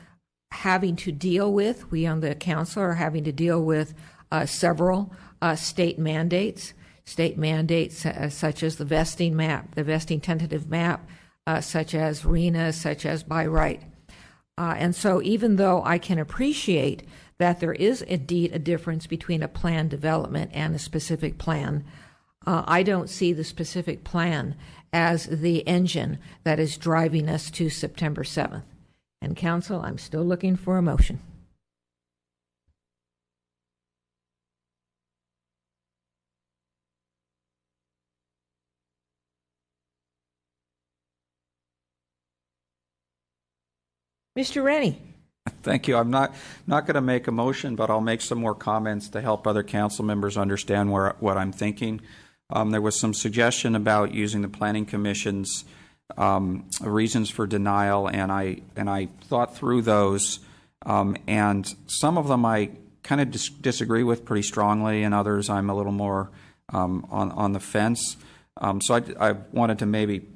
having to deal with, we on the council are having to deal with several state mandates such as the vesting map, the vesting tentative map, such as RENA, such as by right. And so even though I can appreciate that there is indeed a difference between a plan development and a specific plan, I don't see the specific plan as the engine that is driving us to September 7th. And council, I'm still looking for a motion. Mr. Rennie. Thank you. I'm not going to make a motion, but I'll make some more comments to help other council members understand what I'm thinking. There was some suggestion about using the Planning Commission's reasons for denial, and I thought through those, and some of them I kind of disagree with pretty strongly, and others I'm a little more on the fence. So I wanted to maybe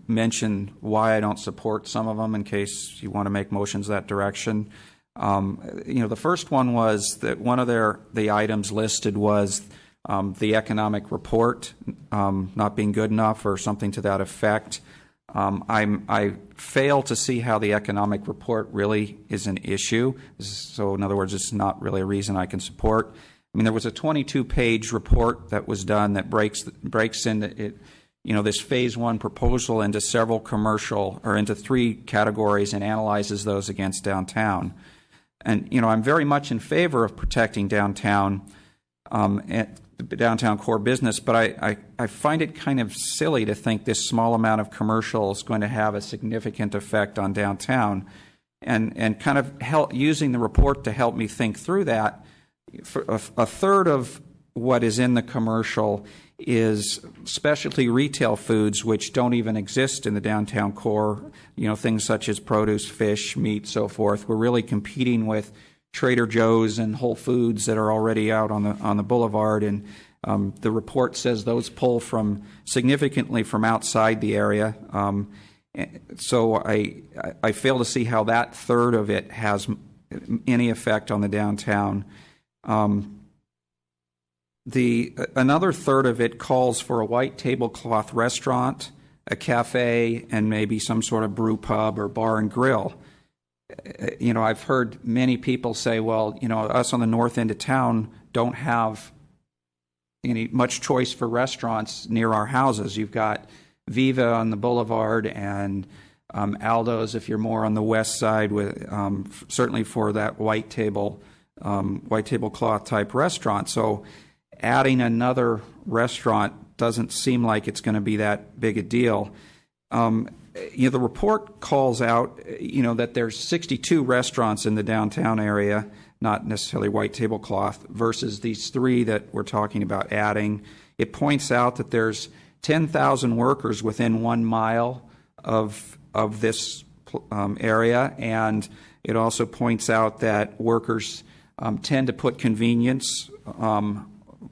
mention why I don't support some of them in case you want to make motions that direction. The first one was that one of the items listed was the economic report not being good enough or something to that effect. I fail to see how the economic report really is an issue. So in other words, it's not really a reason I can support. I mean, there was a 22-page report that was done that breaks into it. This phase one proposal into several commercial or into three categories and analyzes those against downtown. And, I'm very much in favor of protecting downtown and the downtown core business, but I find it kind of silly to think this small amount of commercial is going to have a significant effect on downtown. and kind of using the report to help me think through that. For a third of what is in the commercial is specialty retail foods, which don't even exist in the downtown core. Things such as produce, fish, meat, so forth. We're really competing with Trader Joe's and Whole Foods that are already out on the boulevard, and the report says those pull significantly from outside the area. So I fail to see how that third of it has any effect on the downtown. Another third of it calls for a white tablecloth restaurant, a cafe, and maybe some sort of brew pub or bar and grill. I've heard many people say, well, us on the north end of town don't have much choice for restaurants near our houses. You've got Viva on the boulevard and Aldo's if you're more on the west side, with certainly for that white tablecloth type restaurant. So adding another restaurant doesn't seem like it's going to be that big a deal. The report calls out, that there's 62 restaurants in the downtown area, not necessarily white tablecloth, versus these 3 that we're talking about adding. It points out that there's 10,000 workers within 1 mile of this area, and it also points out that workers tend to put convenience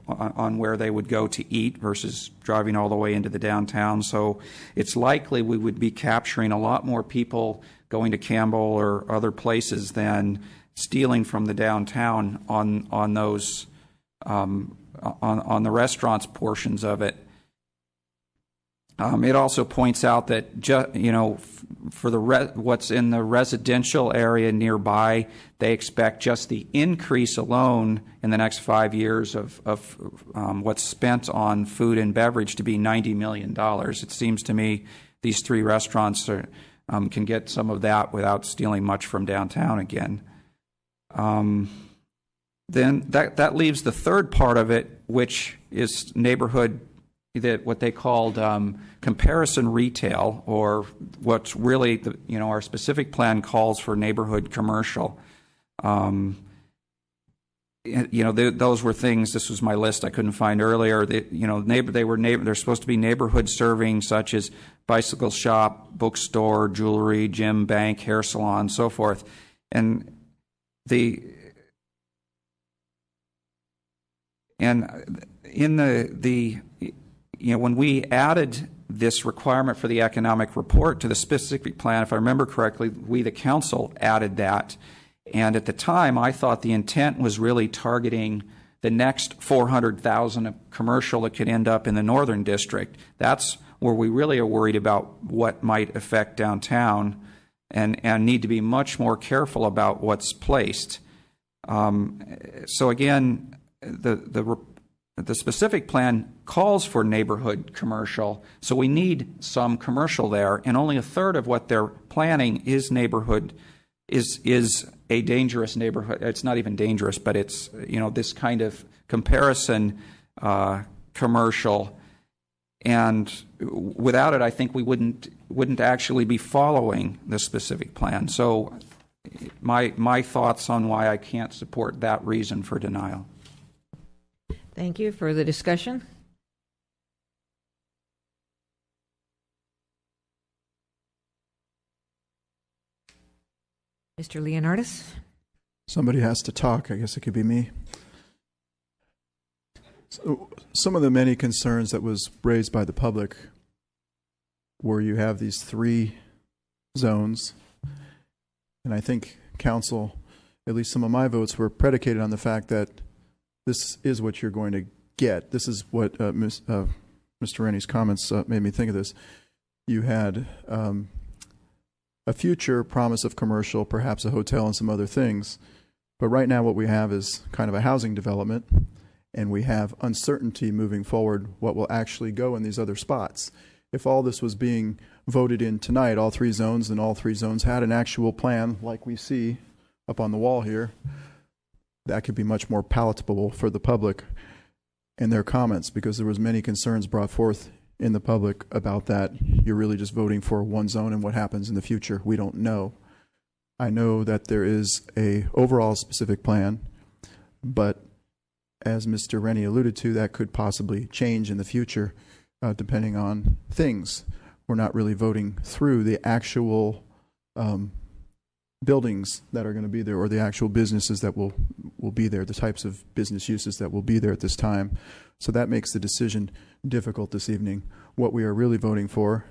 on where they would go to eat versus driving all the way into the downtown. So it's likely we would be capturing a lot more people going to Campbell or other places than stealing from the downtown on those on the restaurants portions of it. It also points out that for what's in the residential area nearby, they expect just the increase alone in the next 5 years of what's spent on food and beverage to be $90 million. It seems to me these 3 restaurants can get some of that without stealing much from downtown again. Then that leaves the third part of it, which is neighborhood, what they called comparison retail, or what's really our specific plan calls for neighborhood commercial. Those were things. This was my list I couldn't find earlier. They're supposed to be neighborhood serving, such as bicycle shop, bookstore, jewelry, gym, bank, hair salon, so forth, and when we added this requirement for the economic report to the specific plan, if I remember correctly, we, the council, added that. And at the time, I thought the intent was really targeting the next 400,000 of commercial that could end up in the northern district. That's where we really are worried about what might affect downtown and need to be much more careful about what's placed. So again, the specific plan calls for neighborhood commercial, so we need some commercial there, and only a third of what they're planning is neighborhood, is a dangerous neighborhood. It's not even dangerous, but it's this kind of comparison commercial, and without it, I think we wouldn't actually be following the specific plan. So my thoughts on why I can't support that reason for denial. Thank you. Further discussion? Mr. Leonardis? Somebody has to talk. I guess it could be me. So, some of the many concerns that was raised by the public where you have these 3 zones, and I think council, at least some of my votes, were predicated on the fact that this is what you're going to get. This is what Mr. Rennie's comments made me think of this. You had a future promise of commercial, perhaps a hotel and some other things. But right now what we have is kind of a housing development, and we have uncertainty moving forward what will actually go in these other spots. If all this was being voted in tonight, all 3 zones, and all 3 zones had an actual plan like we see up on the wall here, that could be much more palatable for the public and their comments, because there was many concerns brought forth in the public about that. You're really just voting for one zone, and what happens in the future, we don't know. I know that there is a overall specific plan, but as Mr. Rennie alluded to, that could possibly change in the future depending on things. We're not really voting through the actual buildings that are going to be there, or the actual businesses that will be there, the types of business uses that will be there at this time. So that makes the decision difficult this evening. What we are really voting for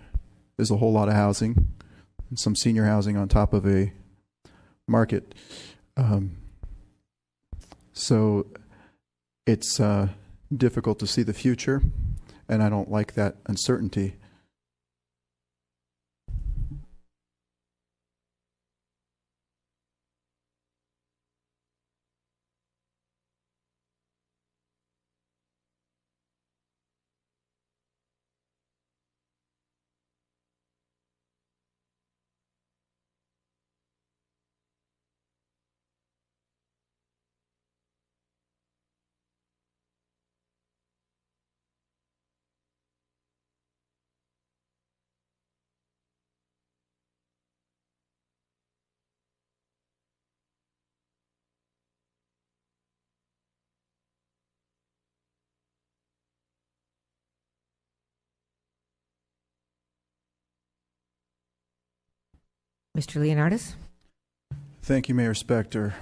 is a whole lot of housing, and some senior housing on top of a market. So it's difficult to see the future, and I don't like that uncertainty. Mr. Leonardis? Thank you, Mayor Spector.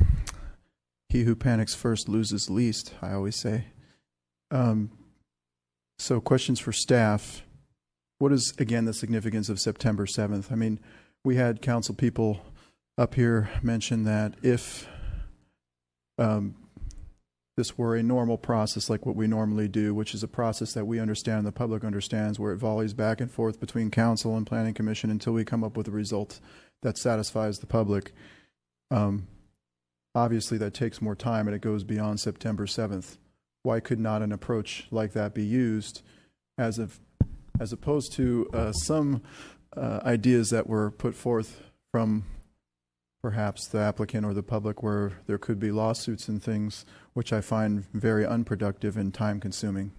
He who panics first loses least, I always say. So questions for staff. What is, again, the significance of September 7th? I mean, we had council people up here mention that if this were a normal process like what we normally do, which is a process that we understand, the public understands, where it volleys back and forth between council and planning commission until we come up with a result that satisfies the public. Obviously, that takes more time and it goes beyond September 7th. Why could not an approach like that be used as opposed to some ideas that were put forth from perhaps the applicant or the public, where there could be lawsuits and things, which I find very unproductive and time-consuming?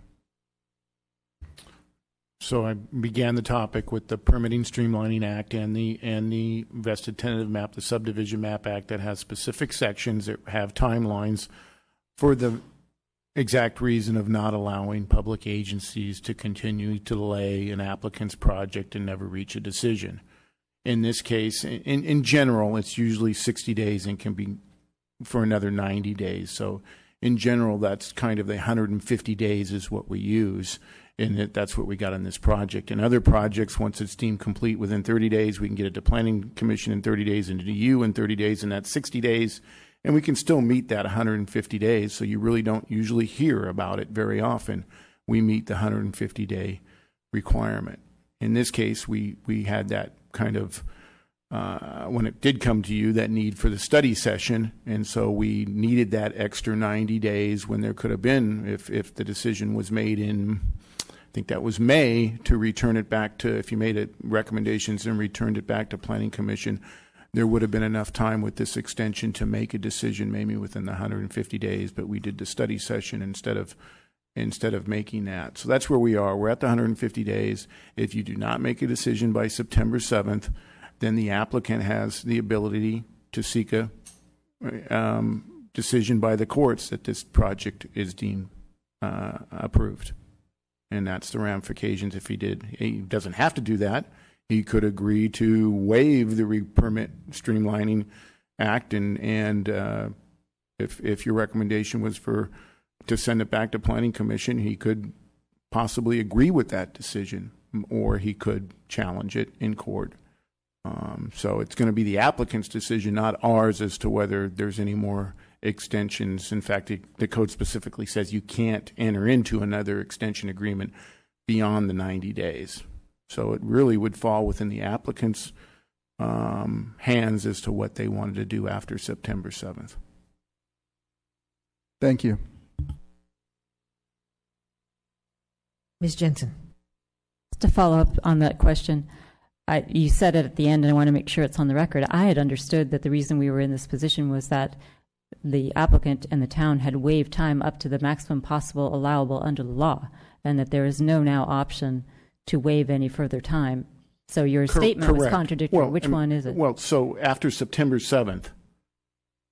So I began the topic with the Permitting Streamlining Act and the Vested Tentative Map, the Subdivision Map Act, that has specific sections that have timelines for the exact reason of not allowing public agencies to continue to delay an applicant's project and never reach a decision. In this case, in general, it's usually 60 days and can be for another 90 days. So in general, that's kind of the 150 days is what we use. And that's what we got on this project. In other projects, once it's deemed complete within 30 days, we can get it to Planning Commission in 30 days and to you in 30 days, and that's 60 days. And we can still meet that 150 days, so you really don't usually hear about it very often. We meet the 150-day requirement. In this case, we had that kind of, when it did come to you, that need for the study session, and so we needed that extra 90 days when there could have been, if the decision was made in, I think that was May, to return it back to, if you made it recommendations and returned it back to Planning Commission, there would have been enough time with this extension to make a decision maybe within the 150 days, but we did the study session instead of making that. So that's where we are. We're at the 150 days. If you do not make a decision by September 7th, then the applicant has the ability to seek a decision by the courts that this project is deemed approved. And that's the ramifications if he did. He doesn't have to do that. He could agree to waive the Permit Streamlining Act, and if your recommendation was to send it back to Planning Commission, he could possibly agree with that decision, or he could challenge it in court. So it's going to be the applicant's decision, not ours, as to whether there's any more extensions. In fact, the code specifically says you can't enter into another extension agreement beyond the 90 days. So it really would fall within the applicant's hands as to what they wanted to do after September 7th. Thank you. Ms. Jensen? To follow up on that question, you said it at the end, and I want to make sure it's on the record. I had understood that the reason we were in this position was that the applicant and the town had waived time up to the maximum possible allowable under the law, and that there is no now option to waive any further time. So your statement was Correct. contradictory. Well, Which one is it? Well, so after September 7th,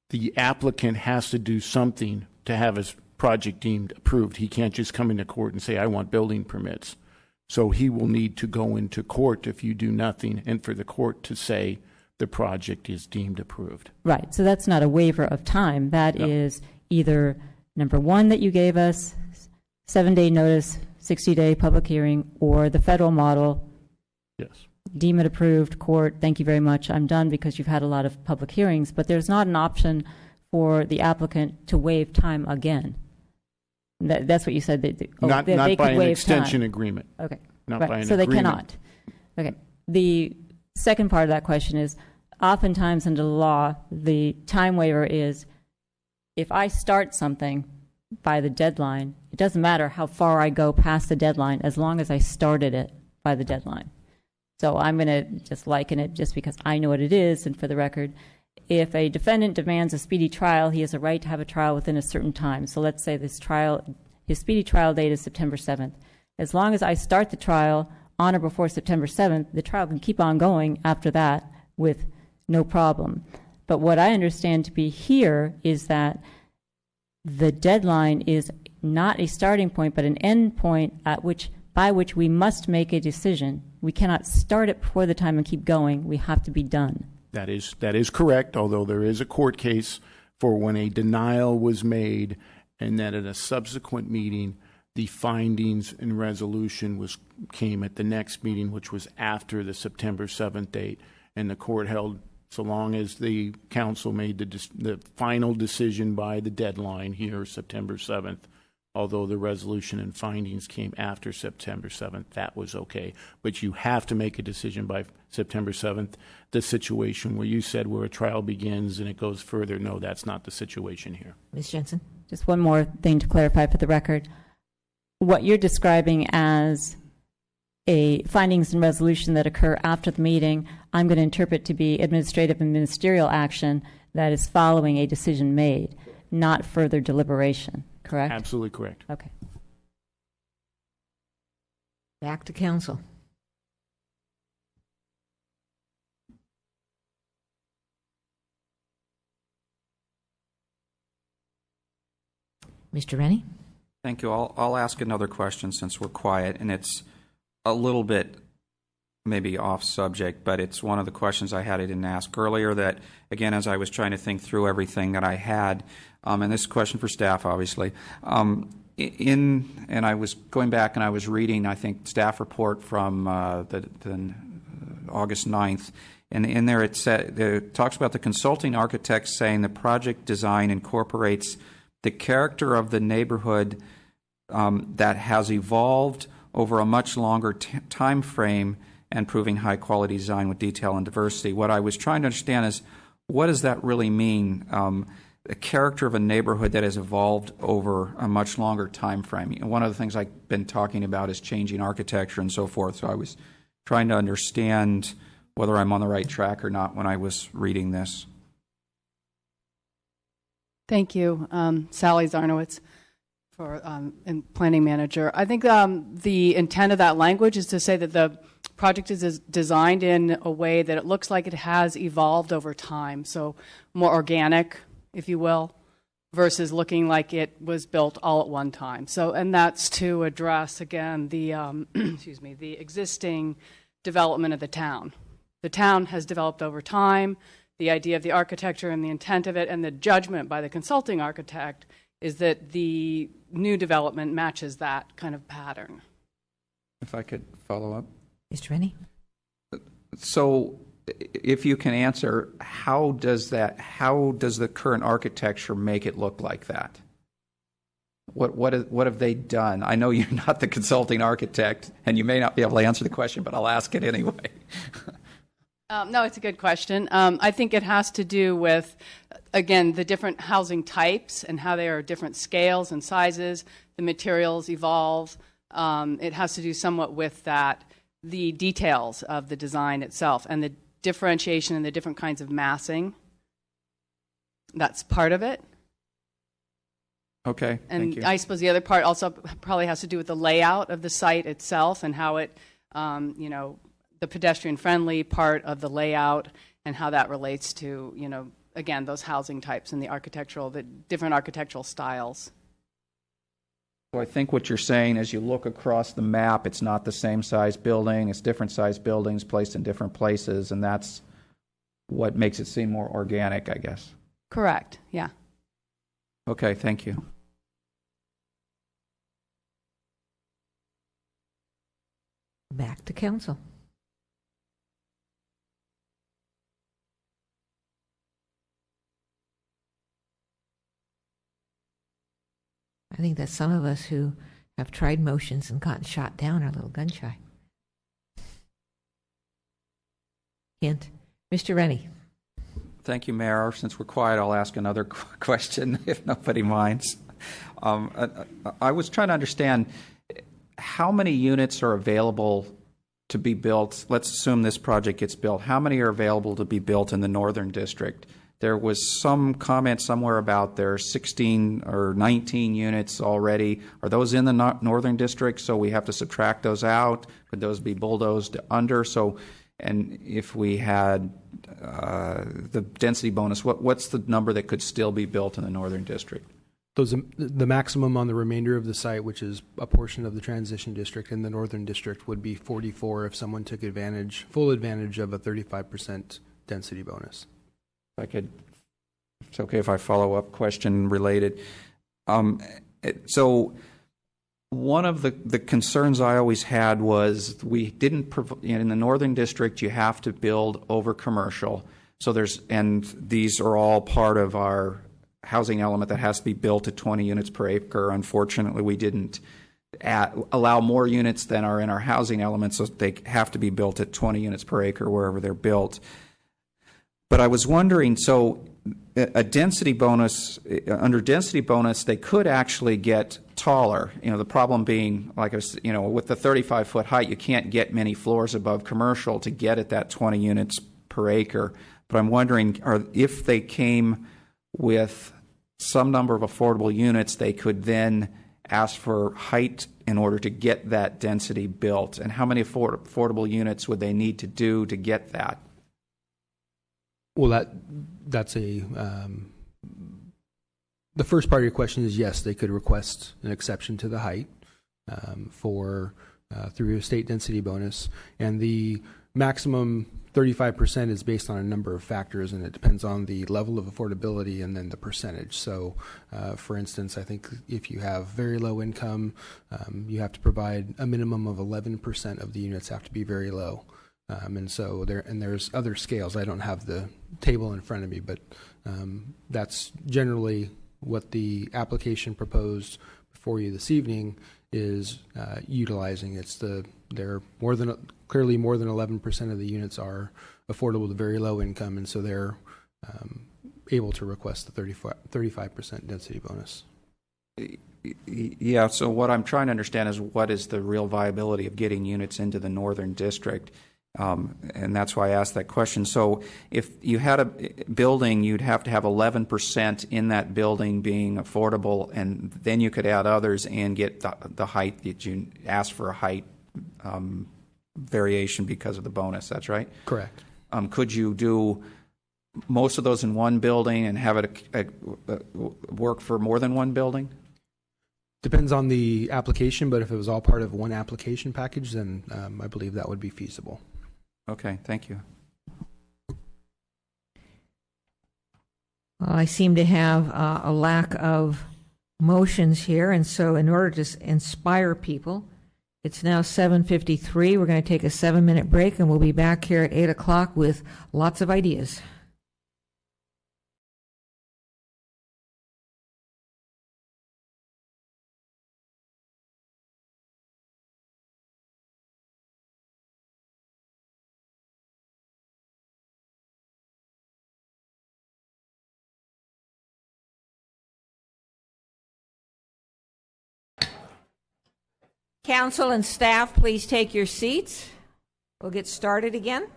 the applicant has to do something to have his project deemed approved. He can't just come into court and say, I want building permits. So he will need to go into court if you do nothing, and for the court to say the project is deemed approved. Right. So that's not a waiver of time. That No. is either number one that you gave us, 7-day notice, 60-day public hearing, or the federal model, Yes. deem it approved, court, thank you very much, I'm done, because you've had a lot of public hearings. But there's not an option for the applicant to waive time again. That's what you said. Not they by could an waive extension time. agreement. Okay. Not Right. by an So they agreement. cannot. Okay. The second part of that question is, oftentimes under the law, the time waiver is, if I start something by the deadline, it doesn't matter how far I go past the deadline as long as I started it by the deadline. So I'm going to just liken it just because I know what it is, and for the record, if a defendant demands a speedy trial, he has a right to have a trial within a certain time. So let's say his speedy trial date is September 7th. As long as I start the trial on or before September 7th, the trial can keep on going after that with no problem. But what I understand to be here is that the deadline is not a starting point, but an end point by which we must make a decision. We cannot start it before the time and keep going. We have to be done. That is correct, although there is a court case for when a denial was made and that at a subsequent meeting, the findings and resolution came at the next meeting, which was after the September 7th date, and the court held, so long as the council made the final decision by the deadline here, September 7th, although the resolution and findings came after September 7th, that was okay. But you have to make a decision by September 7th. The situation where you said where a trial begins and it goes further, no, that's not the situation here. Ms. Jensen? Just one more thing to clarify for the record. What you're describing as a findings and resolution that occur after the meeting, I'm going to interpret to be administrative and ministerial action that is following a decision made, not further deliberation, correct? Absolutely correct. Okay. Back to council. Mr. Rennie? Thank you. I'll ask another question since we're quiet, and it's a little bit maybe off subject, but it's one of the questions I didn't ask earlier that, again, as I was trying to think through everything that I had, and this is a question for staff, obviously, and I was going back and I was reading, I think, staff report from the August 9th, and in there it talks about the consulting architect saying the project design incorporates the character of the neighborhood that has evolved over a much longer time frame and proving high quality design with detail and diversity. What I was trying to understand is, what does that really mean? The character of a neighborhood that has evolved over a much longer time frame. One of the things I've been talking about is changing architecture and so forth. So I was trying to understand whether I'm on the right track or not when I was reading this. Thank you, Sally Zarnowitz, and planning manager. I think the intent of that language is to say that the project is designed in a way that it looks like it has evolved over time, so more organic, if you will, versus looking like it was built all at one time. So, and that's to address again the the existing development of the town. The town has developed over time. The idea of the architecture and the intent of it and the judgment by the consulting architect is that the new development matches that kind of pattern. If I could follow up. Mr. Rennie? So if you can answer, how does the current architecture make it look like that? What have they done? I know you're not the consulting architect, and you may not be able to answer the question, but I'll ask it anyway. No, it's a good question. I think it has to do with, again, the different housing types and how they are different scales and sizes. The materials evolve. It has to do somewhat with that, the details of the design itself and the differentiation and the different kinds of massing. That's part of it. Okay, and thank you. I suppose the other part also probably has to do with the layout of the site itself and how it, the pedestrian-friendly part of the layout and how that relates to, again, those housing types and the different architectural styles. So I think what you're saying as you look across the map, it's not the same size building, it's different size buildings placed in different places, and that's what makes it seem more organic, I guess. Correct, yeah. Okay, thank you. Back to council. I think that some of us who have tried motions and gotten shot down are a little gun shy. Hint. Mr. Rennie. Thank you, Mayor. Since we're quiet, I'll ask another question if nobody minds. I was trying to understand how many units are available to be built. Let's assume this project gets built. How many are available to be built in the Northern District? There was some comment somewhere about there are 16 or 19 units already. Are those in the Northern District, so we have to subtract those out? Could those be bulldozed under? And if we had the density bonus, what's the number that could still be built in the Northern District? The maximum on the remainder of the site, which is a portion of the transition district in the Northern District, would be 44 if someone took full advantage of a 35% density bonus. It's okay if I follow up question related. So one of the concerns I always had was we didn't, in the Northern District, you have to build over commercial. So and these are all part of our housing element that has to be built at 20 units per acre. Unfortunately, we didn't allow more units than are in our housing element, so they have to be built at 20 units per acre wherever they're built. But I was wondering, so a density bonus, under density bonus, they could actually get taller. The problem being, like I was, with the 35-foot height, you can't get many floors above commercial to get at that 20 units per acre. But I'm wondering, if they came with some number of affordable units, they could then ask for height in order to get that density built. And how many affordable units would they need to do to get that? Well, that's the first part of your question is yes, they could request an exception to the height through a state density bonus, and the maximum 35% is based on a number of factors, and it depends on the level of affordability and then the percentage. So, for instance, I think if you have very low income, you have to provide a minimum of 11% of the units have to be very low. And so there's other scales. I don't have the table in front of me, but that's generally what the application proposed for you this evening is utilizing. They're clearly more than 11% of the units are affordable to very low income, and so they're able to request the 35% density bonus. Yeah, so what I'm trying to understand is what is the real viability of getting units into the Northern District? And that's why I asked that question. So if you had a building, you'd have to have 11% in that building being affordable, and then you could add others and get the height that you asked for, a height variation because of the bonus. That's right? Correct. Could you do most of those in one building and have it work for more than one building? Depends on the application, but if it was all part of one application package, then I believe that would be feasible. Okay, thank you. Well, I seem to have a lack of motions here, and so in order to inspire people, it's now 7:53. We're going to take a 7-minute break, and we'll be back here at 8 o'clock with lots of ideas. Council and staff, please take your seats. We'll get started again.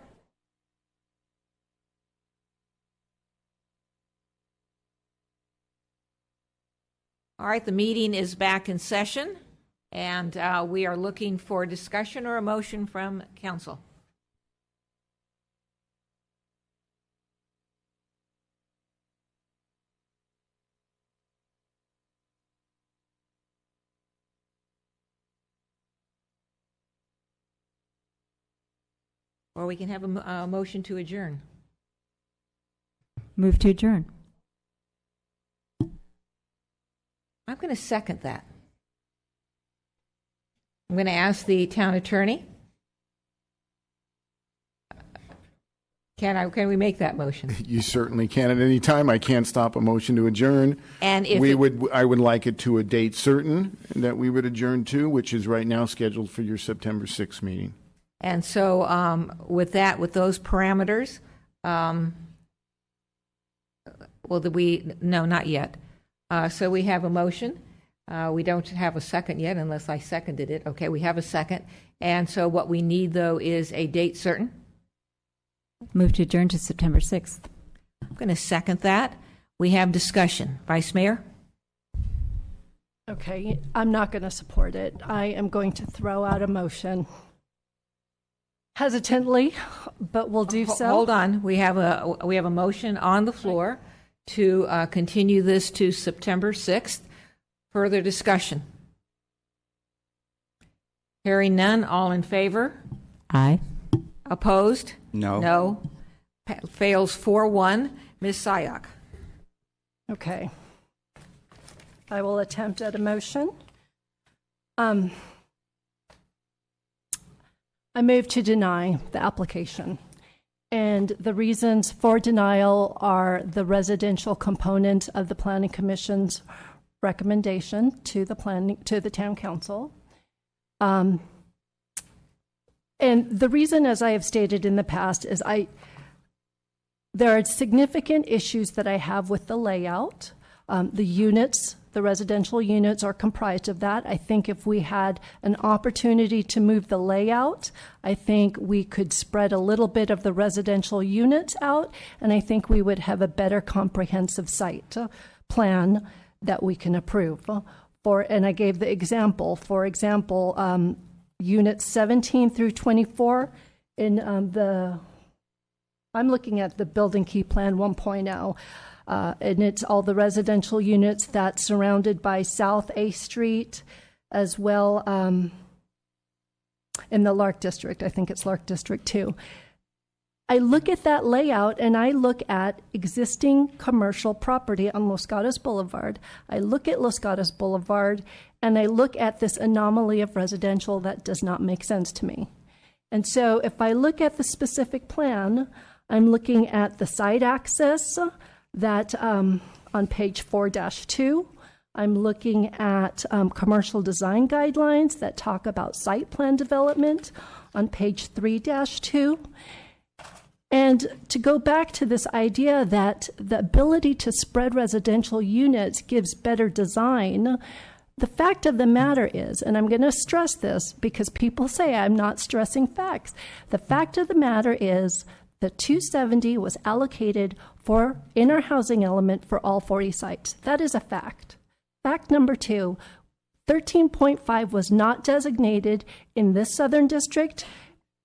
All right, the meeting is back in session, and we are looking for discussion or a motion from council. Or we can have a motion to adjourn. Move to adjourn. I'm going to second that. I'm going to ask the town attorney. Can we make that motion? You certainly can at any time. I can't stop a motion to adjourn. And if I would like it to a date certain that we would adjourn to, which is right now scheduled for your September 6th meeting. And so with those parameters, no, not yet. So we have a motion. We don't have a second yet unless I seconded it. Okay, we have a second. And so what we need, though, is a date certain. Move to adjourn to September 6th. I'm going to second that. We have discussion. Vice Mayor? Okay, I'm not going to support it. I am going to throw out a motion. Hesitantly, but we'll do so. Hold on. We have a motion on the floor to continue this to September 6th. Further discussion? Hearing none, all in favor? Aye. Opposed? No. No. Fails 4-1. Ms. Sayak. Okay. I will attempt at a motion. I move to deny the application. And the reasons for denial are the residential component of the Planning Commission's recommendation to the Town Council. And the reason, as I have stated in the past, is there are significant issues that I have with the layout. The units, the residential units are comprised of that. I think if we had an opportunity to move the layout, I think we could spread a little bit of the residential units out, and I think we would have a better comprehensive site plan that we can approve. And I gave the example, for example, units 17 through 24 in I'm looking at the building key plan 1.0, and it's all the residential units that's surrounded by South A Street, as well in the Lark District. I think it's Lark District 2. I look at that layout and I look at existing commercial property on Los Gatos Boulevard. I look at Los Gatos Boulevard and I look at this anomaly of residential that does not make sense to me. And so if I look at the specific plan, I'm looking at the site access that on page 4-2. I'm looking at commercial design guidelines that talk about site plan development on page 3-2. And to go back to this idea that the ability to spread residential units gives better design, the fact of the matter is, and I'm going to stress this because people say I'm not stressing facts, the fact of the matter is the 270 was allocated for inner housing element for all 40 sites. That is a fact. Fact number 2, 13.5 was not designated in this southern district.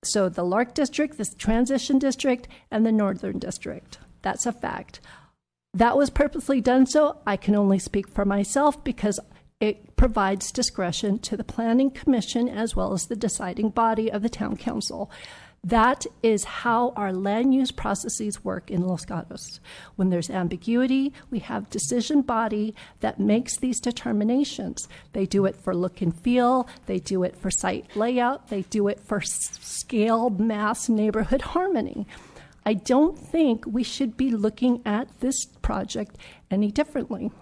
So the Lark District, this transition district, and the Northern District. That's a fact. That was purposely done so. I can only speak for myself because it provides discretion to the Planning Commission as well as the deciding body of the Town Council. That is how our land use processes work in Los Gatos. When there's ambiguity, we have decision body that makes these determinations. They do it for look and feel, they do it for site layout, they do it for scale, mass, neighborhood harmony. I don't think we should be looking at this project any differently.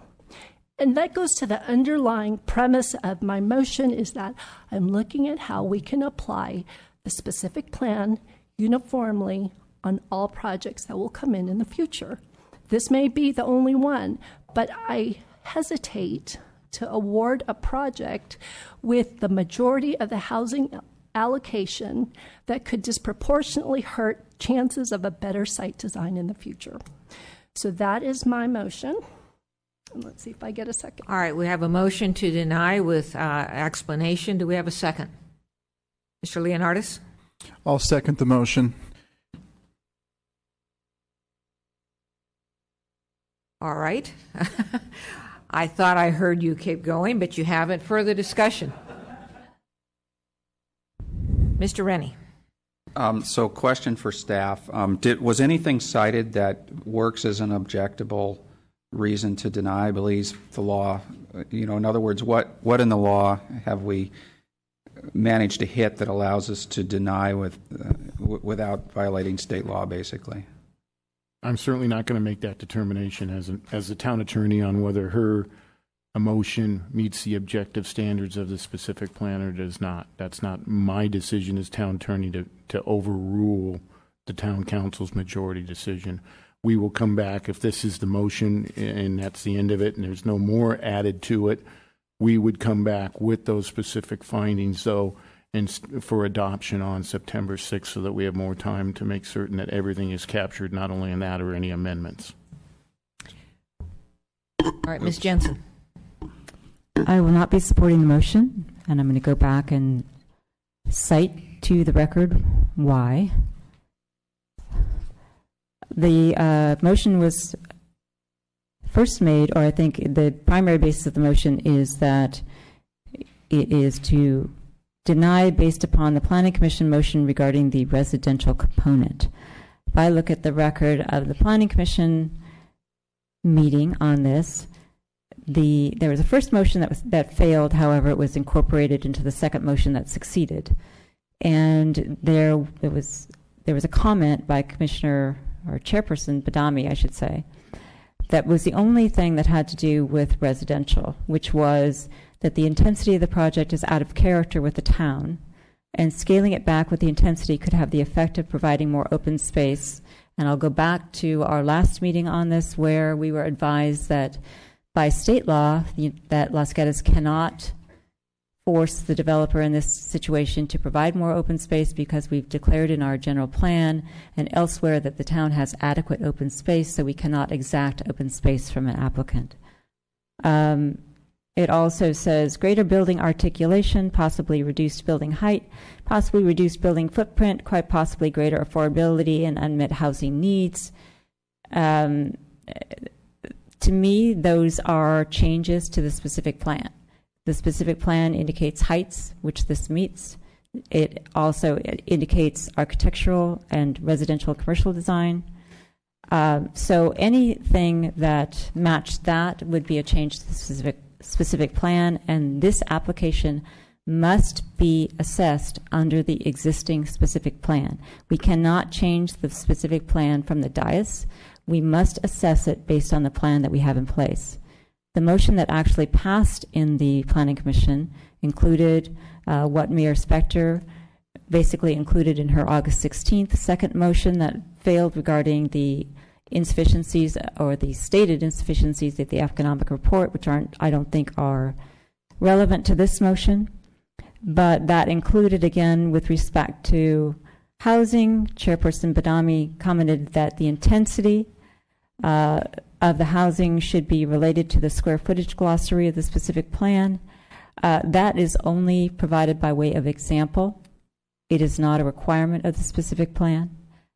And that goes to the underlying premise of my motion, is that I'm looking at how we can apply the specific plan uniformly on all projects that will come in the future. This may be the only one, but I hesitate to award a project with the majority of the housing allocation that could disproportionately hurt chances of a better site design in the future. So that is my motion. And let's see if I get a second. All right, we have a motion to deny with explanation. Do we have a second? Mr. Leonardis? I'll second the motion. All right. I thought I heard you keep going, but you haven't. Further discussion? Mr. Rennie? So question for staff. Was anything cited that works as an objectable reason to deny? I believe the law, in other words, what in the law have we managed to hit that allows us to deny without violating state law, basically? I'm certainly not going to make that determination as a town attorney on whether her motion meets the objective standards of the specific plan or does not. That's not my decision as town attorney to overrule the town council's majority decision. We will come back if this is the motion and that's the end of it and there's no more added to it. We would come back with those specific findings, though, and for adoption on September 6th so that we have more time to make certain that everything is captured, not only in that or any amendments. All right, Ms. Jensen. I will not be supporting the motion, and I'm going to go back and cite to the record why. The motion was first made, or I think the primary basis of the motion is that it is to deny based upon the Planning Commission motion regarding the residential component. If I look at the record of the Planning Commission meeting on this, there was a first motion that failed. However, it was incorporated into the second motion that succeeded, and there was a comment by Commissioner or Chairperson Badami, I should say, that was the only thing that had to do with residential, which was that the intensity of the project is out of character with the town, and scaling it back with the intensity could have the effect of providing more open space. And I'll go back to our last meeting on this, where we were advised that by state law, that Los Gatos cannot force the developer in this situation to provide more open space because we've declared in our general plan and elsewhere that the town has adequate open space, so we cannot exact open space from an applicant. It also says greater building articulation, possibly reduced building height, possibly reduced building footprint, quite possibly greater affordability and unmet housing needs. To me, those are changes to the specific plan. The specific plan indicates heights, which this meets. It also indicates architectural and residential commercial design. So anything that matched that would be a change to the specific plan, and this application must be assessed under the existing specific plan. We cannot change the specific plan from the dais. We must assess it based on the plan that we have in place. The motion that actually passed in the Planning Commission included what Mayor Spector basically included in her August 16th second motion that failed regarding the insufficiencies or the stated insufficiencies of the economic report, which I don't think are relevant to this motion. But that included, again, with respect to housing, Chairperson Badami commented that the intensity of the housing should be related to the square footage glossary of the specific plan. That is only provided by way of example. It is not a requirement of the specific plan.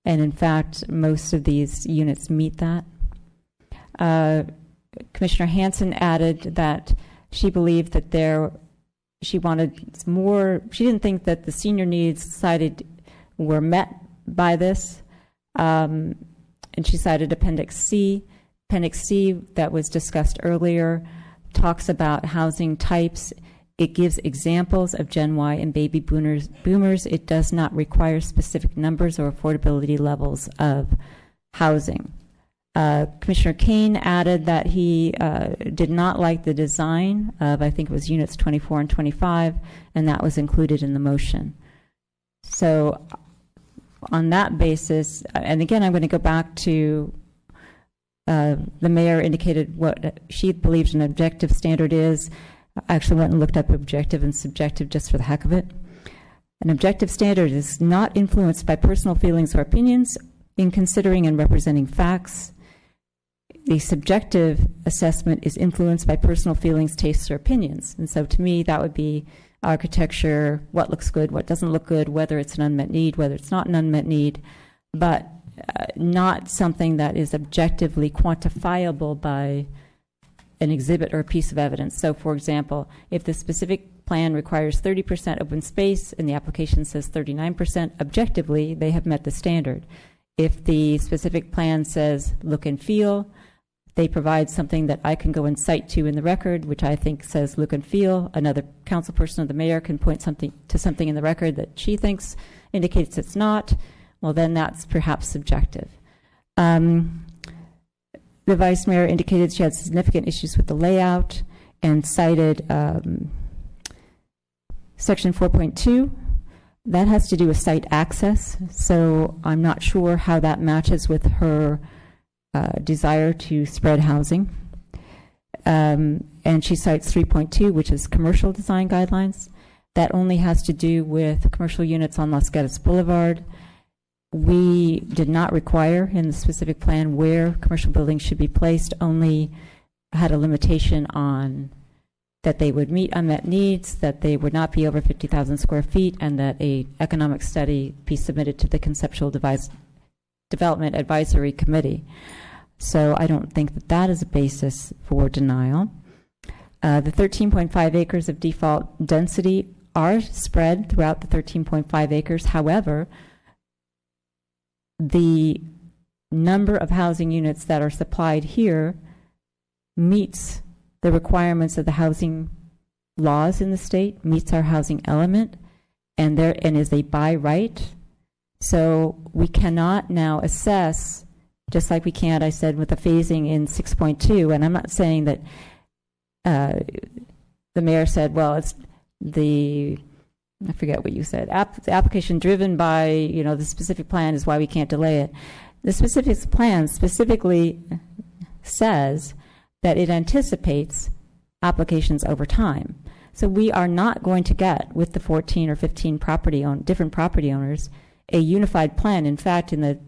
And in fact, most of these units meet that. Commissioner Hanson added that she believed that she wanted more, she didn't think that the senior needs cited were met by this. And she cited Appendix C. Appendix C that was discussed earlier talks about housing types. It gives examples of Gen Y and baby boomers. It does not require specific numbers or affordability levels of housing. Commissioner Kane added that he did not like the design of, I think it was units 24 and 25, and that was included in the motion. So on that basis, and again, I'm going to go back to the mayor indicated what she believes an objective standard is. I actually went and looked up objective and subjective just for the heck of it. An objective standard is not influenced by personal feelings or opinions in considering and representing facts. The subjective assessment is influenced by personal feelings, tastes, or opinions. And so to me, that would be architecture, what looks good, what doesn't look good, whether it's an unmet need, whether it's not an unmet need, but not something that is objectively quantifiable by an exhibit or a piece of evidence. So, for example, if the specific plan requires 30% open space and the application says 39%, objectively, they have met the standard. If the specific plan says look and feel, they provide something that I can go and cite to in the record, which I think says look and feel. Another council person or the mayor can point to something in the record that she thinks indicates it's not. Well, then that's perhaps subjective. The vice mayor indicated she had significant issues with the layout and cited section 4.2. That has to do with site access, so I'm not sure how that matches with her desire to spread housing. And she cites 3.2, which is commercial design guidelines. That only has to do with commercial units on Los Gatos Boulevard. We did not require in the specific plan where commercial buildings should be placed, only had a limitation on that they would meet unmet needs, that they would not be over 50,000 square feet, and that a economic study be submitted to the Conceptual Development Advisory Committee. So I don't think that that is a basis for denial. The 13.5 acres of default density are spread throughout the 13.5 acres. However, the number of housing units that are supplied here meets the requirements of the housing laws in the state, meets our housing element, and is a by right. So we cannot now assess, just like we can't, I said, with the phasing in 6.2, and I'm not saying that the mayor said, well, it's I forget what you said, the application driven by, the specific plan is why we can't delay it. The specific plan specifically says that it anticipates applications over time. So we are not going to get, with the 14 or 15 different property owners, a unified plan. In fact, in the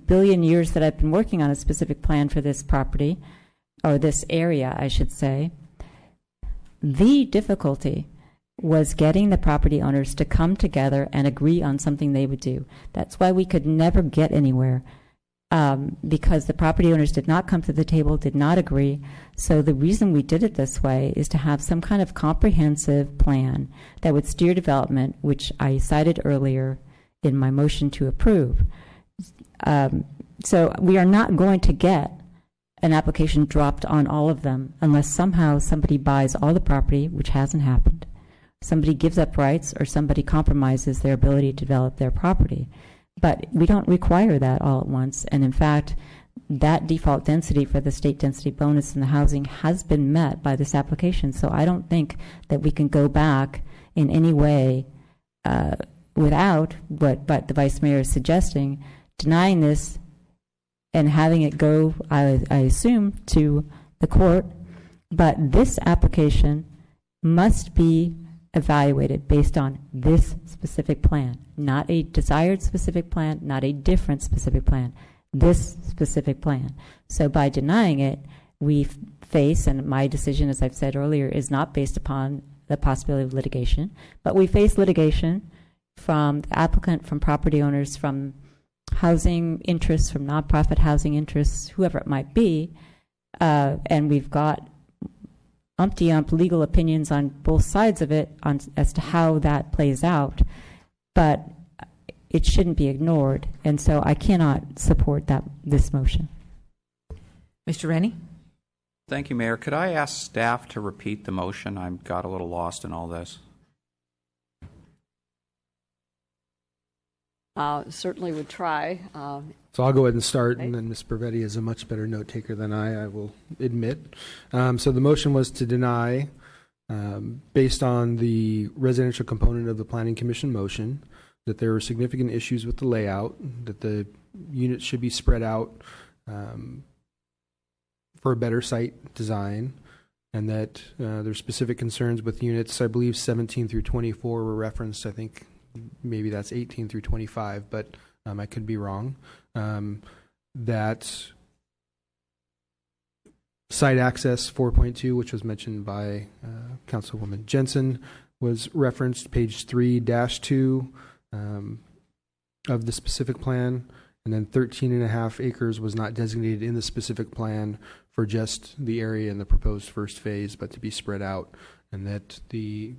billion years that I've been working on a specific plan for this property, or this area, I should say, the difficulty was getting the property owners to come together and agree on something they would do. That's why we could never get anywhere, because the property owners did not come to the table, did not agree. So the reason we did it this way is to have some kind of comprehensive plan that would steer development, which I cited earlier in my motion to approve. So we are not going to get an application dropped on all of them unless somehow somebody buys all the property, which hasn't happened. Somebody gives up rights or somebody compromises their ability to develop their property. But we don't require that all at once. And in fact, that default density for the state density bonus in the housing has been met by this application. So I don't think that we can go back in any way without what the vice mayor is suggesting, denying this and having it go, I assume, to the court. But this application must be evaluated based on this specific plan, not a desired specific plan, not a different specific plan, this specific plan. So by denying it, we face, and my decision, as I've said earlier, is not based upon the possibility of litigation, but we face litigation from the applicant, from property owners, from housing interests, from nonprofit housing interests, whoever it might be, and we've got umpty-ump legal opinions on both sides of it as to how that plays out, but it shouldn't be ignored, and so I cannot support this motion. Mr. Rennie? Thank you, Mayor. Could I ask staff to repeat the motion? I got a little lost in all this. Certainly would try. So I'll go ahead and start, and then Ms. Bervetti is a much better note taker than I will admit. So the motion was to deny, based on the residential component of the Planning Commission motion, that there were significant issues with the layout, that the units should be spread out for a better site design, and that there's specific concerns with units, I believe 17 through 24 were referenced. I think maybe that's 18 through 25, but I could be wrong. That site access 4.2, which was mentioned by Councilwoman Jensen, was referenced, page 3-2 of the specific plan, And then 13.5 acres was not designated in the specific plan for just the area in the proposed first phase, but to be spread out. And that the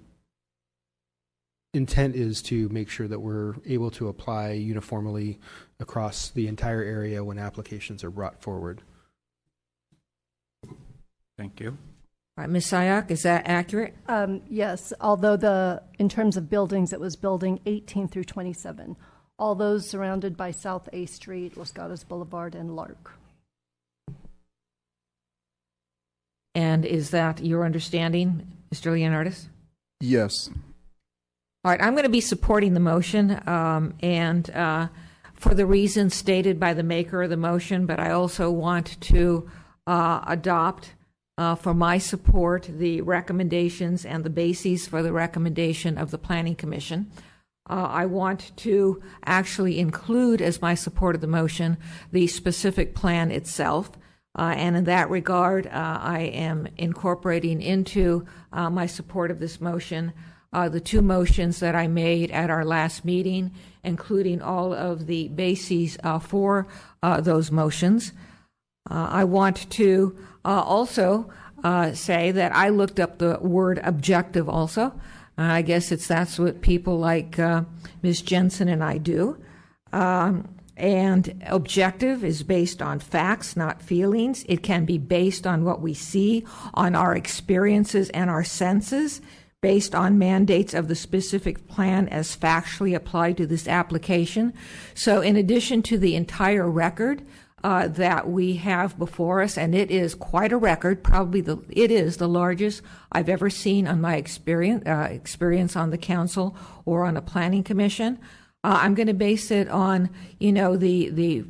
intent is to make sure that we're able to apply uniformly across the entire area when applications are brought forward. Thank you. All right, Ms. Sayak, is that accurate? Yes, although in terms of buildings, it was building 18 through 27. All those surrounded by South A Street, Los Gatos Boulevard, and Lark. And is that your understanding, Mr. Leonardis? Yes. All right, I'm going to be supporting the motion, and for the reasons stated by the maker of the motion, but I also want to adopt for my support the recommendations and the bases for the recommendation of the Planning Commission. I want to actually include as my support of the motion the specific plan itself. And in that regard, I am incorporating into my support of this motion the two motions that I made at our last meeting, including all of the bases for those motions. I want to also say that I looked up the word objective also. I guess that's what people like Ms. Jensen and I do. And objective is based on facts, not feelings. It can be based on what we see, on our experiences and our senses, based on mandates of the specific plan as factually applied to this application. So in addition to the entire record that we have before us, and it is quite a record, probably it is the largest I've ever seen on my experience on the council or on a planning commission. I'm going to base it on, the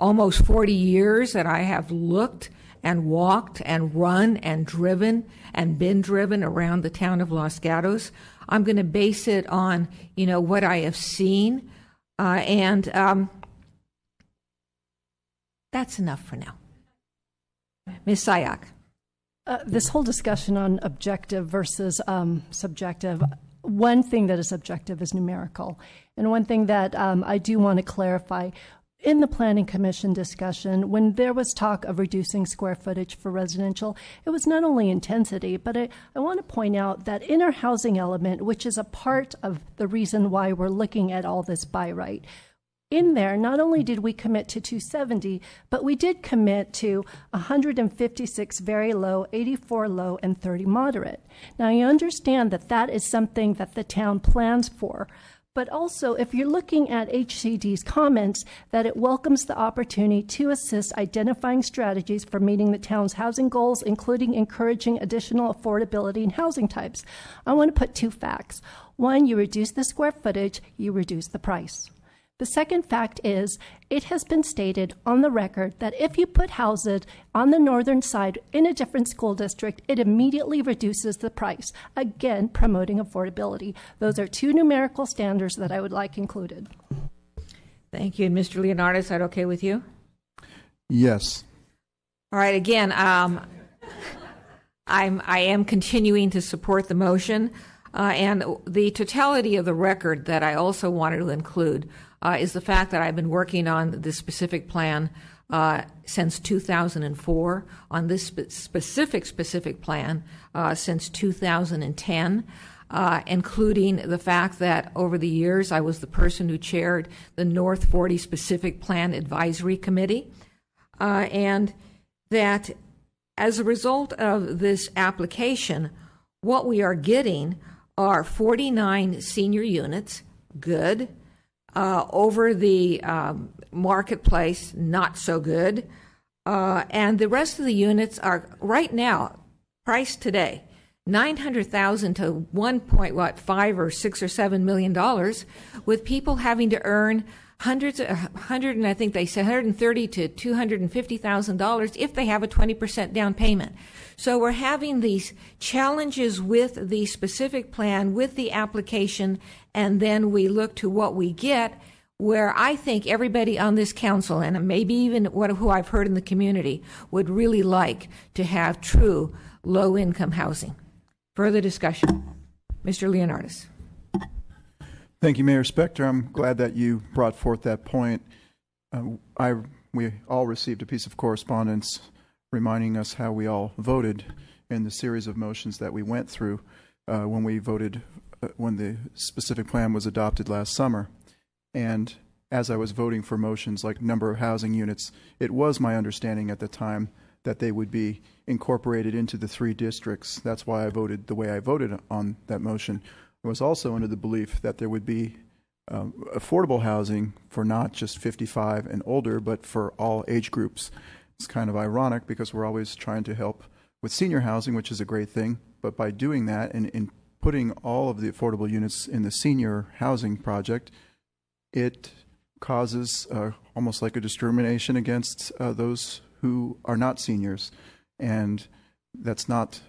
almost 40 years that I have looked and walked and run and driven and been driven around the town of Los Gatos. I'm going to base it on, what I have seen, and that's enough for now. Ms. Sayak. This whole discussion on objective versus subjective, one thing that is objective is numerical. And one thing that I do want to clarify, in the Planning Commission discussion, when there was talk of reducing square footage for residential, it was not only intensity, but I want to point out that inner housing element, which is a part of the reason why we're looking at all this by right. In there, not only did we commit to 270, but we did commit to 156 very low, 84 low, and 30 moderate. Now, you understand that that is something that the town plans for. But also, if you're looking at HCD's comments, that it welcomes the opportunity to assist identifying strategies for meeting the town's housing goals, including encouraging additional affordability in housing types. I want to put two facts. One, you reduce the square footage, you reduce the price. The second fact is, it has been stated on the record that if you put houses on the northern side in a different school district, it immediately reduces the price, again, promoting affordability. Those are two numerical standards that I would like included. Thank you. And Mr. Leonardo, is that okay with you? Yes. All right, again, I am continuing to support the motion, and the totality of the record that I also wanted to include is the fact that I've been working on this specific plan since 2004, on this specific plan since 2010, including the fact that over the years I was the person who chaired the North 40 Specific Plan Advisory Committee, and that as a result of this application, what we are getting are 49 senior units, good. Over the marketplace, not so good. And the rest of the units are right now priced today $900,000 to $1.5 or $6 or $7 million, with people having to earn and I think they said $130,000 to $250,000 if they have a 20% down payment. So we're having these challenges with the specific plan, with the application, and then we look to what we get, where I think everybody on this council, and maybe even who I've heard in the community, would really like to have true low-income housing. Further discussion. Mr. Leonardis. Thank you, Mayor Spector. I'm glad that you brought forth that point. We all received a piece of correspondence reminding us how we all voted in the series of motions that we went through when we voted when the specific plan was adopted last summer. And as I was voting for motions like number of housing units, it was my understanding at the time that they would be incorporated into the 3 districts. That's why I voted the way I voted on that motion. I was also under the belief that there would be affordable housing for not just 55 and older, but for all age groups. It's kind of ironic because we're always trying to help with senior housing, which is a great thing. But by doing that and in putting all of the affordable units in the senior housing project, it causes almost like a discrimination against those who are not seniors. And that's not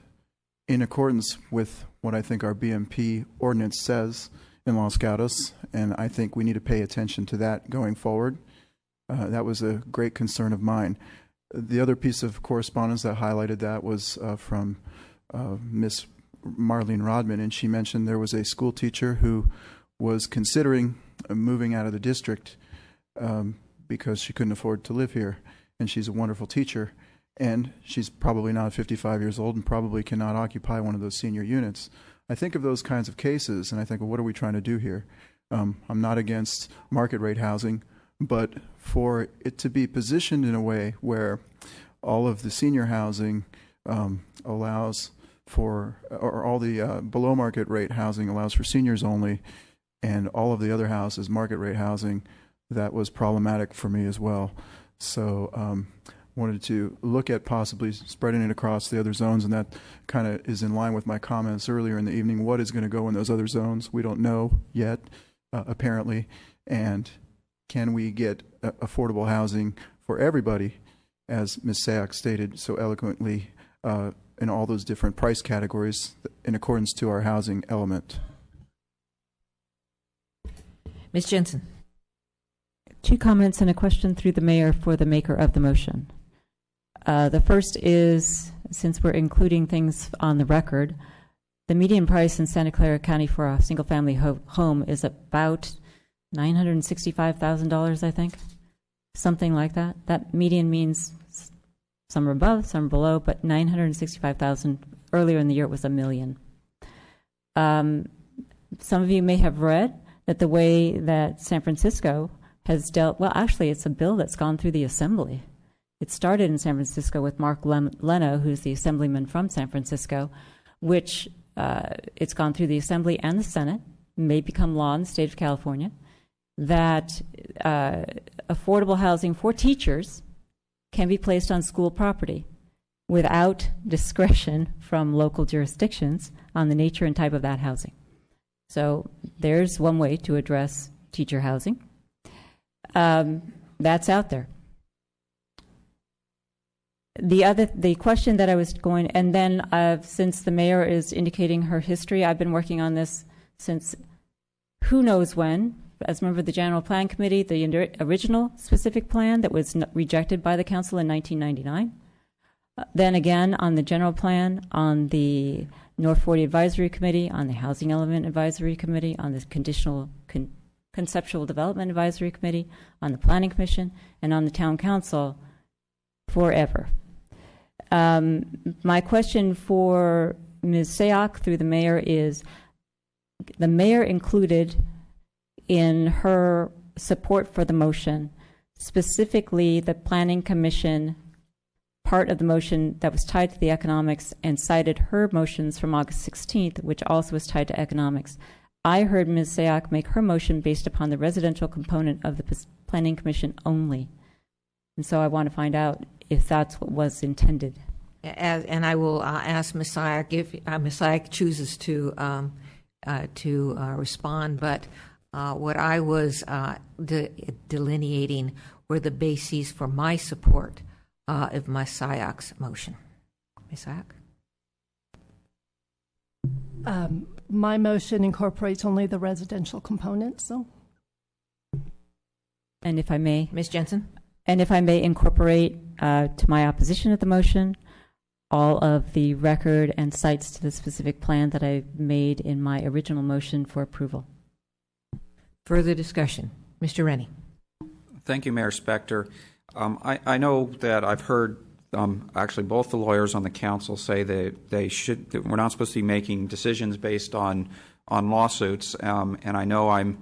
in accordance with what I think our BMP ordinance says in Los Gatos, and I think we need to pay attention to that going forward. That was a great concern of mine. The other piece of correspondence that highlighted that was from Miss Marlene Rodman, and she mentioned there was a school teacher who was considering moving out of the district because she couldn't afford to live here, and she's a wonderful teacher, and she's probably not 55 years old and probably cannot occupy one of those senior units. I think of those kinds of cases, and I think, well, what are we trying to do here? I'm not against market rate housing, but for it to be positioned in a way where all of the senior housing allows for, or all the below market rate housing allows for seniors only, and all of the other houses market rate housing, that was problematic for me as well. So wanted to look at possibly spreading it across the other zones, and that kind of is in line with my comments earlier in the evening. What is going to go in those other zones? We don't know yet, apparently. And can we get affordable housing for everybody, as Ms. Sayak stated so eloquently, in all those different price categories in accordance to our housing element? Ms. Jensen. 2 comments and a question through the mayor for the maker of the motion. The first is, since we're including things on the record, the median price in Santa Clara County for a single-family home is about $965,000, I think, something like that. That median means some are above, some are below, but $965,000. Earlier in the year, it was $1 million. Some of you may have read that the way that San Francisco has dealt, well, actually, it's a bill that's gone through the Assembly. It started in San Francisco with Mark Leno, who's the assemblyman from San Francisco, which it's gone through the Assembly and the Senate, may become law in the state of California, that affordable housing for teachers can be placed on school property without discretion from local jurisdictions on the nature and type of that housing. So there's one way to address teacher housing. That's out there. The question that I was going, and then since the mayor is indicating her history, I've been working on this since who knows when. As a member of the General Plan Committee, the original specific plan that was rejected by the council in 1999. Then again on the general plan, on the North 40 Advisory Committee, on the Housing Element Advisory Committee, on the Conceptual Development Advisory Committee, on the Planning Commission, and on the Town Council forever. My question for Ms. Sayak through the mayor is, the mayor included in her support for the motion specifically the Planning Commission part of the motion that was tied to the economics, and cited her motions from August 16th, which also was tied to economics. I heard Ms. Sayak make her motion based upon the residential component of the Planning Commission only. And so I want to find out if that's what was intended. And I will ask Ms. Sayak if Ms. Sayak chooses to respond, but what I was delineating were the bases for my support of Ms. Sayak's motion. Ms. Sayak? My motion incorporates only the residential component, so. And if I may, Ms. Jensen? And if I may incorporate to my opposition of the motion all of the record and cites to the specific plan that I made in my original motion for approval. Further discussion. Mr. Rennie. Thank you, Mayor Spector. I know that I've heard actually both the lawyers on the council say that that we're not supposed to be making decisions based on lawsuits, and I know I'm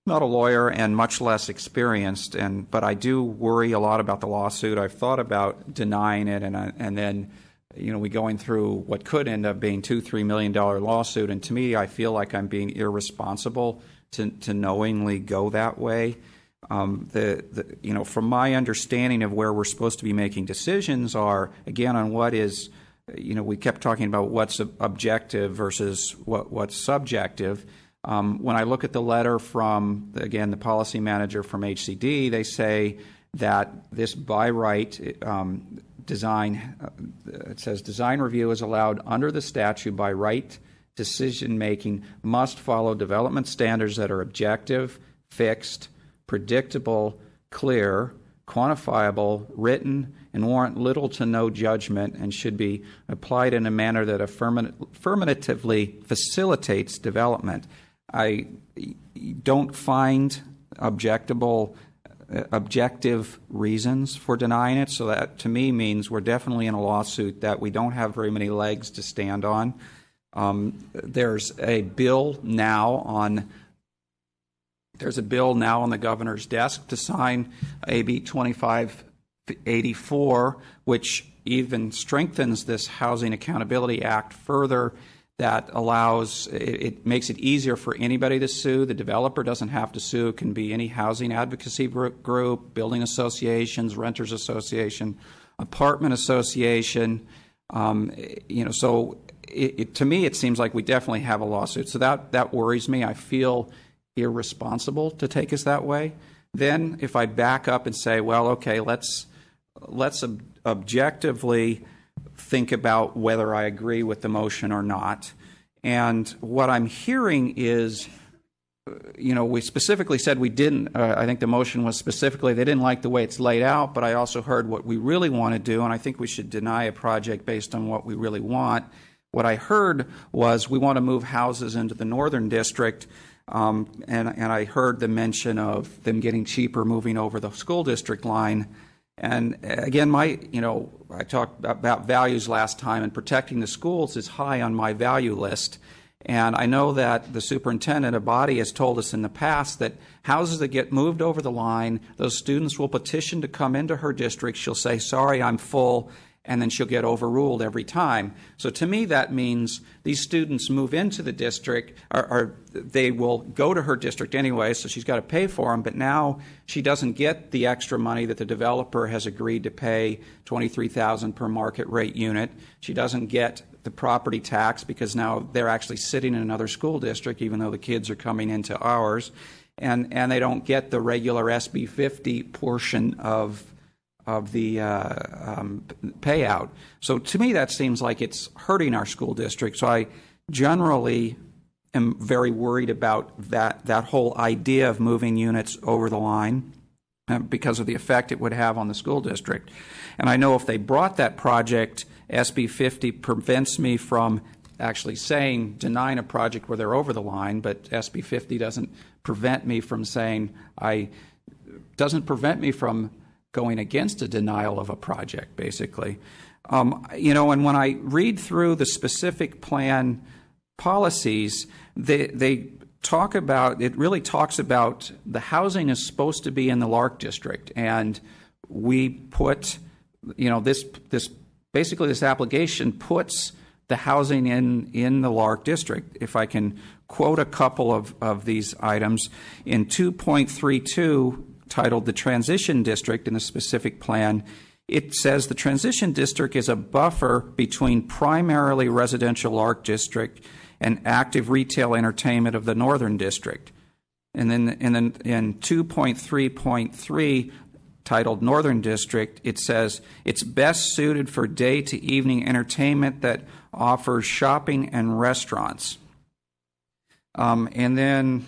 not a lawyer and much less experienced, but I do worry a lot about the lawsuit. I've thought about denying it, and then we going through what could end up being $2-3 million lawsuit, and to me, I feel like I'm being irresponsible to knowingly go that way. From my understanding of where we're supposed to be making decisions are, again, on what is, we kept talking about what's objective versus what's subjective. When I look at the letter from, again, the policy manager from HCD, they say that this by right design, it says design review is allowed under the statute by right. Decision making must follow development standards that are objective, fixed, predictable, clear, quantifiable, written, and warrant little to no judgment, and should be applied in a manner that affirmatively facilitates development. I don't find objective reasons for denying it, so that to me means we're definitely in a lawsuit that we don't have very many legs to stand on. There's a bill now on the governor's desk to sign AB 2584, which even strengthens this Housing Accountability Act further. That allows, it makes it easier for anybody to sue. The developer doesn't have to sue. It can be any housing advocacy group, building associations, renters association, apartment association. So to me, it seems like we definitely have a lawsuit. So that worries me. I feel irresponsible to take us that way. Then if I back up and say, well, okay, let's objectively think about whether I agree with the motion or not. And what I'm hearing is, we specifically said we didn't, I think the motion was specifically, they didn't like the way it's laid out, but I also heard what we really want to do, and I think we should deny a project based on what we really want. What I heard was we want to move houses into the Northern District, and I heard the mention of them getting cheaper moving over the school district line. And again, I talked about values last time, and protecting the schools is high on my value list. And I know that the superintendent of body has told us in the past that houses that get moved over the line, those students will petition to come into her district. She'll say, sorry, I'm full, and then she'll get overruled every time. So to me, that means these students move into the district, or they will go to her district anyway, so she's got to pay for them, but now she doesn't get the extra money that the developer has agreed to pay, $23,000 per market rate unit. She doesn't get the property tax because now they're actually sitting in another school district, even though the kids are coming into ours, and they don't get the regular SB 50 portion of the payout. So to me, that seems like it's hurting our school district. So I generally am very worried about that whole idea of moving units over the line because of the effect it would have on the school district. And I know if they brought that project, SB 50 prevents me from actually denying a project where they're over the line, but SB 50 doesn't prevent me from going against a denial of a project, basically. And when I read through the specific plan policies, they talk about, it really talks about the housing is supposed to be in the Lark District, and we put, this application puts the housing in the Lark District. If I can quote a couple of these items, in 2.32, titled the Transition District in the specific plan, it says the Transition District is a buffer between primarily residential Lark District and active retail entertainment of the Northern District. And then in 2.3.3, titled Northern District, it says it's best suited for day to evening entertainment that offers shopping and restaurants. And then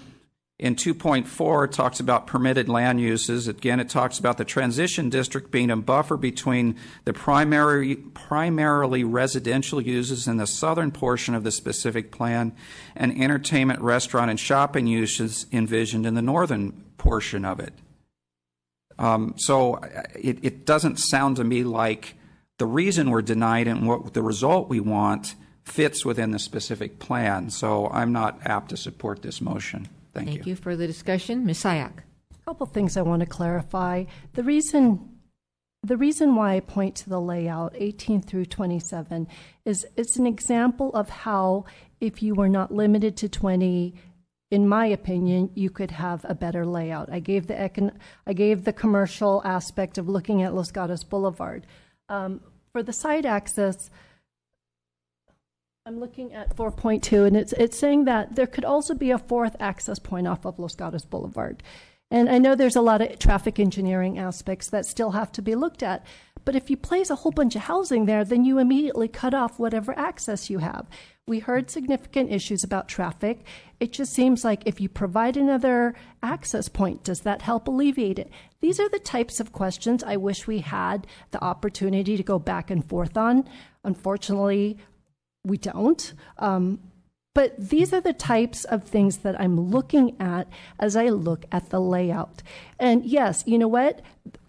in 2.4, it talks about permitted land uses. Again, it talks about the transition district being a buffer between the primarily residential uses in the southern portion of the specific plan and entertainment, restaurant, and shopping uses envisioned in the northern portion of it. So it doesn't sound to me like the reason we're denied and what the result we want fits within the specific plan. So I'm not apt to support this motion. Thank you. For the discussion. Ms. Sayak. A couple things I want to clarify. The reason why I point to the layout 18 through 27 is it's an example of how, if you were not limited to 20, in my opinion, you could have a better layout. I gave the commercial aspect of looking at Los Gatos Boulevard. For the site access, I'm looking at 4.2, and it's saying that there could also be a fourth access point off of Los Gatos Boulevard. And I know there's a lot of traffic engineering aspects that still have to be looked at. But if you place a whole bunch of housing there, then you immediately cut off whatever access you have. We heard significant issues about traffic. It just seems like if you provide another access point, does that help alleviate it? These are the types of questions I wish we had the opportunity to go back and forth on. Unfortunately, we don't. But these are the types of things that I'm looking at as I look at the layout. And yes, you know what?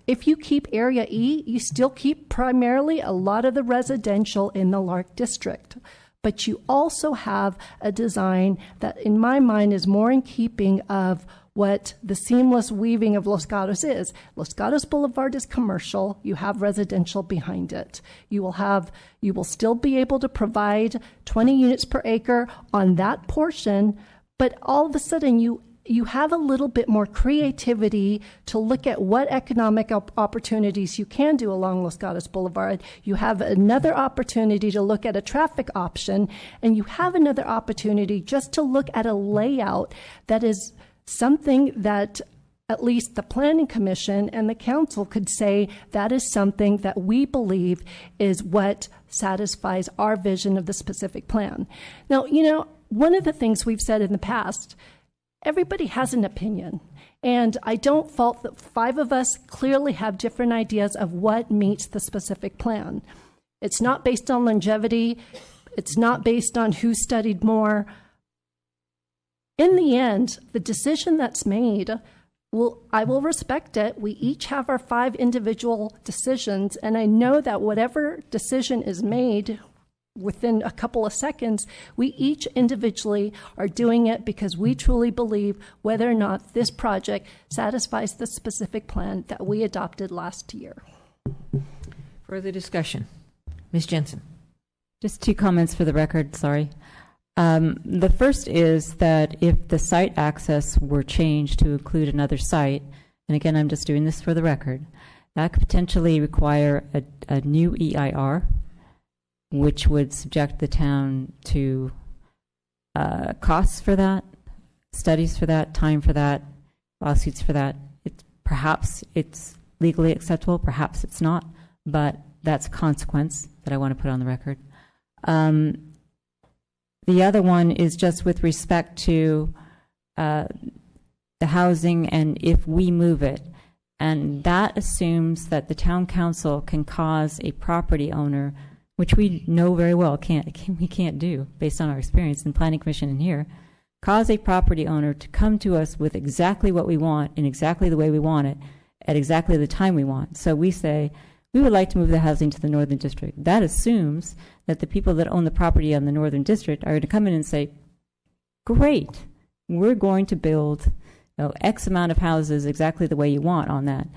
If you keep Area E, you still keep primarily a lot of the residential in the Lark District. But you also have a design that, in my mind, is more in keeping of what the seamless weaving of Los Gatos is. Los Gatos Boulevard is commercial. You have residential behind it. You will still be able to provide 20 units per acre on that portion, but all of a sudden you have a little bit more creativity to look at what economic opportunities you can do along Los Gatos Boulevard. You have another opportunity to look at a traffic option, and you have another opportunity just to look at a layout that is something that at least the Planning Commission and the Council could say that is something that we believe is what satisfies our vision of the specific plan. Now, you know, one of the things we've said in the past, everybody has an opinion. And I don't fault that 5 of us clearly have different ideas of what meets the specific plan. It's not based on longevity. It's not based on who studied more. In the end, the decision that's made, I will respect it. We each have our 5 individual decisions, and I know that whatever decision is made within a couple of seconds, we each individually are doing it because we truly believe whether or not this project satisfies the specific plan that we adopted last year. Further discussion. Ms. Jensen. Just 2 comments for the record, sorry. The first is that if the site access were changed to include another site, and again, I'm just doing this for the record, that could potentially require a new EIR, which would subject the town to costs for that, studies for that, time for that, lawsuits for that. Perhaps it's legally acceptable, perhaps it's not, but that's a consequence that I want to put on the record. The other one is just with respect to the housing and if we move it. And that assumes that the town council can cause a property owner, which we know very well we can't do based on our experience in Planning Commission and here, cause a property owner to come to us with exactly what we want in exactly the way we want it at exactly the time we want. So we say, we would like to move the housing to the Northern District. That assumes that the people that own the property on the Northern District are going to come in and say, great, we're going to build X amount of houses exactly the way you want on that.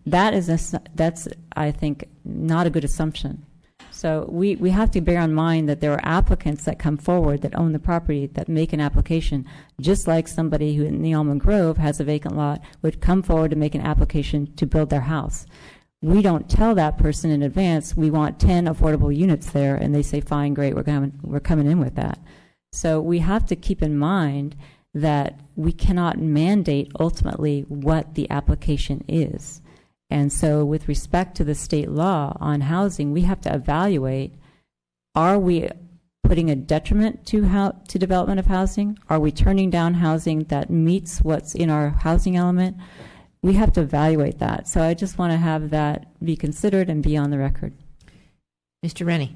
That's, I think, not a good assumption. So we have to bear in mind that there are applicants that come forward that own the property that make an application, just like somebody who in the Almond Grove has a vacant lot would come forward to make an application to build their house. We don't tell that person in advance, we want 10 affordable units there, and they say, fine, great, we're coming in with that. So we have to keep in mind that we cannot mandate ultimately what the application is. And so with respect to the state law on housing, we have to evaluate, are we putting a detriment to development of housing? Are we turning down housing that meets what's in our housing element? We have to evaluate that. So I just want to have that be considered and be on the record. Mr. Rennie.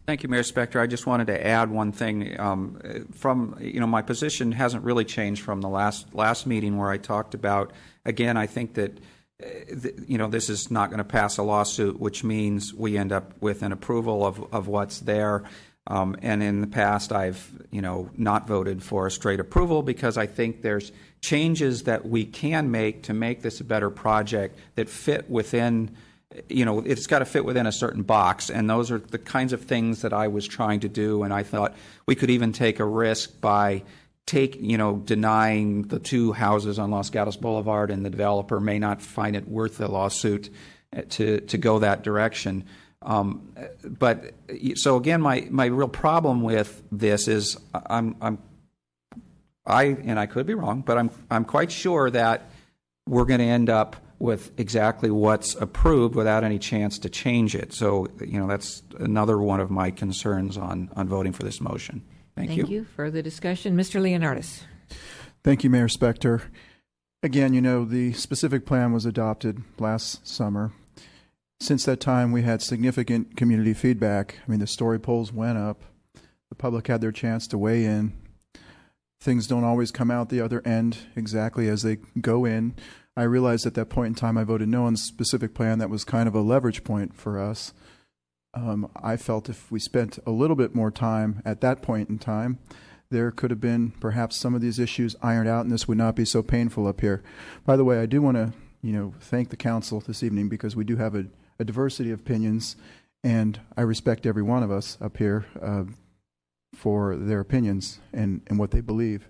Thank you, Mayor Spector. I just wanted to add one thing. My position hasn't really changed from the last meeting where I talked about, again, I think that this is not going to pass a lawsuit, which means we end up with an approval of what's there. And in the past, I've not voted for a straight approval because I think there's changes that we can make to make this a better project that fit within. It's got to fit within a certain box, and those are the kinds of things that I was trying to do. And I thought we could even take a risk by denying the 2 houses on Los Gatos Boulevard, and the developer may not find it worth a lawsuit to go that direction. But so again, my real problem with this is I could be wrong, but I'm quite sure that we're going to end up with exactly what's approved without any chance to change it. So that's another one of my concerns on voting for this motion. Thank you. Thank you. Further discussion, Mr. Leonardis. Thank you, Mayor Spector. Again, the specific plan was adopted last summer. Since that time, we had significant community feedback. I mean, the story polls went up. The public had their chance to weigh in. Things don't always come out the other end exactly as they go in. I realized at that point in time I voted no on the specific plan. That was kind of a leverage point for us. I felt if we spent a little bit more time at that point in time, there could have been perhaps some of these issues ironed out and this would not be so painful up here. By the way, I do want to thank the council this evening because we do have a diversity of opinions, and I respect every one of us up here for their opinions and what they believe.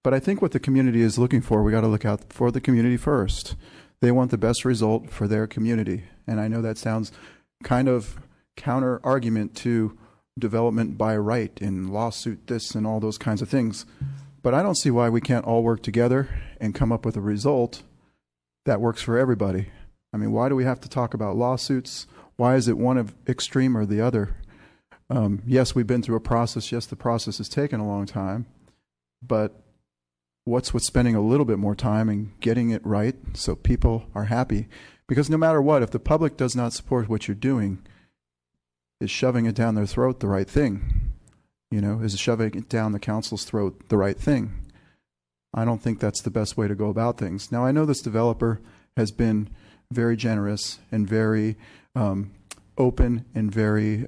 But I think what the community is looking for, we got to look out for the community first. They want the best result for their community. And I know that sounds kind of counter argument to development by right and lawsuit this and all those kinds of things. But I don't see why we can't all work together and come up with a result that works for everybody. I mean, why do we have to talk about lawsuits? Why is it one of extreme or the other? Yes, we've been through a process. Yes, the process has taken a long time. But what's with spending a little bit more time and getting it right so people are happy? Because no matter what, if the public does not support what you're doing, is shoving it down their throat the right thing? Is shoving it down the council's throat the right thing? I don't think that's the best way to go about things. Now, I know this developer has been very generous and very open and very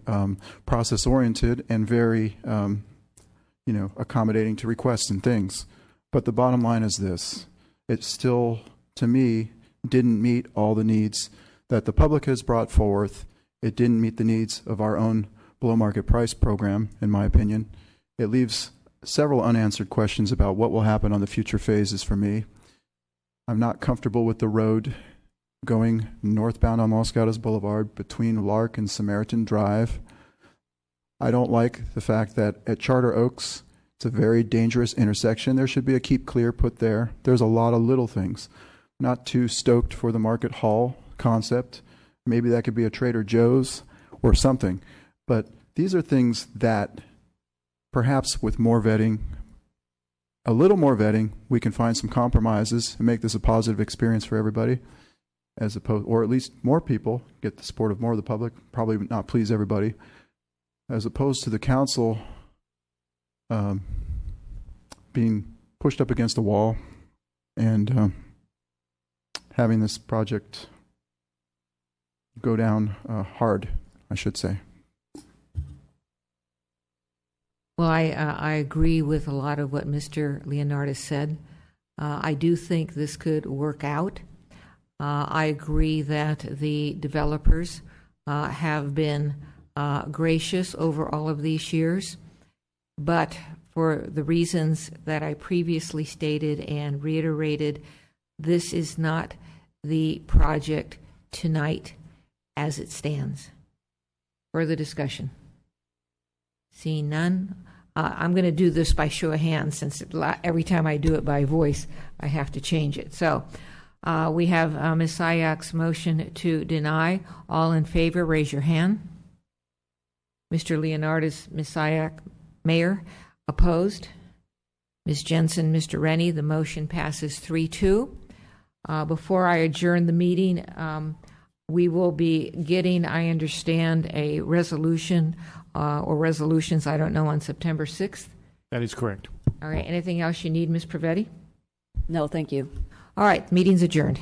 process-oriented and very, accommodating to requests and things. But the bottom line is this. It still, to me, didn't meet all the needs that the public has brought forth. It didn't meet the needs of our own below-market price program, in my opinion. It leaves several unanswered questions about what will happen on the future phases for me. I'm not comfortable with the road going northbound on Los Gatos Boulevard between Lark and Samaritan Drive. I don't like the fact that at Charter Oaks, it's a very dangerous intersection. There should be a keep clear put there. There's a lot of little things. Not too stoked for the Market Hall concept. Maybe that could be a Trader Joe's or something. But these are things that perhaps with more vetting, a little more vetting, we can find some compromises and make this a positive experience for everybody, as opposed, or at least more people get the support of more of the public, probably not please everybody, as opposed to the council being pushed up against a wall and having this project go down hard, I should say. Well, I agree with a lot of what Mr. Leonardis said. I do think this could work out. I agree that the developers have been gracious over all of these years, but for the reasons that I previously stated and reiterated, this is not the project tonight as it stands. Further discussion? Seeing none, I'm going to do this by show of hands since every time I do it by voice, I have to change it. So we have Ms. Sayak's motion to deny. All in favor, raise your hand. Mr. Leonardis, Ms. Sayak, Mayor, opposed? Ms. Jensen, Mr. Rennie, the motion passes 3-2. Before I adjourn the meeting, We will be getting, I understand, a resolution or resolutions, I don't know, on September 6th. That is correct. All right, anything else you need, Ms. Pravetti? No, thank you. All right, meeting's adjourned.